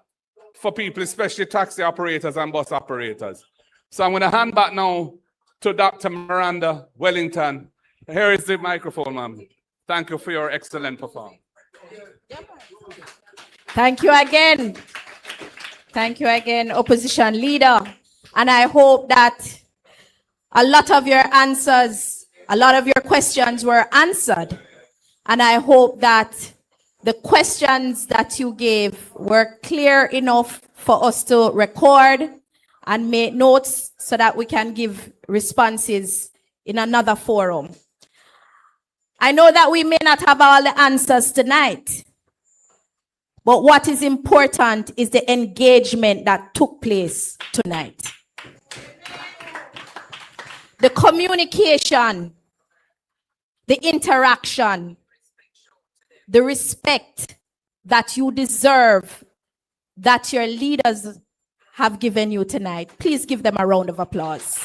for people, especially taxi operators and bus operators. So I'm going to hand back now to Dr. Miranda Wellington. Here is the microphone, ma'am. Thank you for your excellent performance. Thank you again. Thank you again, opposition leader. And I hope that a lot of your answers, a lot of your questions were answered. And I hope that the questions that you gave were clear enough for us to record and make notes so that we can give responses in another forum. I know that we may not have all the answers tonight, but what is important is the engagement that took place tonight. The communication, the interaction, the respect that you deserve, that your leaders have given you tonight. Please give them a round of applause.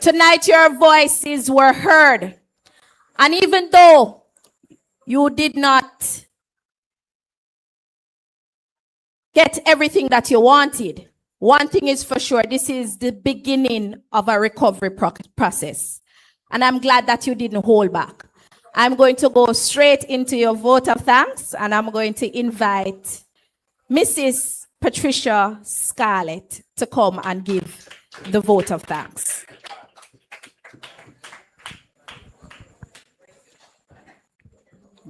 Tonight, your voices were heard. And even though you did not get everything that you wanted, one thing is for sure, this is the beginning of a recovery process. And I'm glad that you didn't hold back. I'm going to go straight into your vote of thanks, and I'm going to invite Mrs. Patricia Scarlett to come and give the vote of thanks.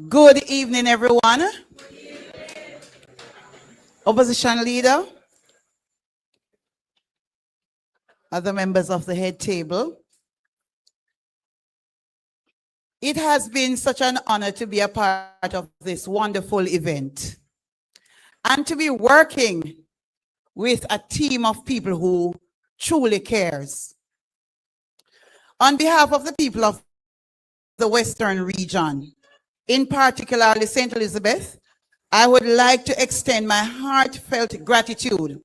Good evening, everyone. Opposition leader, other members of the head table. It has been such an honor to be a part of this wonderful event and to be working with a team of people who truly cares. On behalf of the people of the Western region, in particular St. Elizabeth, I would like to extend my heartfelt gratitude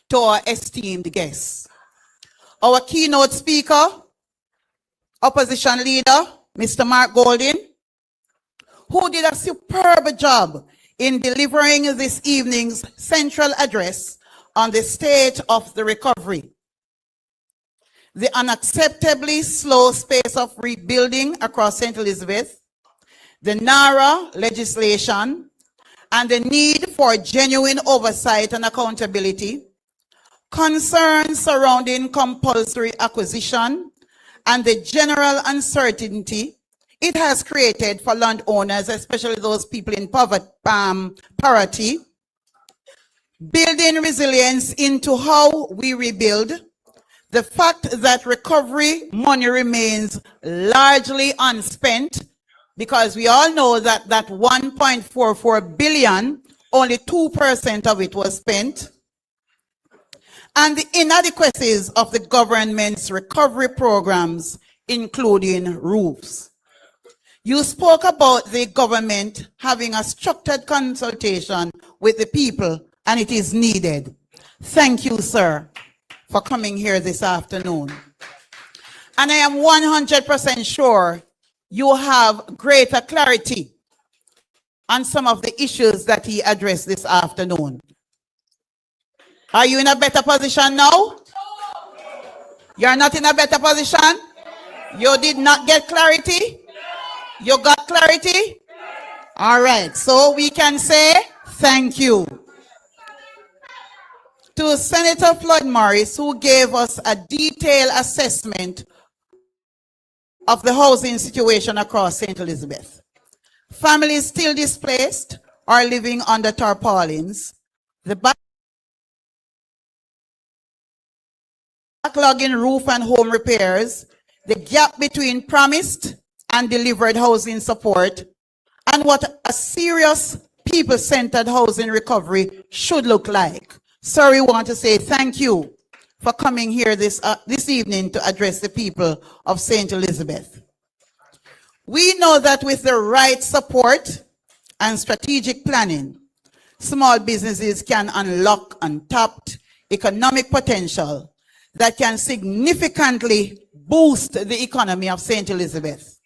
to our esteemed guests. Our keynote speaker, opposition leader, Mr. Mark Golding, who did a superb job in delivering this evening's central address on the state of the recovery. The unacceptably slow pace of rebuilding across St. Elizabeth, the NARA legislation, and the need for genuine oversight and accountability, concerns surrounding compulsory acquisition, and the general uncertainty it has created for landowners, especially those people in poverty, building resilience into how we rebuild, the fact that recovery money remains largely unspent, because we all know that that 1.44 billion, only 2% of it was spent, and the inadequacies of the government's recovery programs, including roofs. You spoke about the government having a structured consultation with the people, and it is needed. Thank you, sir, for coming here this afternoon. And I am 100% sure you have greater clarity on some of the issues that he addressed this afternoon. Are you in a better position now? You're not in a better position? You did not get clarity? You got clarity? All right, so we can say thank you to Senator Floyd Morris, who gave us a detailed assessment of the housing situation across St. Elizabeth. Families still displaced or living under tarpaulins. The backlog in roof and home repairs, the gap between promised and delivered housing support, and what a serious people-centered housing recovery should look like. Sir, we want to say thank you for coming here this evening to address the people of St. Elizabeth. We know that with the right support and strategic planning, small businesses can unlock untapped economic potential that can significantly boost the economy of St. Elizabeth.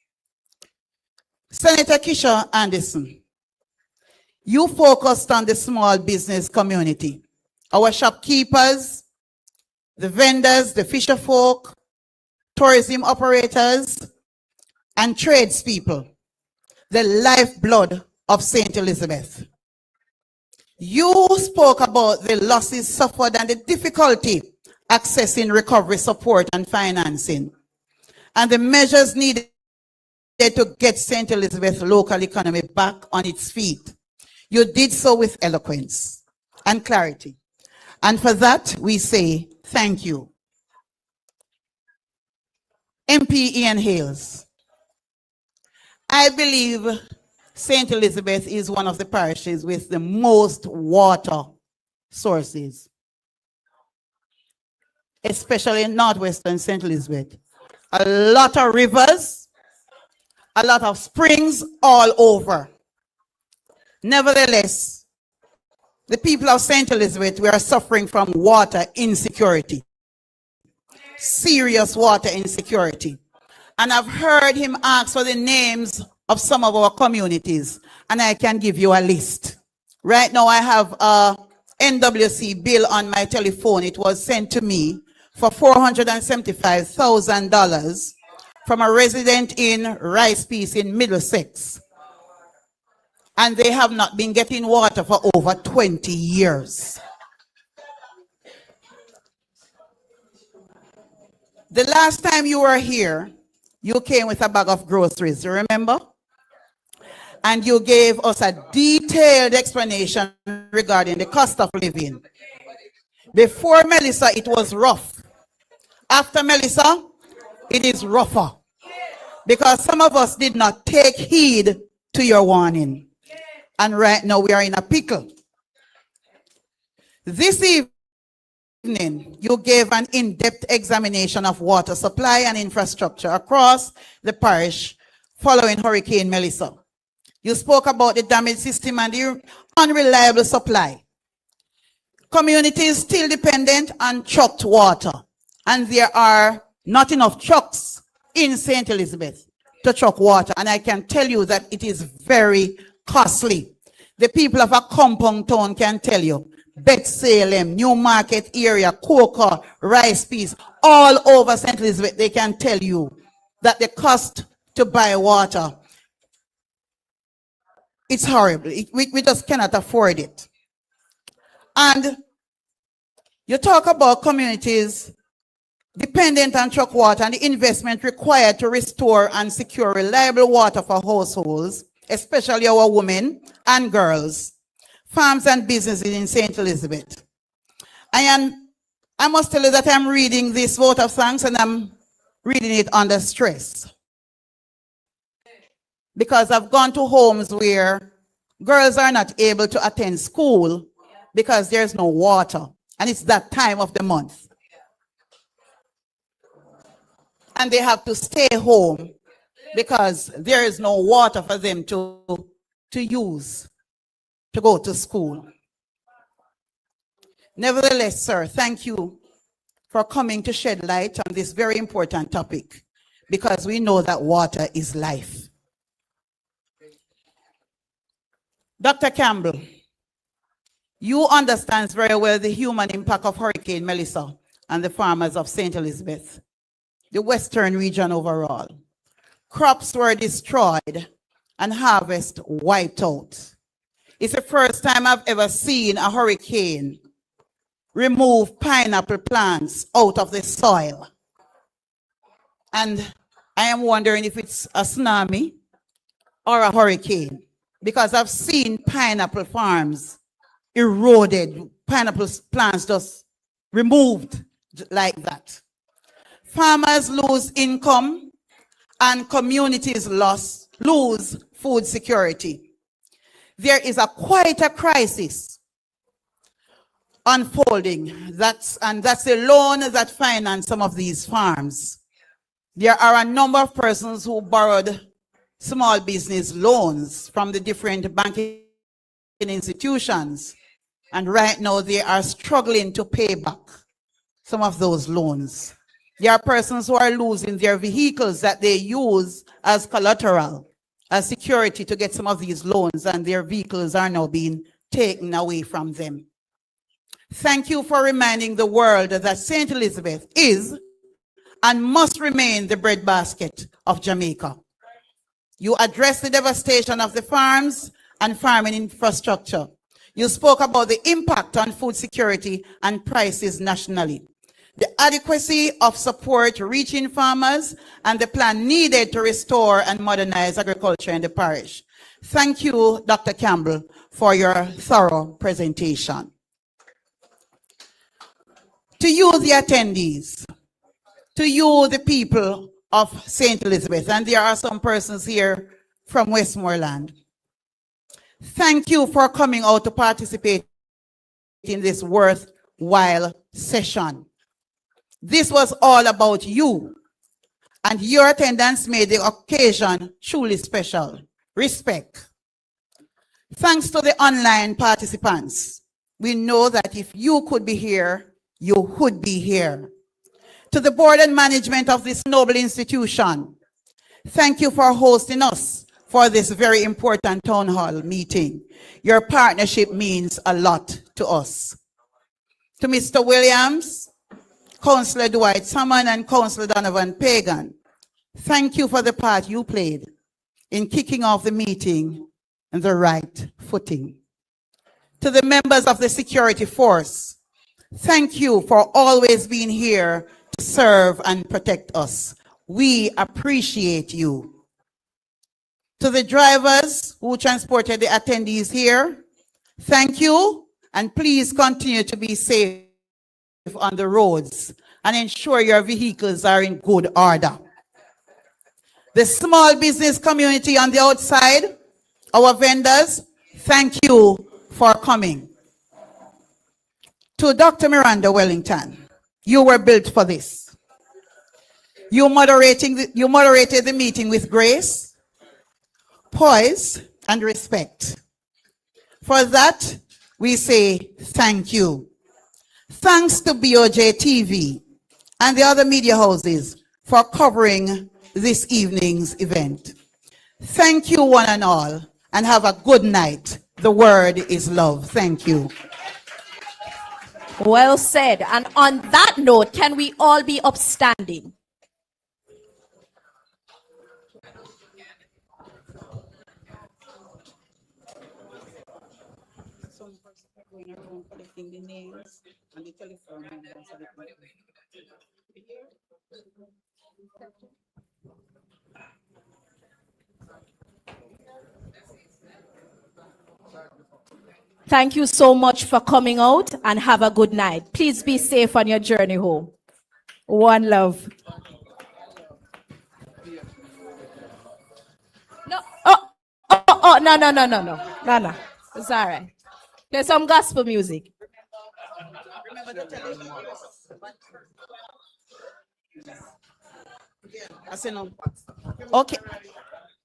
Senator Keisha Anderson, you focused on the small business community our shopkeepers, the vendors, the fisher folk, tourism operators, and tradespeople, the lifeblood of St. Elizabeth. You spoke about the losses suffered and the difficulty accessing recovery support and financing, and the measures needed to get St. Elizabeth's local economy back on its feet. You did so with eloquence and clarity. And for that, we say thank you. MP Ian Hales, I believe St. Elizabeth is one of the parishes with the most water sources, especially in northwestern St. Elizabeth. A lot of rivers, a lot of springs all over. Nevertheless, the people of St. Elizabeth, we are suffering from water insecurity, serious water insecurity. And I've heard him ask for the names of some of our communities, and I can give you a list. Right now, I have a NWC bill on my telephone. It was sent to me for $475,000 from a resident in Rice Peace in Middlesex. And they have not been getting water for over 20 years. The last time you were here, you came with a bag of groceries, you remember? And you gave us a detailed explanation regarding the cost of living. Before Melissa, it was rough. After Melissa, it is rougher. Because some of us did not take heed to your warning. And right now we are in a pickle. This evening, you gave an in-depth examination of water supply and infrastructure across the parish following Hurricane Melissa. You spoke about the damaged system and the unreliable supply. Communities still dependent on trucked water, and there are not enough trucks in St. Elizabeth to truck water, and I can tell you that it is very costly. The people of a compound town can tell you, Bethsalem, Newmarket area, Coca, Rice Peace, all over St. Elizabeth, they can tell you that the cost to buy water, it's horrible. We just cannot afford it. And you talk about communities dependent on truck water and the investment required to restore and secure reliable water for households, especially our women and girls, farms and businesses in St. Elizabeth. I must tell you that I'm reading this vote of thanks and I'm reading it under stress. Because I've gone to homes where girls are not able to attend school because there's no water. And it's that time of the month. And they have to stay home because there is no water for them to use to go to school. Nevertheless, sir, thank you for coming to shed light on this very important topic, because we know that water is life. Dr. Campbell, you understand very well the human impact of Hurricane Melissa and the farmers of St. Elizabeth, the western region overall. Crops were destroyed and harvest wiped out. It's the first time I've ever seen a hurricane remove pineapple plants out of the soil. And I am wondering if it's a tsunami or a hurricane, because I've seen pineapple farms eroded, pineapple plants just removed like that. Farmers lose income and communities lose food security. There is quite a crisis unfolding, and that's the loan that financed some of these farms. There are a number of persons who borrowed small business loans from the different banking institutions, and right now they are struggling to pay back some of those loans. There are persons who are losing their vehicles that they use as collateral, as security to get some of these loans, and their vehicles are now being taken away from them. Thank you for reminding the world that St. Elizabeth is and must remain the breadbasket of Jamaica. You addressed the devastation of the farms and farming infrastructure. You spoke about the impact on food security and prices nationally, the adequacy of support reaching farmers, and the plan needed to restore and modernize agriculture in the parish. Thank you, Dr. Campbell, for your thorough presentation. To you, the attendees, to you, the people of St. Elizabeth, and there are some persons here from Westmoreland, thank you for coming out to participate in this worthwhile session. This was all about you, and your attendance made the occasion truly special. Respect. Thanks to the online participants, we know that if you could be here, you would be here. To the board and management of this noble institution, thank you for hosting us for this very important town hall meeting. Your partnership means a lot to us. To Mr. Williams, Councillor Dwight Salmon, and Councillor Donovan Pagan, thank you for the part you played in kicking off the meeting on the right footing. To the members of the security force, thank you for always being here to serve and protect us. We appreciate you. To the drivers who transported the attendees here, thank you, and please continue to be safe on the roads and ensure your vehicles are in good order. The small business community on the outside, our vendors, thank you for coming. To Dr. Miranda Wellington, you were built for this. You moderated the meeting with grace, poise, and respect. For that, we say thank you. Thanks to BOJ TV and the other media houses for covering this evening's event. Thank you one and all, and have a good night. The word is love. Thank you. Well said. And on that note, can we all be upstanding? Thank you so much for coming out, and have a good night. Please be safe on your journey home. One love. No, no. It's all right. There's some gospel music. Okay.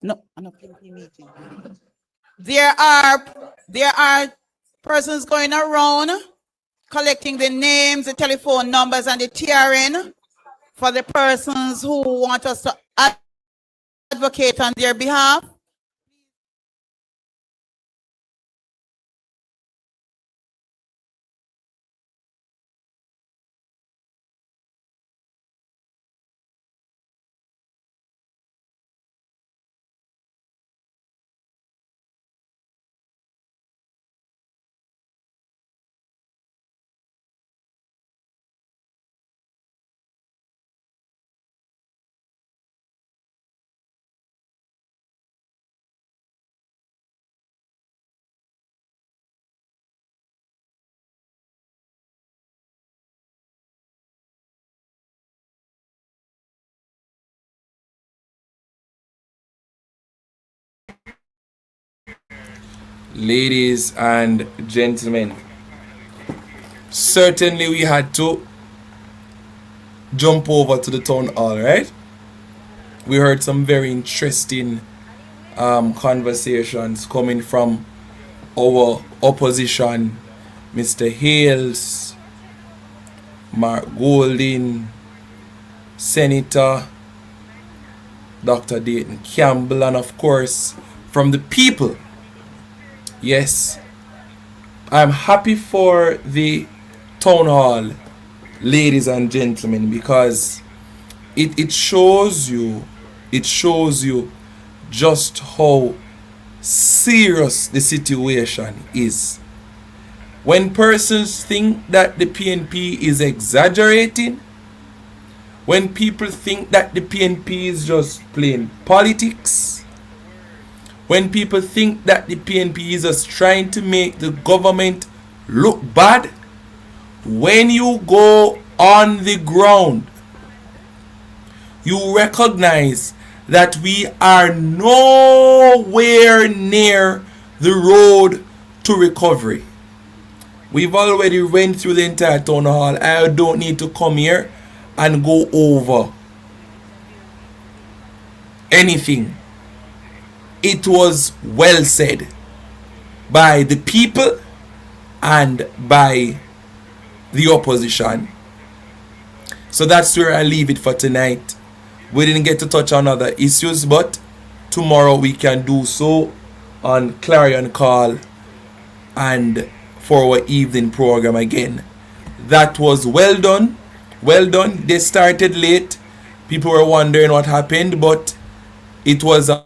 No, I'm not PNP meeting. There are persons going around collecting the names, the telephone numbers, and the TRN for the persons who want us to advocate on their behalf. Ladies and gentlemen, certainly we had to jump over to the town hall, right? We heard some very interesting conversations coming from our opposition, Mr. Hales, Mark Golding, Senator Dr. Dayton Campbell, and of course from the people. Yes, I'm happy for the Town Hall, ladies and gentlemen, because it shows you just how serious the situation is. When persons think that the PNP is exaggerating, when people think that the PNP is just playing politics, when people think that the PNP is just trying to make the government look bad, when you go on the ground, you recognize that we are nowhere near the road to recovery. We've already went through the entire town hall. I don't need to come here and go over anything. It was well said by the people and by the opposition. So that's where I leave it for tonight. We didn't get to touch on other issues, but tomorrow we can do so on Clarion Call and for our evening program again. That was well done. Well done. They started late. People were wondering what happened, but it was a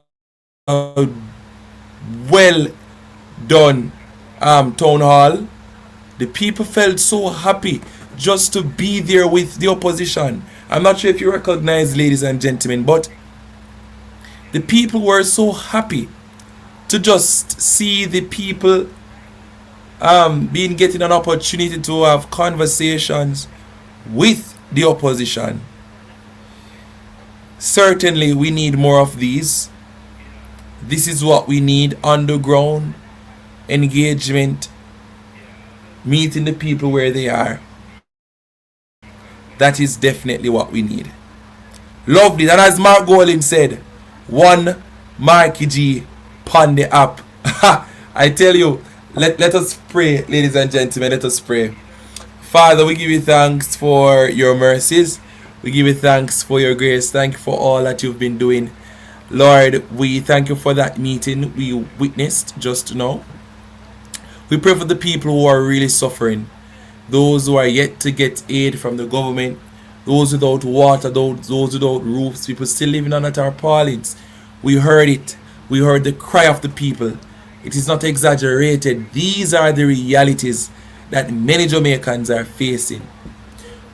well done town hall. The people felt so happy just to be there with the opposition. I'm not sure if you recognize, ladies and gentlemen, but the people were so happy to just see the people getting an opportunity to have conversations with the opposition. Certainly we need more of these. This is what we need: underground engagement, meeting the people where they are. That is definitely what we need. Lovely. And as Mark Golin said, one Marky G on the app. I tell you, let us pray, ladies and gentlemen. Let us pray. Father, we give you thanks for your mercies. We give you thanks for your grace. Thank you for all that you've been doing. Lord, we thank you for that meeting we witnessed just now. We pray for the people who are really suffering, those who are yet to get aid from the government, those without water, those without roofs, people still living under tarpaulins. We heard it. We heard the cry of the people. It is not exaggerated. These are the realities that many Jamaicans are facing.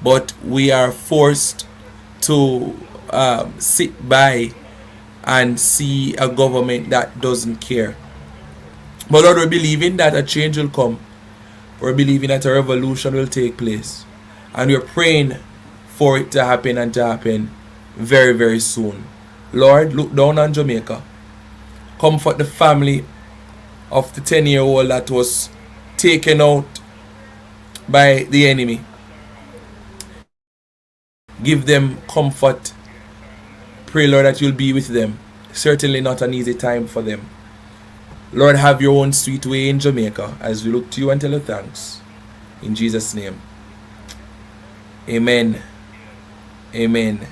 But we are forced to sit by and see a government that doesn't care. But Lord, we're believing that a change will come. We're believing that a revolution will take place. And we're praying for it to happen and to happen very, very soon. Lord, look down on Jamaica. Comfort the family of the 10-year-old that was taken out by the enemy. Give them comfort. Pray, Lord, that you'll be with them. Certainly not an easy time for them. Lord, have your own sweet way in Jamaica as we look to you and tell you thanks. In Jesus' name. Amen. Amen.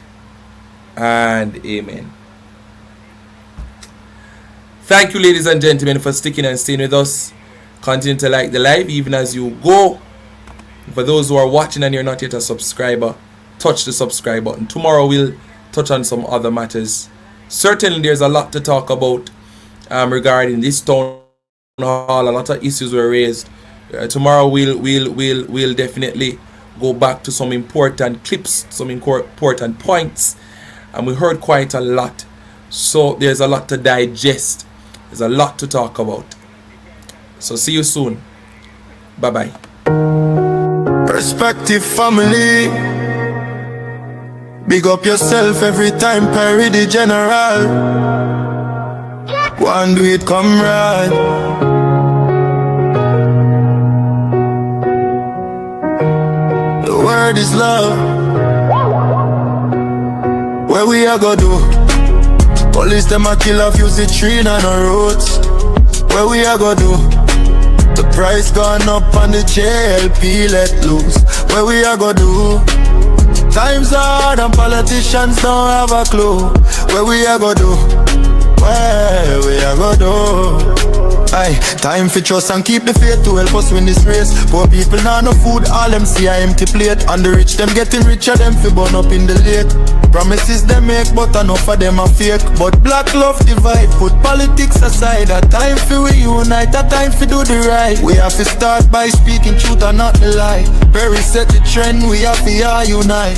And amen. Thank you, ladies and gentlemen, for sticking and staying with us. Continue to like the live even as you go. For those who are watching and you're not yet a subscriber, touch the subscribe button. Tomorrow we'll touch on some other matters. Certainly there's a lot to talk about regarding this town hall. A lot of issues were raised. Tomorrow we'll definitely go back to some important clips, some important points, and we heard quite a lot. So there's a lot to digest. There's a lot to talk about. So see you soon. Bye bye. Perspective family. Big up yourself every time Perry the general. Go and do it, comrade. The word is love. Where we are go do? Police them a kill off, use the tree on the roads. Where we are go do? The price gone up on the JLP let loose. Where we are go do? Times hard and politicians don't have a clue. Where we are go do? Where we are go do? Aye, time for trust and keep the faith to help us win this race. Poor people now no food, all them see a empty plate. And the rich them getting richer, them fi burn up in the lake. Promises they make, but enough of them are fake. But black love divide, put politics aside. A time for we unite, a time for do the right. We have to start by speaking truth and not the lie. Perry set the trend, we have to unite.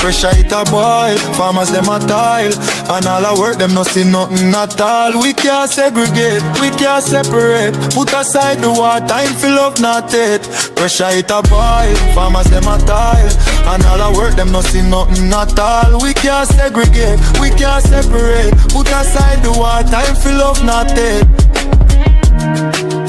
Pressure it a boil, farmers them a tile. And all our work them no see nothing at all. We can't segregate, we can't separate. Put aside the war, time for love not hate. Pressure it a boil, farmers them a tile. And all our work them no see nothing at all. We can't segregate, we can't separate. Put aside the war, time for love not hate.